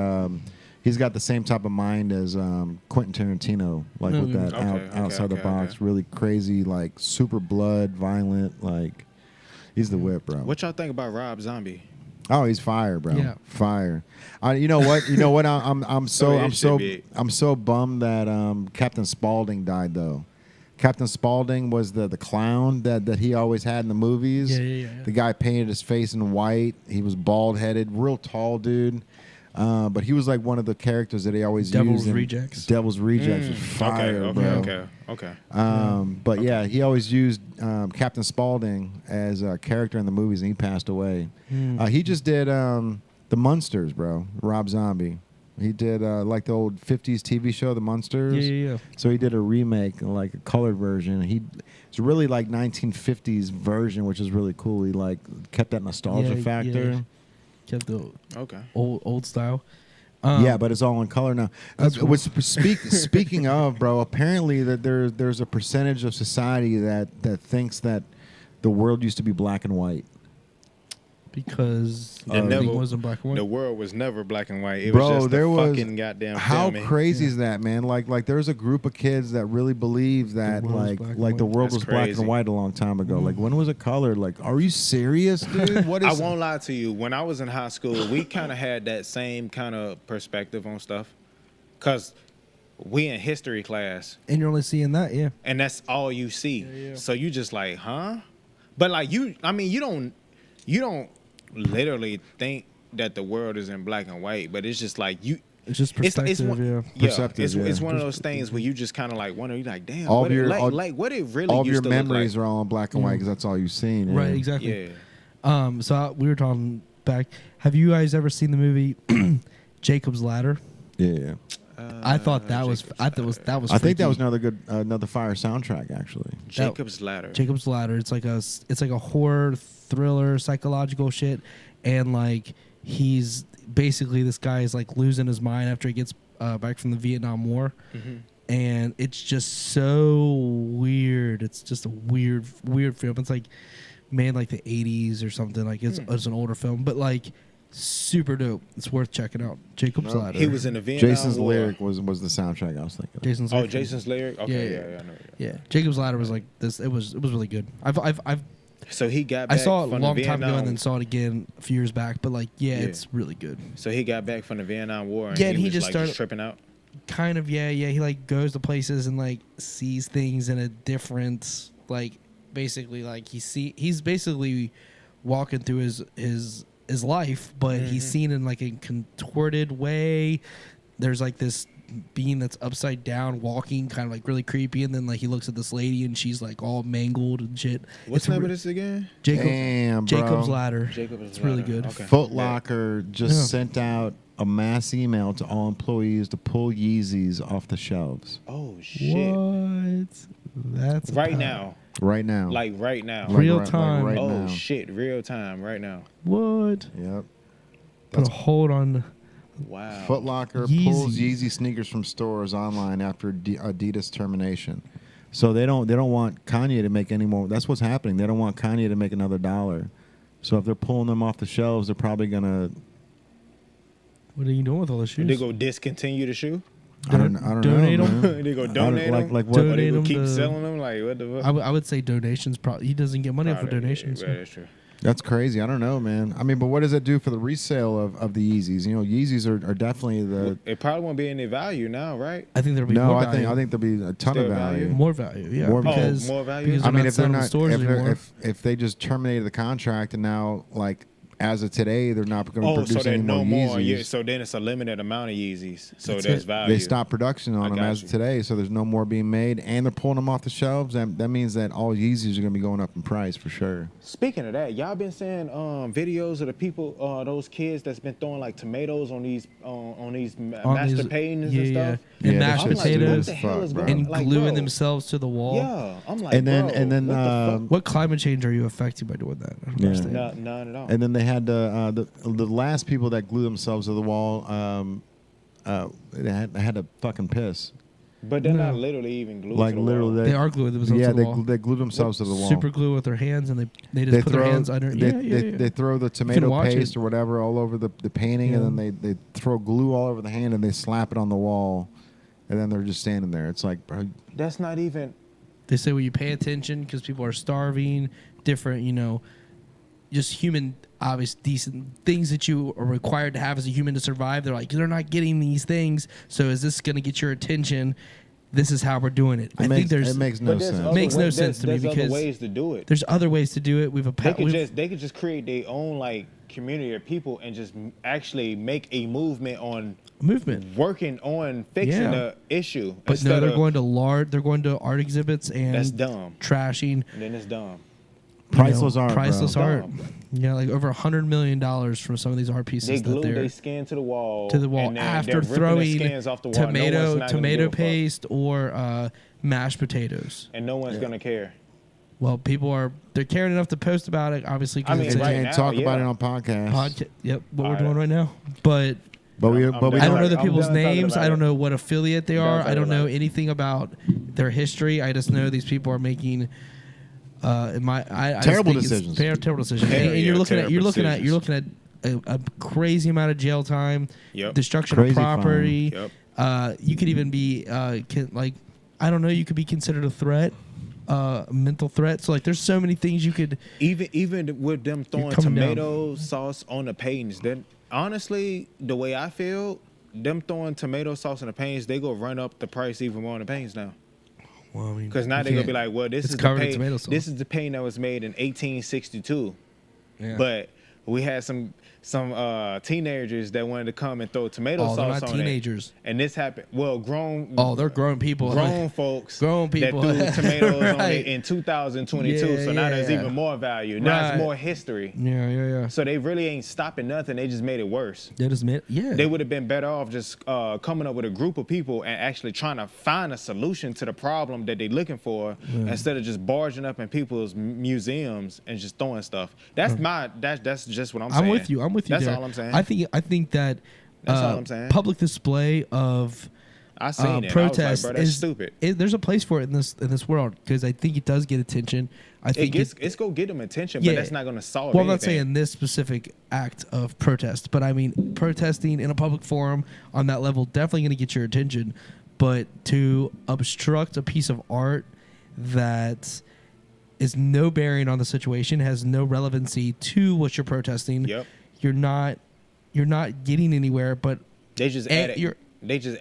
He's got the same type of mind as Quentin Tarantino, like with that outside the box, really crazy, like super blood, violent, like he's the whip, bro. What y'all think about Rob Zombie? Oh, he's fire, bro. Yeah. Fire. You know what? I'm so bummed that Captain Spaulding died though. Captain Spaulding was the clown that he always had in the movies. Yeah. The guy painted his face in white. He was bald headed, real tall dude. But he was like one of the characters that he always Devil's used. Rejects. Devil's Rejects was fire, bro. Okay. But yeah, he always used Captain Spaulding as a character in the movies, and he passed away. He just did The Munsters, bro. Rob Zombie. He did like the old 50s TV show, The Munsters. Yeah. So he did a remake, like a colored version. It's really like 1950s version, which is really cool. He like kept that nostalgia factor. Yeah. Kept the old style. Yeah, but it's all in color now. Speaking of, bro, apparently that there's a percentage of society that thinks that the world used to be black and white. Because it wasn't black and white. The world was never black and white. It Bro, was just there was fucking goddamn how filming. crazy is that, man? Like there's a group of kids that really believe that the world was black and white a long time ago. Like when was it colored? Like, are you serious, dude? What is? I won't lie to you. When I was in high school, we kind of had that same kind of perspective on stuff. Cause we in history class, And you're only seeing that, yeah. and that's all you see. Yeah. So you just like, huh? But like you don't literally think that the world is in black and white, but it's just like you. It's just perspective, Perspective, It's yeah. one of those things where you just kind of like wonder, you're like, damn, All what of your- it, all- what it really All of your used to look memories like. are all in black and white because that's all you've seen. Yeah. Right, exactly. Yeah. We were talking back. Have you guys ever seen the movie Jacob's Ladder? Yeah. I thought that was. Jacob's I thought was that was. I think that was freaky. another good, another fire soundtrack actually. Jacob's Ladder. Jacob's Ladder. It's like a horror thriller, psychological shit, and like he's basically this guy is like losing his mind after he gets back from the Vietnam War, and it's just so weird. It's just a weird film. It's like made like the 80s or something. Like it's an older film, but like super dope. It's worth checking out. Jacob's Ladder. He was in the Vietnam Jason's War. lyric was the soundtrack I was thinking. Of. Jason's Oh, lyric. Jason's lyric. Okay, Yeah. yeah, I know. Yeah, Jacob's Ladder was like this. It was really good. I've So he got I back saw it a from long the time Vietnam. ago and then saw it again a few years back. But like, yeah, Yeah. it's really good. So he got back from the Vietnam War and Yeah, and he he was just like started- just tripping out. Kind of, yeah. He like goes to places and like sees things in a different, like basically like he's basically walking through his life, but he's seen in like a contorted way. There's like this being that's upside down walking, kind of like really creepy, and then like he looks at this lady and she's like all mangled and shit. What's It's the name re- of this again? Damn, bro. Jacob's Ladder. Jacob's It's really Ladder. good. Okay. Foot Locker just Yeah. sent out a mass email to all employees to pull Yeezys off the shelves Oh shit! What? That's a Right pow- now, right now. like right now. Like Real right- time. Like right Oh now. shit! Real time, right now. What? Yep. Put a hold on. Wow. Foot Locker Yeezys. pulls Yeezy sneakers from stores online after Adidas termination. So they don't want Kanye to make any more. That's what's happening. They don't want Kanye to make another dollar. So if they're pulling them off the shelves, they're probably gonna. What are you doing with all the shoes? They go discontinue the shoe. I don't know. Donate 'em? man. They go I don't- donate them. like what? Or they Donate go 'em keep to- selling them. Like what the fuck? I would say donations. Probably he doesn't get money for Probably, donations. Yeah, that's true. That's crazy. I don't know, man. I mean, but what does it do for the resale of the Yeezys? You know, Yeezys are definitely the. It probably won't be any value now, right? I think there'll be No, more I value. think there'll be a ton Still of value. value? more value. Yeah, More- because more value? because I they're mean, not if they're selling not, in stores anymore. if they just terminated the contract and now, like, as of today, they're not going to Oh, produce so any there's more no more. Yeezys. Yeah, so then it's a limited amount of Yeezys. So That's there's it. value. They stopped production on I them got as of you. today, so there's no more being made, and they're pulling them off the shelves. That means that all Yeezys are going to be going up in price for sure. Speaking of that, y'all been seeing videos of the people, those kids that's been throwing like tomatoes on these master paintings and stuff. and Yeah, mashed that shit's potatoes, stupid as fuck, bro. and like, gluing bro, themselves to the wall. Yeah, I'm like, And then- bro, and then, what the fuck? What climate change are you affecting by doing that? I don't Yeah. understand. None at all. And then they had the last people that glue themselves to the wall. They had to fucking piss. But they're No. not literally even glued Like to the literally, wall. They are gluing themselves Yeah, to the wall. they glued themselves to the wall. Super glue with their hands, and they just They put throw their hands under. they throw the tomato watch it. paste or whatever all over the painting, Yeah. and then they throw glue all over the hand, and they slap it on the wall, and then they're just standing there. It's like, bro, That's not even. They say, well, you pay attention because people are starving, different, just human, obvious, decent things that you are required to have as a human to survive. They're like, they're not getting these things. So is this going to get your attention? This is how we're doing it. I think it makes no But there's sense. other Makes no ways- sense to me there's because other ways to do it. there's other ways to do it. They could just create their own like community of people and just actually make a movement on movement. working on fixing Yeah. the issue. But no, instead they're of- going to art exhibits and That's dumb. trashing And then it's dumb. priceless art, priceless bro. art. Dumb. Yeah, like over $100 million from some of these art pieces They that glue they're their skin to the wall. to the wall and then after they're ripping their throwing skins off the wall. No one's tomato not gonna give a fuck. paste or mashed potatoes. And no one's gonna care. Well, they're caring enough to post about it, obviously. I mean, They right can't now, talk about it yeah. on podcasts. Yep, what we're Alright. doing right now. But but we I'm but we down. I don't know the I'm people's done talking names. about I don't it. know what affiliate they I'm done are. I talking don't know about it. anything about their history. I just know these people are making. I just Terrible think it's decisions. Terrible decisions. Terrible, And you're yeah, looking at terrible you're looking at a crazy amount of jail time, Yep. destruction Crazy of property. Yep. You could even be I don't know. You could be considered a threat, a mental threat. So like, there's so many things you could. Even with them throwing coming down. tomato sauce on the paintings, then honestly, the way I feel, them throwing tomato sauce in the pains, they go run up the price even more on the pains now. Well, I mean, Because now you they're gonna can't- be like, well, it's covered in tomato sauce. this is the pain that was made in 1862. Yeah. But we had some teenagers that wanted to come and throw tomato Oh, they're sauce not on teenagers. it. And this happened. Well, grown. Oh, they're grown people. Grown folks. Grown people. that threw tomatoes on Right. it in 2022. Yeah, so now there's yeah. even more value. Now Right. it's more history. Yeah. So they really ain't stopping nothing. They just made it worse. That is yeah. They would have been better off just coming up with a group of people and actually trying to find a solution to the problem that they're looking for instead of just barging up in people's museums and just throwing stuff. That's that's just what I'm saying. I'm with you. That's there. all I'm saying. I think that That's all I'm saying. public display of I seen it. protest I was like, bro, that's is stupid. There's a place for it in this world because I think it does get attention. I think It's gonna get them attention, Yeah. but that's not gonna solve Well, I'm anything. not saying this specific act of protest, but I mean protesting in a public forum on that level definitely going to get your attention. But to obstruct a piece of art that is no bearing on the situation, has no relevancy to what you're protesting, Yep. you're not getting anywhere. But They just you're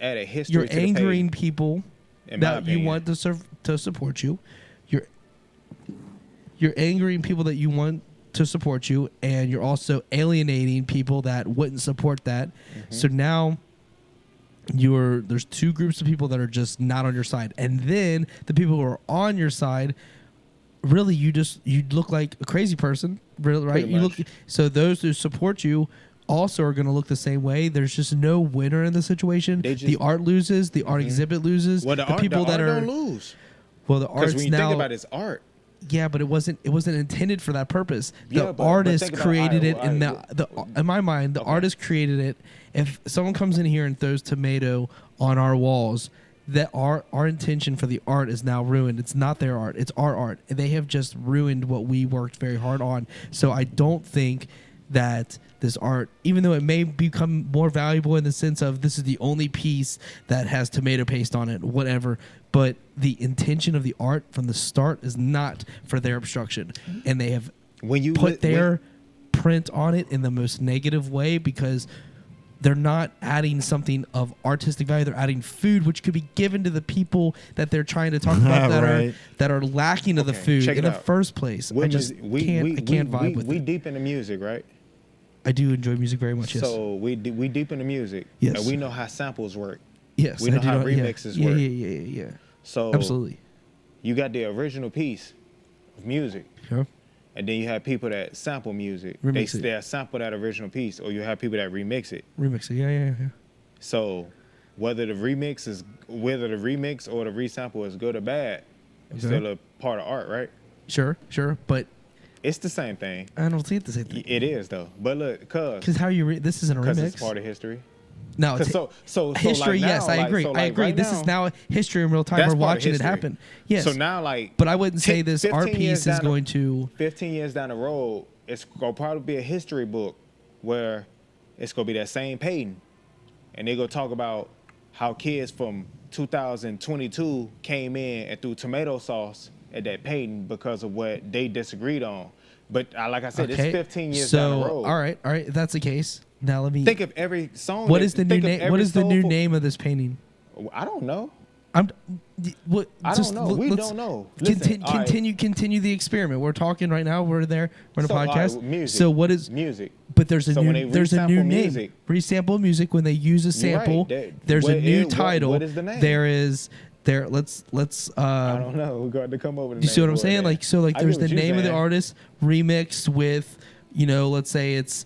added history. you're to the angering page, people in my that you opinion. want to support you. You're angering people that you want to support you, and you're also alienating people that wouldn't support that. So now there's two groups of people that are just not on your side, and then the people who are on your side, really you look like a crazy person, really, right? Pretty much. So those who support you also are going to look the same way. There's just no winner in the situation. The art loses, the art exhibit loses. Well, the art don't lose. Well, the Because art's when you now think about it, it's art. yeah, but it wasn't intended for that purpose. The Yeah, but artist think about created it. it in my mind, the artist created it. If someone comes in here and throws tomato on our walls, that our intention for the art is now ruined. It's not their art, it's our art. And they have just ruined what we worked very hard on. So I don't think that this art, even though it may become more valuable in the sense of this is the only piece that has tomato paste on it, whatever, but the intention of the art from the start is not for their obstruction. And they have put their print on it in the most negative way because they're not adding something of artistic value. They're adding food, which could be given to the people that they're trying to talk about Right. that are lacking of the food check in it the out. first place. I just can't vibe with We it. deep into music, right? I do enjoy music very much. Yes. So we deep into music. Yes. And we know how samples work. Yes. we know I do how know- remixes yeah. work. Yeah. So Absolutely. you got the original piece of music, Sure. and then you have people that sample music. Remix it. They sample that original piece, or you have people that remix it. Remix it. Yeah. So whether the remix or the resample is good or bad, it's Okay. still a part of art, right? Sure. But It's the same thing. I don't see it the same thing. It is though. But look, Because how you this isn't a remix. it's part of history. No, 'Cause it's so history. like now, Yes, I like- agree. so I like agree. right This is now, now history in real time. that's We're part of watching it history. happen. Yes. So now, like, But I wouldn't say this art 15 years piece is down the- going to. 15 years down the road, it's gonna probably be a history book where it's gonna be that same painting, and they gonna talk about how kids from 2022 came in and threw tomato sauce at that painting because of what they disagreed on. But like I said, it's 15 years down the road. All right. If that's the case, now let me Think of every song. What that- is the new think of name? every What is the new soulful- name of this painting? I don't know. What? I don't know. We don't know. Listen, all right. Continue the experiment. We're talking right now. We're there. We're in a So, all right, podcast. music. So what is? Music. But there's a So when new they there's a new resample name. music- Resample music when they use a You're right. sample. There's a What new is- title. what is the name? Let's I don't know. We're going to come over. You see what I'm saying? Like there's the name of the artist remixed with, let's say it's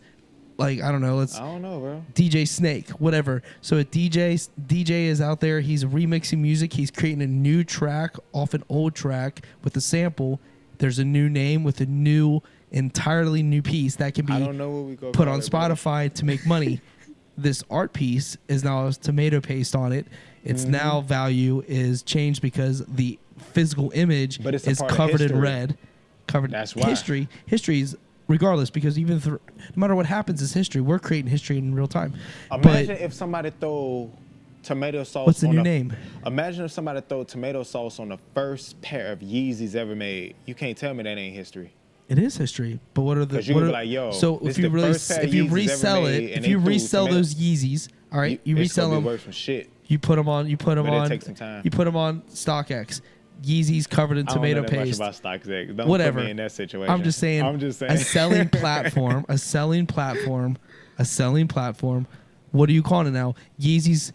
like I don't know, I don't know, bro. DJ Snake, whatever. So a DJ is out there. He's remixing music. He's creating a new track off an old track with a sample. There's a new name with a entirely new piece that can I be don't know what we go put call on it, bro. Spotify to make money. This art piece is now has tomato paste on it. Its Mm-hmm. now value is changed because the physical image But it's a is part of covered in history. red. Covered. That's why. History is regardless because even no matter what happens is history. We're creating history in real time. Imagine But if somebody throw tomato sauce. what's the on new name? Imagine if somebody throw tomato sauce on the first pair of Yeezys ever made. You can't tell me that ain't history. It is history, but what are the? 'Cause you what gonna are, be like, yo, so this if you the really first pair of if you Yeezys ever resell made, it, and if they you threw resell tomato- those Yeezys, All right, you it's resell gonna be them. worth some shit. You put them on. You put them But it on. takes some time. You put them on StockX. Yeezys covered in tomato I don't know that paste. much about StockX. Don't Whatever. put me in that situation. I'm just saying. A selling platform. A selling platform. A selling platform. What are you calling it now? Yeezys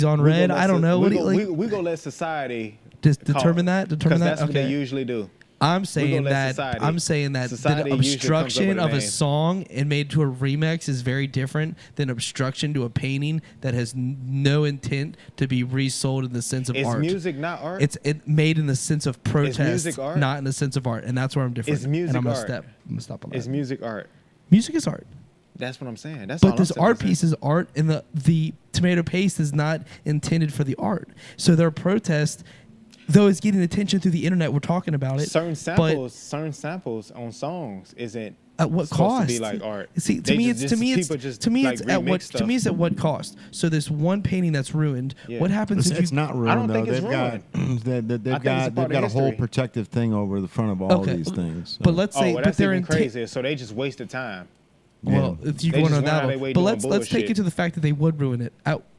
on red. I don't know. We What gonna let society just determine that. Determine that. That's what Okay. they usually do. I'm saying that Society the usually comes up obstruction with a of a name. song and made to a remix is very different than obstruction to a painting that has no intent to be resold in the sense of Is art. music not art? It's made in the sense of protest, music art? not in the sense of art, and that's where I'm different. Is music and I'm art? I'm gonna stop on that. Is music art? Music is art. That's what I'm saying. That's But all this I'm art saying. piece is art, and the tomato paste is not intended for the art. So their protest, though it's getting attention through the internet, we're talking about it. Certain samples on songs isn't At what supposed cost? to be like art. See, People just like remix to me it's at what cost. So this one painting that's ruined. Yeah. What happens if It's you? not ruined. I don't though. think it's they've ruined. got they've got a whole protective thing over the front of all Okay. these things. So. But let's say, well, but that's they're even in crazier. So they just wasted time. Well, if you They go just on went that out of one, their way but doing let's take bullshit. it to the fact that they would ruin it.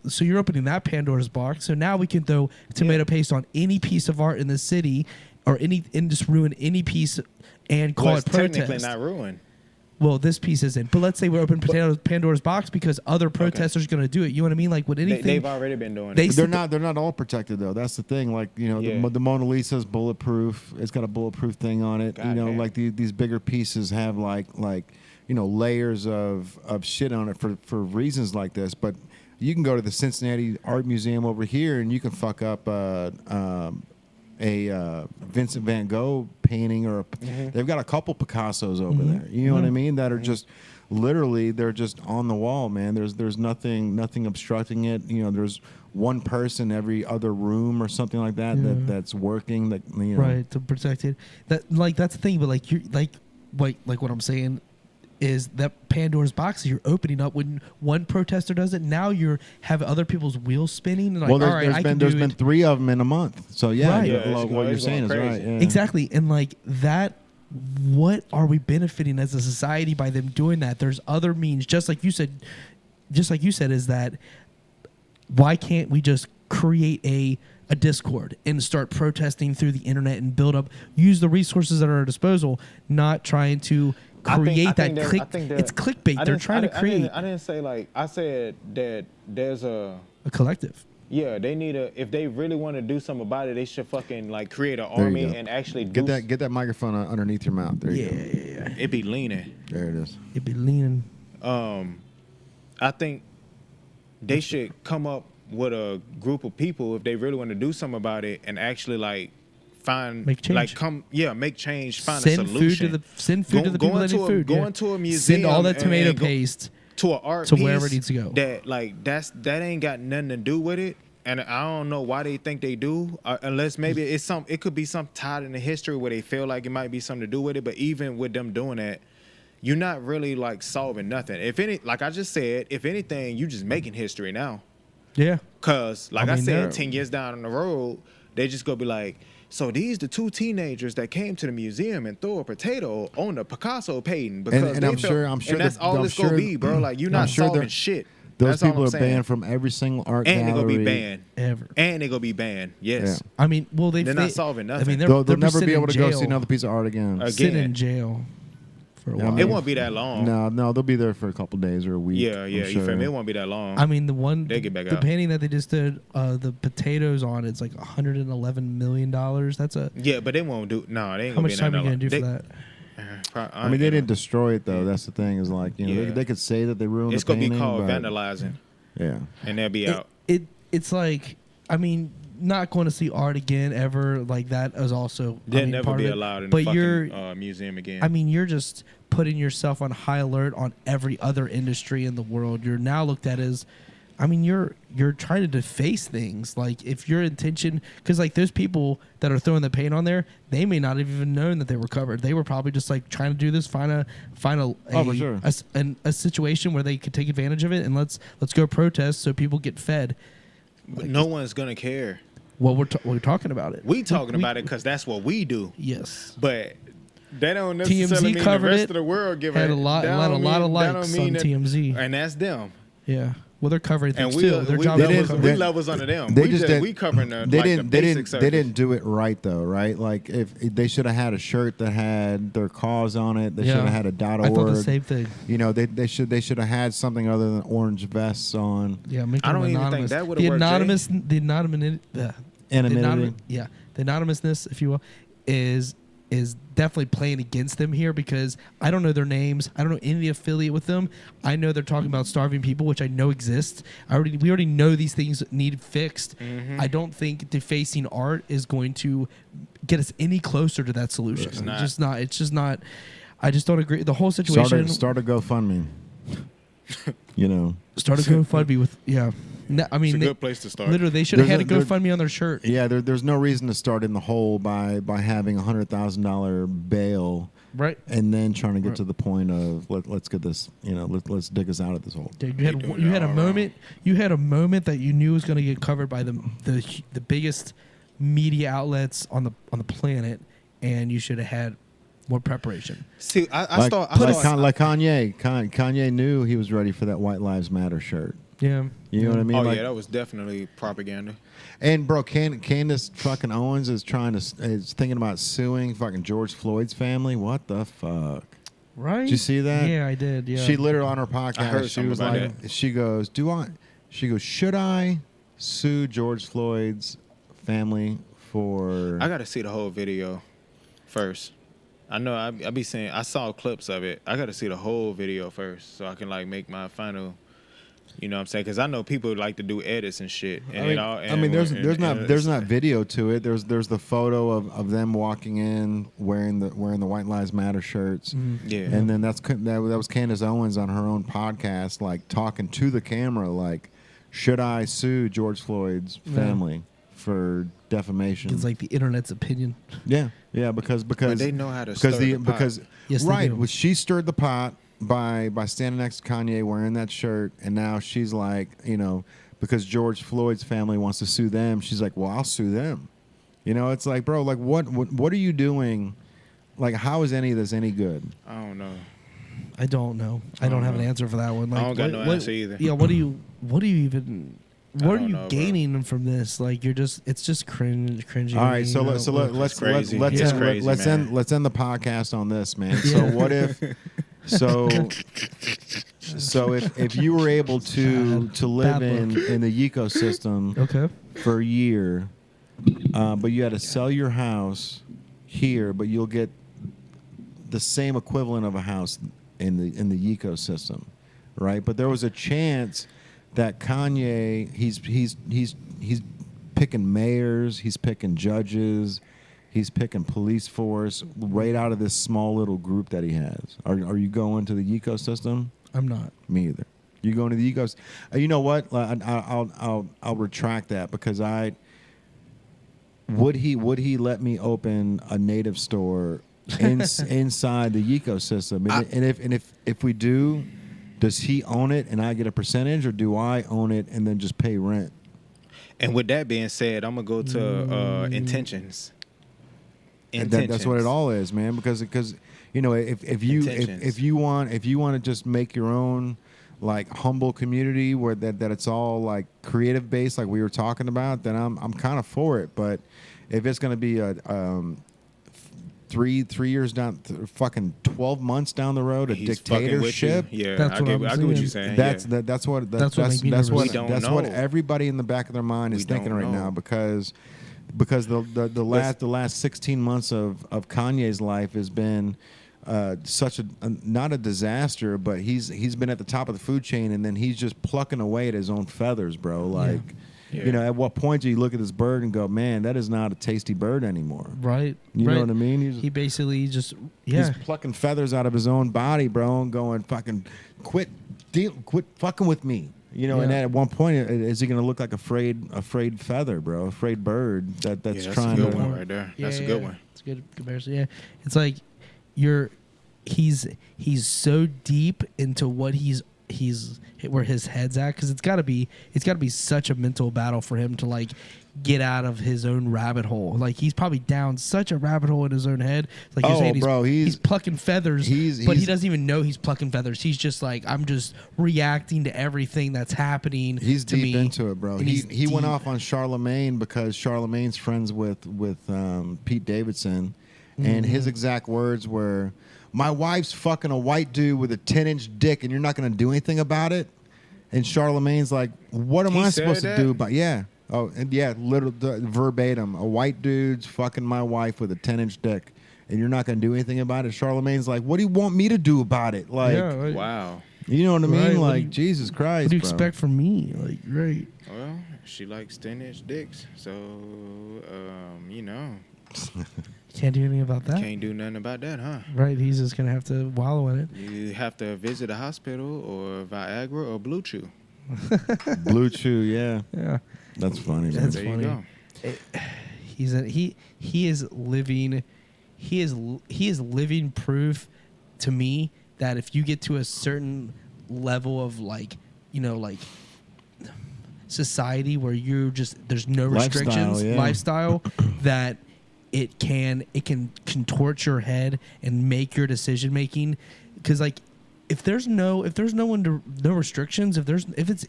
So you're opening that Pandora's box. So now we can throw tomato paste on any piece of art in the city, or and just ruin any piece and call Well, it it's technically protest. not ruined. Well, this piece isn't. But let's say we're opening Pandora's box because other protesters are going to do it. You know what I mean? Like with anything, They've already been doing they it. But they're not all protected though. That's the thing. Like the Mona Lisa's bulletproof. It's got a bulletproof thing on it. Goddamn. Like these bigger pieces have like layers of shit on it for reasons like this. But you can go to the Cincinnati Art Museum over here and you can fuck up a Vincent Van Gogh painting, or they've got a couple Picassos over there. You know what I mean? That are just literally they're just on the wall, man. There's nothing obstructing it. There's one person every other room or something like that that's working. That right to protect it. That's the thing. But like what I'm saying is that Pandora's box you're opening up when one protester does it. Now you have other people's wheels spinning. And like, there's been 3 of them in a month. So yeah, Right. what you're saying is right. Yeah. Exactly. And like that, what are we benefiting as a society by them doing that? There's other means, just like you said, is that why can't we just create a Discord and start protesting through the internet and use the resources at our disposal, not trying to create it's clickbait. They're trying to create. I didn't say like, I said that there's a collective. Yeah, they need if they really want to do something about it, they should fucking like create an army and actually get that microphone underneath your mouth. There you go. Yeah. It be leaning. There it is. It be leaning. I think they should come up with a group of people if they really want to do something about it and actually like make change. Make change. Find a solution. Send food to the people that need food. Go into a museum. Send all that tomato paste to an art to piece wherever it needs to go. That ain't got nothing to do with it, and I don't know why they think they do, unless maybe it could be something tied in the history where they feel like it might be something to do with it. But even with them doing that, you're not really like solving nothing. Like I just said, if anything, you just making history now. Yeah. Cause I said, 10 years down the road, they just gonna be like, so these the 2 teenagers that came to the museum and threw a potato on the Picasso painting because I'm sure that's all it's gonna be, bro. Like you're not solving shit. Those people are banned from every single art gallery. And they're gonna be banned ever. And they're gonna be banned. Yes. Yeah. I mean, well, they're not solving nothing. I mean, they'll never be able to go see another piece of art again. Sit in jail for a while. It won't be that long. No, they'll be there for a couple days or a week. Yeah. You feel me? It won't be that long. I mean, they get back the out. painting that they just did, the potatoes on, it's like $111 million. That's but they won't do. No, they ain't. How much time are you gonna do for that? I mean, they didn't destroy it though. That's the thing. Is like they could say that they ruined. It's the gonna painting, be called but vandalizing. Yeah, and they'll be out. It's like, I mean, not going to see art again ever. Like that is also they'll never be allowed in the fucking museum again. I mean, you're just putting yourself on high alert on every other industry in the world. You're now looked at as, I mean, you're trying to deface things. Like if your intention, because like those people that are throwing the paint on there, they may not have even known that they were covered. They were probably just like trying to do this, find a for sure. a situation where they could take advantage of it, and let's go protest so people get fed. But no one's gonna care. Well, we're talking about it. We talking about it because that's what we do. Yes, but they don't necessarily TMZ mean covered the rest it. of the world give had a lot of likes on TMZ, and that's them. Yeah. Well, they're covering And things we too. Their job is didn't- to we cover. levels under them. They we just did- we covering the They like didn't. the They basic didn't. service. They didn't do it right though, right? Like if they should have had a shirt that had their cause on it. They should have had a .org. I thought the same thing. You know, they should have had something other than orange vests on. Yeah, make I them don't even think anonymous. that would've the worked, Jay. anonymous, the anonymous, Anonymity. the anonymousness, if you will, is definitely playing against them here because I don't know their names. I don't know any affiliate with them. I know they're talking about starving people, which I know exists. We already know these things need fixed. Mm-hmm. I don't think defacing art is going to get us any closer to that solution. It's not. It's just not. I just don't agree. The whole situation. Start a GoFundMe. You know. Start a GoFundMe with No, I mean, It's a good place to start. Literally, they should have had a There's GoFundMe on their shirt. Yeah, there's no reason to start in the hole by having $100,000 bail, Right. and then trying to get Right. to the point of let's get this, let's dig us out of this hole. Dude, They doing you it had a all moment. You had a moment that you knew was going to get covered by the biggest media outlets on the planet, and you should have had more preparation. See, I Like, thought like Kanye. Kanye knew he was ready for that White Lives Matter shirt. Yeah. You know what I mean? Oh Like, yeah, that was definitely propaganda. and bro, Candace fucking Owens is thinking about suing fucking George Floyd's family. What the fuck? Right. Did you see that? Yeah, I did. Yeah. She literally on her I heard podcast, she something was about like, that. she goes, should I sue George Floyd's family for? I got to see the whole video first. I know I be saying I saw clips of it. I got to see the whole video first so I can like make my final. You know what I'm saying? Because I know people like to do edits and shit. And there's not video to it. There's the photo of them walking in wearing the White Lives Matter shirts. Yeah. And then that was Candace Owens on her own podcast, like talking to the camera, like, should I sue George Floyd's family for defamation? It's like the internet's opinion. Yeah, because But they know how to stir the pot. because Yes, they right, do. well, she stirred the pot by standing next to Kanye wearing that shirt, and now she's like, because George Floyd's family wants to sue them, she's like, well, I'll sue them. It's like, bro, like what are you doing? Like, how is any of this any good? I don't know. I don't know. I don't have an answer for that one. Like, I don't got no answer either. Yeah. What are you even? What are don't you know, bro. gaining from this? Like, it's just cringy. All right, so let's crazy. let's It's end crazy, let's man. end let's end the podcast on this, man. Yeah. So what if so if you were able to live Bad in the ecosystem Okay. for a year, but you had to sell your house here, but you'll get the same equivalent of a house in the ecosystem, right? But there was a chance that Kanye, he's picking mayors, he's picking judges, he's picking police force right out of this small little group that he has. Are you going to the ecosystem? I'm not. Me either. You going to the ecosystem? You know what? I'll retract that because would he let me open a native store inside the ecosystem? And if we do, does he own it and I get a percentage, or do I own it and then just pay rent? And with that being said, I'm gonna go to intentions. And that's what it all is, man. Because if you want to just make your own like humble community where that it's all like creative based, like we were talking about, then I'm kind of for it. But if it's gonna be a 3 years down, fucking 12 months down the road, a He's fucking with you. dictatorship. Yeah, That's I what get I'm what saying. you're saying. That's yeah. that's what That's what make me nervous. We don't that's know. what everybody in the back of their mind is We thinking don't right know. now because the last 16 months of Kanye's life has been such a not a disaster, but he's been at the top of the food chain, and then he's just plucking away at his own feathers, bro. Like, Yeah. at what point do you look at this bird and go, man, that is not a tasty bird anymore? Right. You right. know what I mean? He basically just He's plucking feathers out of his own body, bro, and going, fucking quit fucking with me. And Yeah. then at one point, is he going to look like a frayed feather, bro? A frayed bird that's Yeah, that's trying a good to. one right there. That's a good one. It's a good comparison. Yeah. It's like he's so deep into what he's where his head's at, because it's got to be such a mental battle for him to like get out of his own rabbit hole. Like he's probably down such a rabbit hole in his own head. Like you're saying, he's plucking feathers, but he doesn't even know he's plucking feathers. He's just like, I'm just reacting to everything that's happening. He's to deep me. into it, bro. He went off on Charlemagne because Charlemagne's friends with Pete Davidson, and his exact words were, "My wife's fucking a white dude with a 10-inch dick, and you're not going to do anything about it." And Charlemagne's like, "What am I supposed to do about?" Yeah. Oh, and yeah, literal verbatim. A white dude's fucking my wife with a 10-inch dick, and you're not going to do anything about it. Charlemagne's like, "What do you want me to do about it?" Like, wow. You know what I mean? Right, like, Jesus Christ. What do you bro. expect from me? Like, right. Well, she likes 10-inch dicks, so you know. Can't do anything about that. Can't do nothing about that, huh? Right, he's just gonna have to wallow in it. You have to visit a hospital or Viagra or Blue Chew. Blue Chew, yeah. Yeah. That's funny. That's there funny. you go. He is living proof to me that if you get to a certain level of like, you know, like society where you just there's no restrictions, lifestyle, that it can contort your head and make your decision making, because like if there's no restrictions, if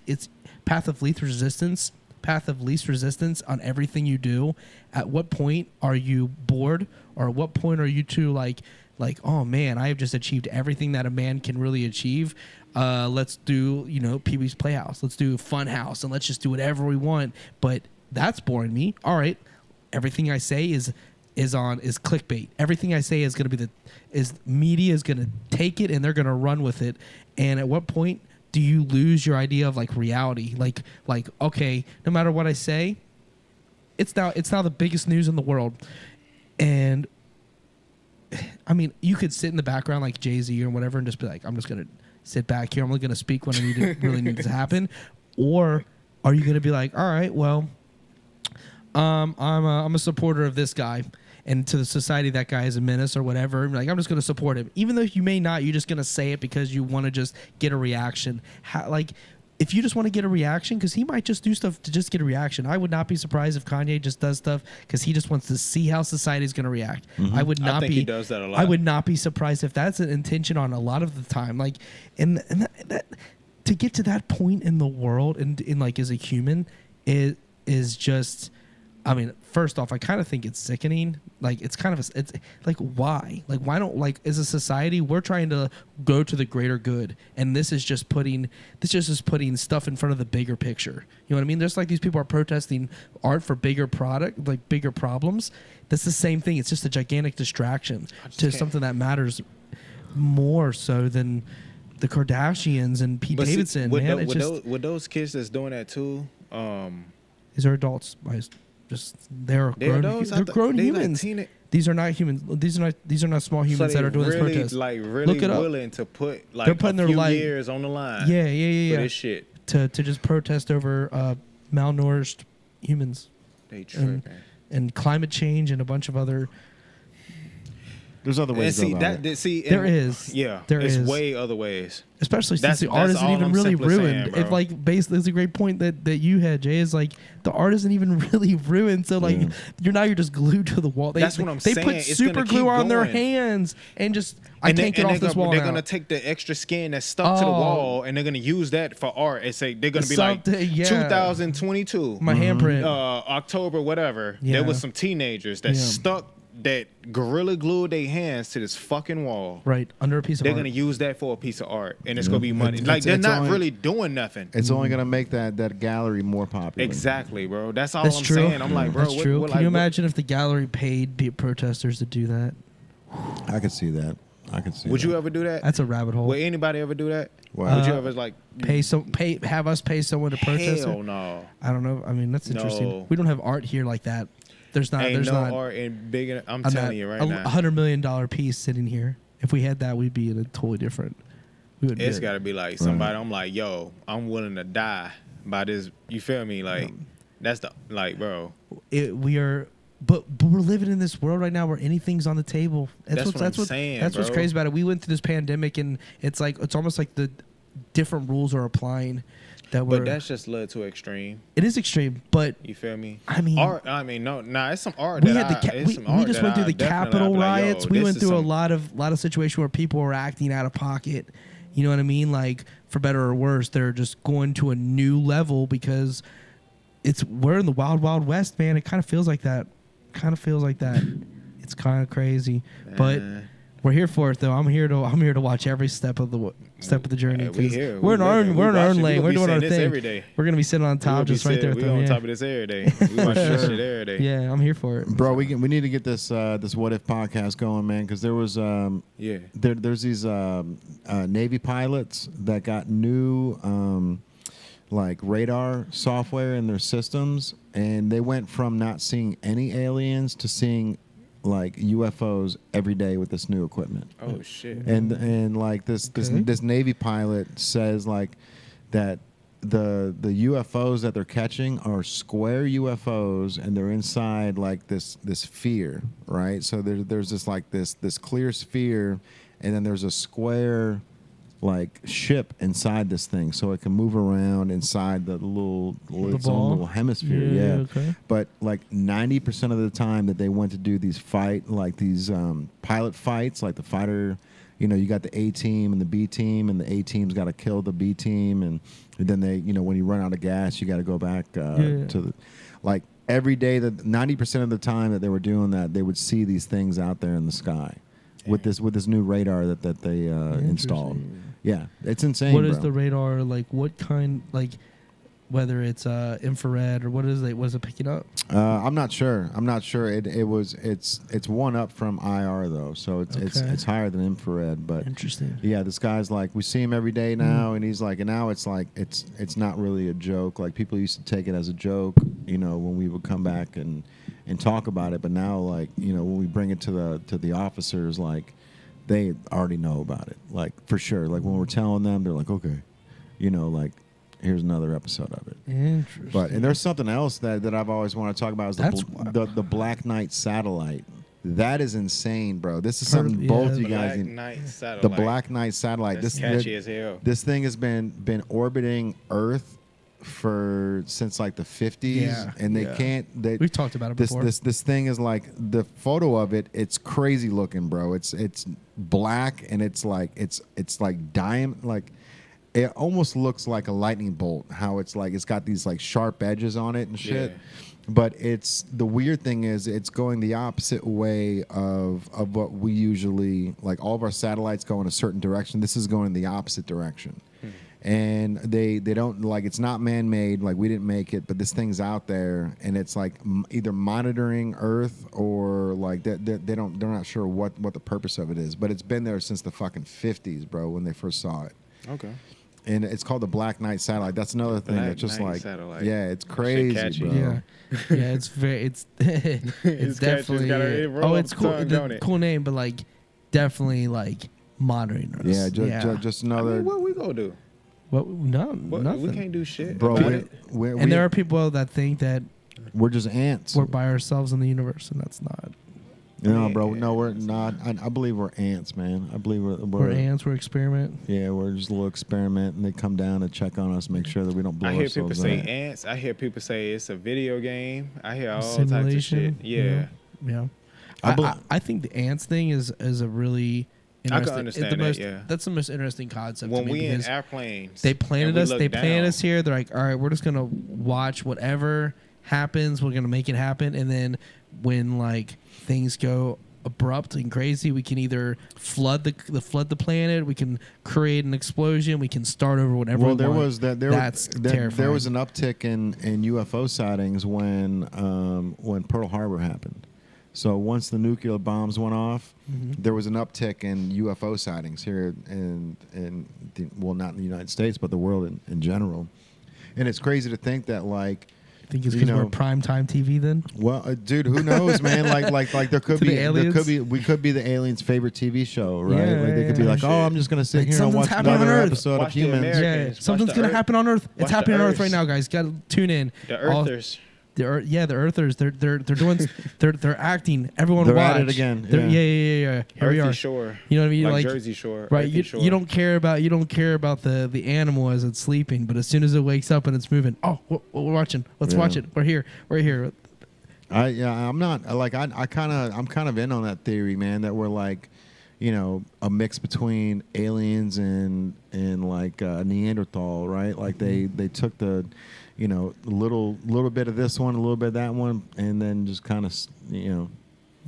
it's path of least resistance on everything you do, at what point are you bored, or at what point are you too like oh man, I have just achieved everything that a man can really achieve. Let's do, you know, Pee-wee's Playhouse. Let's do Fun House, and let's just do whatever we want. But that's boring me. All right, everything I say is clickbait. Everything I say is going to be media is going to take it and they're going to run with it. And at what point do you lose your idea of like reality? Like okay, no matter what I say, it's now the biggest news in the world. And I mean, you could sit in the background like Jay-Z or whatever and just be like, I'm just going to sit back here. I'm only going to speak when I really need it to happen. Or are you going to be like, all right, well, I'm a supporter of this guy, and to the society that guy is a menace or whatever. Like, I'm just going to support him, even though you may not. You're just going to say it because you want to just get a reaction. Like, if you just want to get a reaction, because he might just do stuff to just get a reaction. I would not be surprised if Kanye just does stuff because he just wants to see how society is going to react. Mm-hmm. I think he does that a lot. I would not be surprised if that's an intention on a lot of the time. Like, and that to get to that point in the world and in like as a human, it is just. I mean, first off, I kind of think it's sickening. Like, it's like, why? Like, why don't, like, as a society, we're trying to go to the greater good, and this is just putting stuff in front of the bigger picture. You know what I mean? There's like these people are protesting art for bigger product, like bigger problems. That's the same thing. It's just a gigantic distraction to something that matters more so than the Kardashians and Pete Davidson. With those kids that's doing that too, these are adults. They're grown humans. Like these are not humans. These are not small humans that are doing this protest. Like really willing to put like they're putting a few their years on the line. Yeah. For this shit. To just protest over malnourished humans. They tripping. And climate change and a bunch of other. There's other ways to go about it. There is. Yeah. There's way other ways. Especially since the art isn't even really ruined. It like basically is a great point that you had, Jay, is like the art isn't even really ruined. So like you're just glued to the wall. That's what I'm saying. They put super glue on their hands and just I can't get off this wall. They're gonna take the extra skin that's stuck to the wall and they're gonna use that for art and say they're gonna be like 2022. My handprint. October, whatever. Yeah. There was some teenagers that stuck that gorilla glued their hands to this fucking wall. Right, under a piece of art. They're going to use that for a piece of art, and it's going to be money. They're not really doing nothing. It's only going to make that gallery more popular. Exactly, bro. That's all I'm saying. I'm like, bro, that's true. Can you imagine if the gallery paid protesters to do that? I could see that. Would you ever do that? That's a rabbit hole. Would anybody ever do that? Would you ever like have us pay someone to protest? Hell no. I don't know. I mean, that's interesting. No. We don't have art here like that. There's not art in big. I'm telling you right now, $100 million piece sitting here. If we had that, we'd be in a totally different. It's got to be like somebody. I'm like, yo, I'm willing to die by this. You feel me? Like that's the bro. We are, but we're living in this world right now where anything's on the table. That's what I'm saying. That's what's crazy about it. We went through this pandemic, and it's almost like different rules are applying. But that's just led to extreme. It is extreme, but You feel me? I mean, art. I mean, no, nah. It's some art. we that had I, it's some art we just that went through I the definitely- Capitol I'd be like, yo, riots. We this went is through a some- lot of situations where people were acting out of pocket. You know what I mean? Like, for better or worse, they're just going to a new level because we're in the wild, wild west, man. It kind of feels like that. It's kind of crazy, but we're here for it though. I'm here to watch every step of the journey. Hey, we 'cause here. We're in our own watching. lane. We We're gonna be doing our saying this thing. every day. We're gonna be sitting on top, just right there with We them. on Yeah. top of this every day. We watch this shit every day. Yeah, I'm here for it, Bro, we need to get this What If podcast going, man, because there was Yeah. there's these Navy pilots that got new like radar software in their systems, and they went from not seeing any aliens to seeing like UFOs every day with this new equipment. Oh shit. And like this Navy pilot says like that the UFOs that they're catching are square UFOs, and they're inside like this sphere, right? So there's this clear sphere, and then there's a square like ship inside this thing, so it can move around inside the its own little hemisphere. Yeah. Okay. But like 90% of the time that they went to do these pilot fights, like the fighter, you know, you got the A team and the B team, and the A team's got to kill the B team, and then they, you know, when you run out of gas, you got to go back to the, like every day that 90% of the time that they were doing that, they would see these things out there in the sky with this new radar that they installed. Yeah, it's insane. What is bro. the radar like? What kind, like, whether it's infrared or what is it? Was it picking up? I'm not sure. It's one up from IR though, so it's higher than infrared. But Interesting. yeah, this guy's like, we see him every day now, and he's like, and now it's like it's not really a joke. Like people used to take it as a joke, you know, when we would come back and talk about it. But now, like, you know, when we bring it to the officers, like they already know about it, like for sure. Like when we're telling them, they're like, okay, you know, like here's another episode of it. Interesting. But and there's something else that I've always wanted to talk about is the Black Knight satellite. That is insane, bro. This is something both you guys Black need. Knight satellite. The Black Knight satellite. That's catchy as hell. This thing has been orbiting Earth since like the 50s, and they can't. We've talked about it before. This thing is like, the photo of it. It's crazy looking, bro. It's black, and it's like diamond, like. It almost looks like a lightning bolt. How it's got these like sharp edges on it and shit. Yeah. But the weird thing is it's going the opposite way of what we usually, like all of our satellites go in a certain direction. This is going the opposite direction. And they don't, like, it's not man-made, like we didn't make it, but this thing's out there, and it's like either monitoring Earth or like they're not sure what the purpose of it is. But it's been there since the fucking 50s, bro, when they first saw it. Okay. And it's called the Black Knight satellite. That's another thing that's just like, satellite. yeah, it's crazy, catchy. bro. Yeah, it's very, it's It's definitely. catchy. It roll It's off cool, the tongue, don't the it? cool name, but like definitely like monitoring us. Yeah, just I another. mean, what we gonna do? What? No, nothing. We can't do shit, Bro, about it. And there are people that think that we're just ants. we're by ourselves in the universe, and that's not. No, bro. No, we're not. I believe we're ants, man. I believe We're ants. We're experiment. Yeah, we're just a little experiment, and they come down and check on us, make sure that we don't blow I hear ourselves people say out. ants. I hear people say it's a video game. I hear all types of Simulation. shit. Yeah. Yeah. I I think the ants thing is a really I interesting. can understand that, yeah. That's the most interesting concept. When to me we in because airplanes, they planted and we us. look They down, planted us here. They're like, all right, we're just gonna watch whatever happens. We're gonna make it happen, and then when like things go abrupt and crazy, we can either flood the planet, we can create an explosion, we can start over whatever. Well, we want. that's terrifying. there was an uptick in UFO sightings when Pearl Harbor happened. So once the nuclear bombs went off, there was an uptick in UFO sightings here well, not in the United States, but the world in general. And it's crazy to think that, like, I think it's because we're primetime TV then. well, dude, who knows, man? Like there could To be the aliens? we could be the aliens' favorite TV show, right? Yeah, like they could be yeah, like, shit. oh, I'm just gonna sit Like, here and something's watch happening on another Earth. episode of Watch the Humans. Americans. Yeah, Watch something's the gonna Earth. happen on Earth. It's Watch happening the on Earth right Earths. now, guys. Got to tune in. The All- Earthers. The Earthers, they're doing, they're acting. Everyone They're watch. at it again. They're- Yeah. yeah. Here we Earthy are. Shore. You know what I mean? Like Jersey Shore. Right. Earthy You, Shore. you don't care about the animal as it's sleeping, but as soon as it wakes up and it's moving, we're watching. Let's watch it. We're here. I'm not like I'm kind of in on that theory, man. That we're like, a mix between aliens and like Neanderthal, right? Like they took the, little bit of this one, a little bit of that one, and then just kind of,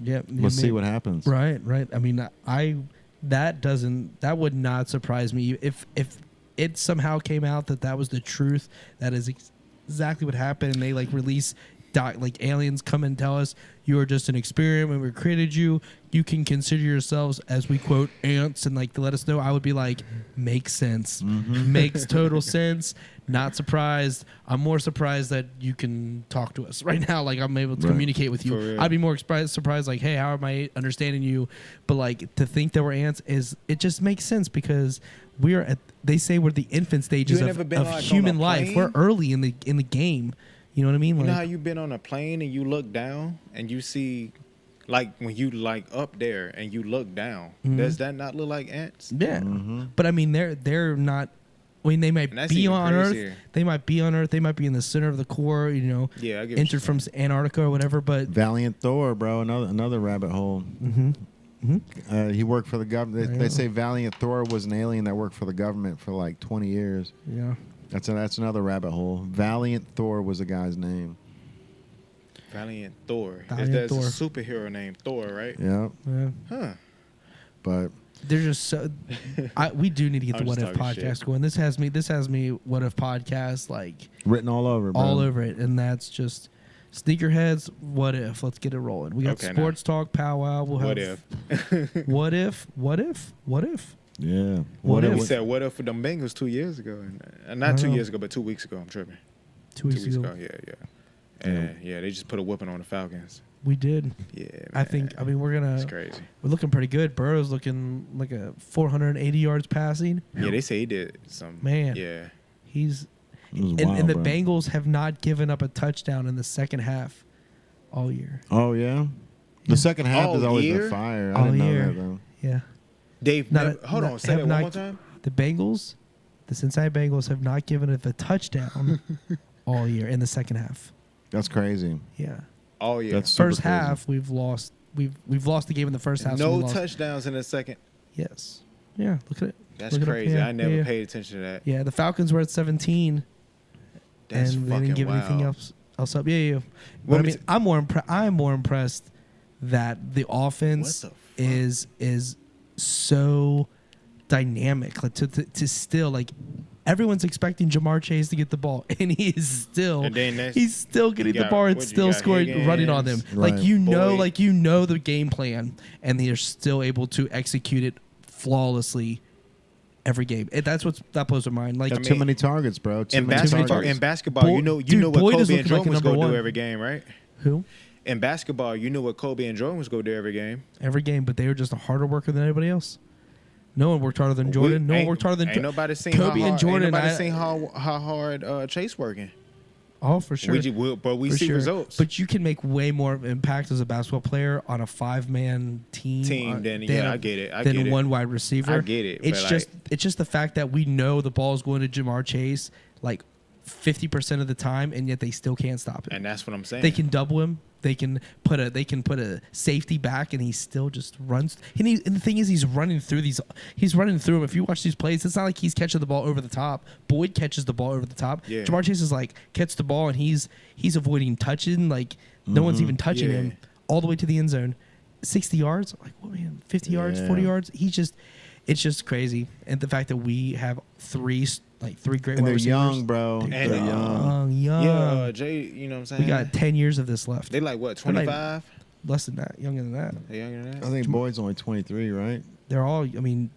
let's see what happens. Right. I mean, that would not surprise me if it somehow came out that was the truth. That is exactly what happened, and they like release. Like aliens come and tell us you are just an experiment. We created you. You can consider yourselves as we quote ants, and like to let us know. I would be like, makes sense, makes total sense. Not surprised. I'm more surprised that you can talk to us right now. Like I'm able to communicate with you. I'd be more surprised. Like, hey, how am I understanding you? But like to think that we're ants it just makes sense because we are they say we're the infant stages of like human life. We're early in the game. You know what I mean? You like, know how you've been on a plane and you look down and you see, like when you like up there and you look down, does that not look like ants? Yeah, but I mean they're not. I mean they might be on Earth. They might be on Earth. They might be in the center of the core. Yeah, I get entered from Antarctica or whatever. But Valiant Thor, bro, another rabbit hole. He worked for the government. They say Valiant Thor was an alien that worked for the government for like 20 years. Yeah. That's another rabbit hole. Valiant Thor was the guy's name. Valiant Thor. Valiant Thor. A superhero named Thor, right? Yeah. Huh. But they're just so. We do need to get the What If podcast going. This has me What If podcast like written all over, bro. All over it, and that's just sneakerheads. What if? Let's get it rolling. We got sports talk, powwow. We'll have What if? What if? Yeah. What if? We said what if for them Bengals 2 years ago, and not 2 years ago, but 2 weeks ago. I'm tripping. 2 weeks ago. Yeah. And they just put a whooping on the Falcons. We did. Yeah, man. I mean, we're gonna. It's crazy. We're looking pretty good. Burrow's looking like a 480 yards passing. Yeah, they say he did some. Man. Yeah. He's. Wild, and the bro. Bengals have not given up a touchdown in the second half all year. Oh yeah. The second half All has always year? been fire. I All didn't know year. that though. Yeah. Hold on, say that one more time. The Bengals, the Cincinnati Bengals, have not given it a touchdown all year in the second half. That's crazy. Yeah. Oh yeah. That's super First crazy. half we've lost. We've lost the game in the first half. so No we lost. touchdowns in the second. Yes. Yeah. Look at it. That's Look it up. crazy. Yeah, I never yeah. paid attention to that. Yeah. The Falcons were at 17, That's and they fucking didn't give wild. anything else up. Yeah. But I mean, I'm more impressed that the offense What the fuck? is so dynamic. Like to still like everyone's expecting Jamar Chase to get the ball, and he is still he's still getting the ball and still scoring, running on them. Right. Like you know the game plan, and they are still able to execute it flawlessly every game. And that blows my mind. Like Too many targets, bro. In basketball, you know what Boyd is Kobe and looking like Jordan was number going to one. do every game, right? Who? In basketball, you knew what Kobe and Jordan was going to do every game. Every game, but they were just a harder worker than anybody else. No one worked harder than Jordan. No one worked harder than Ain't nobody seen Kobe how hard, and Jordan. Ain't nobody seen how hard Chase working. Oh, for sure. But we For see sure. results. But you can make way more impact as a basketball player on a 5-man team. I get it. Than one wide receiver. I get it. It's just the fact that we know the ball is going to Jamar Chase like 50% of the time, and yet they still can't stop it. And that's what I'm saying. They can double him. They can put a safety back, and he still just runs. And the thing is, he's running through these. He's running through them. If you watch these plays, it's not like he's catching the ball over the top. Boyd catches the ball over the top. Yeah. Jamar Chase is like catch the ball, and he's avoiding touching. Like no one's even touching him all the way to the end zone, 60 yards. Like what, man, 50 yards, 40 yards. It's just crazy, and the fact that we have three great And wide they're receivers. young, bro. And They're young. Yeah, Jay, you know what I'm saying? We got 10 years of this left. They like what, 25? Less than that, younger than that. They younger than that? I think Boyd's only 23, right? They're all, I mean,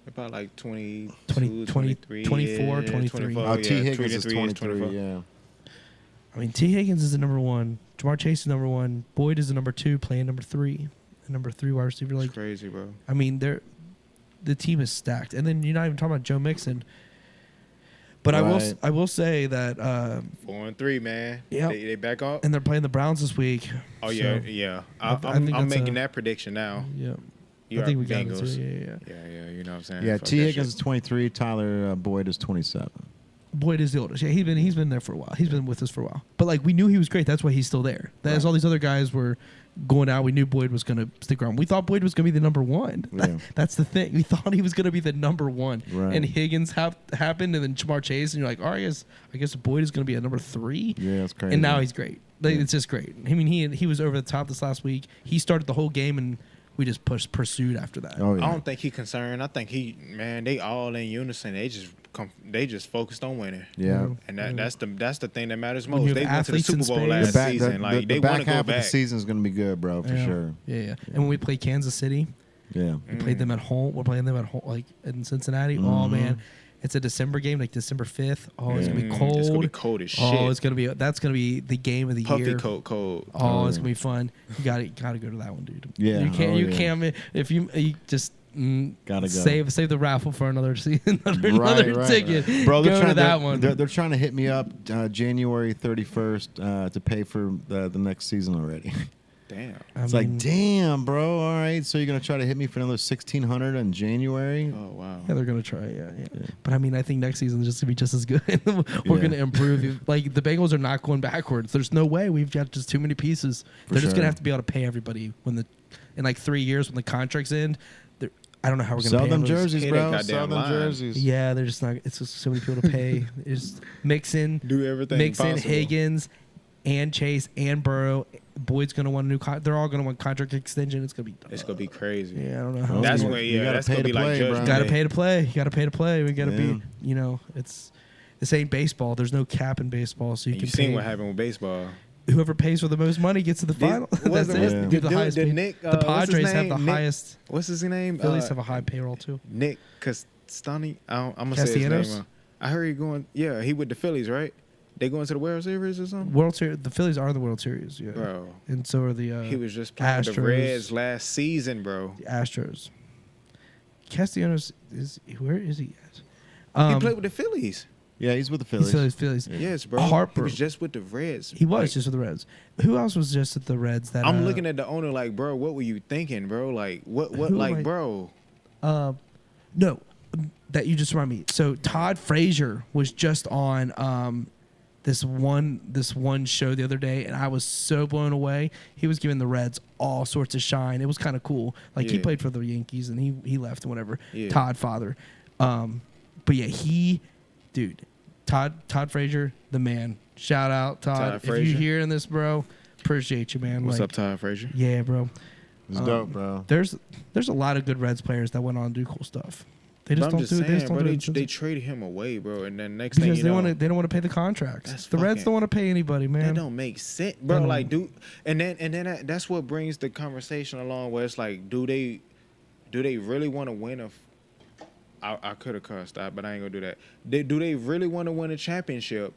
They're about like 20, 24, 23. Oh, T. Higgins is 23, 23, yeah. I mean, T. Higgins is the number one. Jamar Chase is number one. Boyd is the number two, playing number three. The number three wide receiver. It's Like, crazy, bro. I mean, the team is stacked. And then you're not even talking about Joe Mixon. But Right. I will say that 4-3, man. Yep. They back up. and they're playing the Browns this week. Oh so, yeah. I think I'm that's making a- that prediction now. Yeah. You I think are we got it Bengals. too. Yeah. Yeah. You know what I'm saying? Yeah, Fuck T that Higgins is shit. 23. Tyler Boyd is 27. Boyd is the oldest. Yeah, he's been there for a while. He's been with us for a while. But like we knew he was great. That's why he's still there. As all these other guys were going out, we knew Boyd was going to stick around. We thought Boyd was going to be the number one. Yeah. That's the thing. We thought he was going to be the number one. Right. And Higgins happened, and then Jamar Chase, and you're like, oh, I guess Boyd is going to be a number 3. Yeah, that's crazy. And now he's great. Like, Yeah. It's just great. I mean, he was over the top this last week. He started the whole game, and we just pursued after that. Oh yeah. I don't think he concerned. I think they all in unison. They just focused on winning. Yeah. And that's the thing that matters When you most. have They went to the athletes in Super Bowl space. last season. Like the they back want to go half of the back. season is going to be good, bro, for Yeah. sure. Yeah. And when we play Kansas City, Yeah. we played them at home. We're playing them at home, like in Cincinnati. Oh man, it's a December game, like December 5th. Oh, it's gonna be cold. It's gonna be cold as shit. Oh, that's gonna be the game of the Puffy year. cold. Oh, it's yeah. gonna be fun. You gotta go to that one, dude. Yeah. You can't. Oh, you yeah. can't. If you just Gotta go. save the raffle for another another Right. ticket. Bro, they're go trying to that one. They're trying to hit me up January 31st to pay for the next season already. Damn. It's like, damn, bro. All right, so you're gonna try to hit me for another $1,600 in January? Oh wow. Yeah, they're gonna try. Yeah. But I mean, I think next season is just gonna be just as good. We're Yeah. gonna improve. Like the Bengals are not going backwards. There's no way. We've got just too many pieces. For They're just sure. gonna have to be able to pay everybody in like 3 years when the contracts end. I don't know how we're gonna Sell pay them those. jerseys, Pay bro. that Sell goddamn them line. jerseys. Yeah, they're just not. It's just so many people to pay. Just Mixon, Do everything Mixon, possible. Higgins, and Chase and Burrow. Boyd's gonna want a new. They're all gonna want contract extension. It's gonna be crazy. Yeah, I don't know how. That's it's where You gotta that's pay gonna to be like play, Judgment bro. Got to Day. pay to play. You got to pay to play. We got to Yeah. be. This ain't baseball. There's no cap in baseball, so you And can you seen pay. what happened with baseball. Whoever pays for the most money gets to the final. That's it. Yeah. Dude, the highest paid. Nick, The what's his Padres have name? the Nick- highest. What's his name? Phillies have a high payroll too. Nick Castani. I'm gonna say his Castellanos? name. I heard he going. Yeah, he with the Phillies, right? They going to the World Series or something, World Series. The Phillies are in the World Series. Yeah, bro. and so are the. He was just playing with the Astros. Reds last season, bro. The Astros. Castellanos where is he at? He played with the Phillies. Yeah, he's with the He's Phillies. Phillies. Yes, bro. Harper. He was just with the Reds. He was Like, just with the Reds. Who else was just at the Reds? That I'm looking at the owner like, bro, what were you thinking, bro? Like, what, Who am like, I- bro? No, that you just remind me. So Todd Frazier was just on this one show the other day, and I was so blown away. He was giving the Reds all sorts of shine. It was kind of cool. Like he Yeah. played for the Yankees, and he left and whatever. Yeah. Todd father, but yeah, Todd Frazier, the man. Shout out Todd. Todd If you Frazier. hearing this, bro, appreciate you, man. What's Like, up, Todd Frazier? Yeah, bro. It's dope, bro. There's a lot of good Reds players that went on to do cool stuff. They just But I'm don't just do it. They saying, just don't bro. do They it. traded him away, bro, and then next thing Because you they know, don't want to pay the contracts. That's The Reds fucking- don't want to pay anybody, man. that don't make sense, bro. don't. Like, and then that's what brings the conversation along. Where it's like, do they really want to win I could have cussed that, but I ain't gonna do that. Do they really want to win a championship?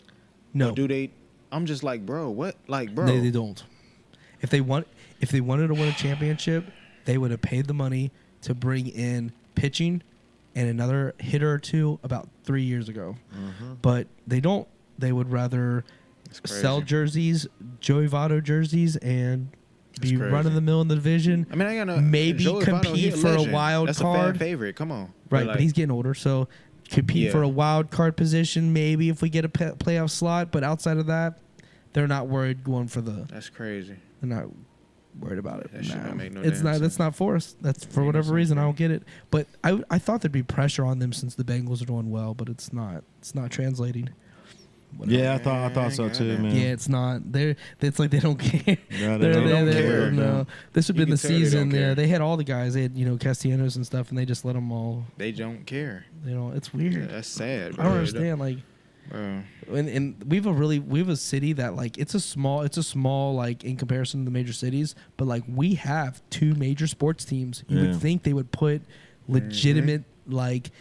No, Or do they? I'm just like, bro, what? Like, bro, they don't. If they wanted to win a championship, they would have paid the money to bring in pitching and another hitter or two about 3 years ago. But they don't. They would rather It's crazy. sell jerseys, Joey Votto jerseys, and That's be crazy. run of the mill in the division. I mean, I got no maybe Joey Votto, he compete for a legend. wild That's card. a fan favorite. Come on, Right, like, but he's getting older, so compete Yeah. for a wild card position maybe if we get a playoff slot. But outside of that, they're not worried going for the. that's crazy. They're not worried about it. That shit don't make no it's damn not. sense. That's not for us. That's for Ain't no whatever sense, reason. I bro. don't get it. But I thought there'd be pressure on them since the Bengals are doing well, but it's not. It's not translating. Whatever. Yeah, I thought so too, goddamn. man. Yeah, it's not. It's like they don't care. Yeah, they don't care, No, no. this would You be the can tell they don't season. Yeah, care. they had all the guys. They had Castellanos and stuff, and they just let them all. They don't care. It's weird. That's sad, I bro. don't understand. Like, Bro. and we have a city that like it's a small like in comparison to the major cities, but like we have two major sports teams. You Yeah. would think they would put legitimate like,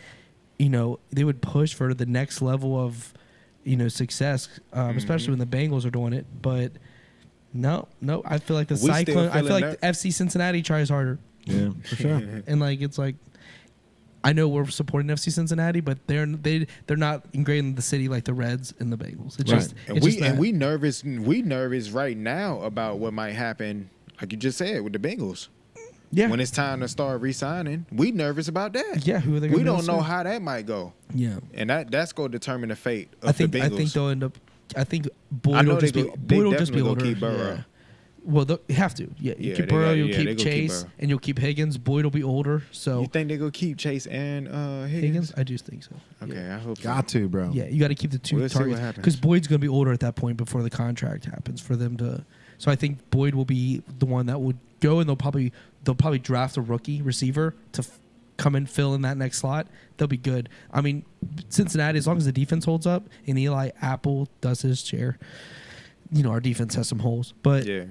they would push for the next level of, success, especially when the Bengals are doing it. But no, I feel like the We still Cyclone. I feel feeling like the FC Cincinnati tries harder, Yeah, for sure. and like it's like. I know we're supporting FC Cincinnati, but they're not ingrained in the city like the Reds and the Bengals. It's Right. just And it's just that. we nervous right now about what might happen, like you just said, with the Bengals. Yeah. When it's time to start re-signing, we nervous about that. Yeah, who are they? We gonna don't know sign? how that might go, Yeah. and that's going to determine the fate of I think the Bengals. they'll end up. I think I Boyd know will just they be go- they Boyd will just be definitely older. gonna keep Burrow. Yeah. Well, you have to. Yeah, you Yeah, keep they Burrow, got- you'll yeah, they keep gonna keep Chase, Burrow. and you'll keep Higgins. Boyd will be older, so You think they go keep Chase and Higgins? Higgins. I do think so. Okay, Yeah. I hope so. Got to, bro. Yeah, you got to keep the two We'll see what targets happens. because Boyd's going to be older at that point before the contract happens for them to. So I think Boyd will be the one that would go, and they'll probably draft a rookie receiver to come and fill in that next slot. They'll be good. I mean, Cincinnati, as long as the defense holds up and Eli Apple does his share, our defense has some holes, but Yeah.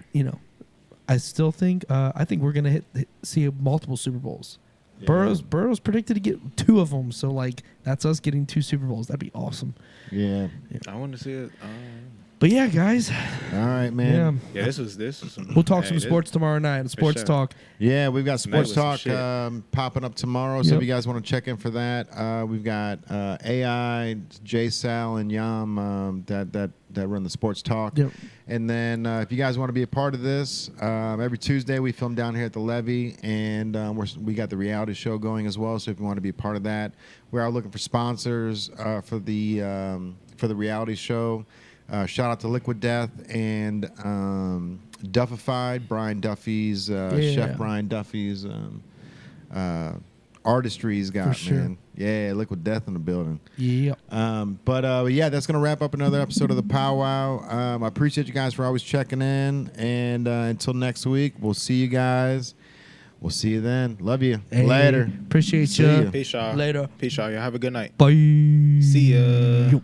I still think I think we're gonna see multiple Super Bowls. Yeah. Burrow's predicted to get 2 of them, so like that's us getting 2 Super Bowls. That'd be awesome. Yeah. I want to see it. But yeah, guys, All right, man. Yeah, this was some. we'll talk hey, some this- sports tomorrow night. Sports sure. talk. Yeah, we've got sports was some talk shit. popping up tomorrow. So Yep. if you guys want to check in for that, we've got AI, Jay Sal, and Yam that run the sports talk. Yep. And then if you guys want to be a part of this, every Tuesday we film down here at the Levee, and we got the reality show going as well. So if you want to be a part of that, we are looking for sponsors for the reality show. Shout out to Liquid Death and Duffified, Brian Duffy's Chef Brian Duffy's artistry he's got, For sure. man. Yeah, Liquid Death in the building. Yeah. But yeah, that's gonna wrap up another episode of the PowWow. I appreciate you guys for always checking in, and until next week, we'll see you guys. We'll see you then. Love you. Hey, Later. Appreciate See you. ya. Peace, y'all. Later. Peace, y'all. Y'all have a good night. Bye. See ya. Yo.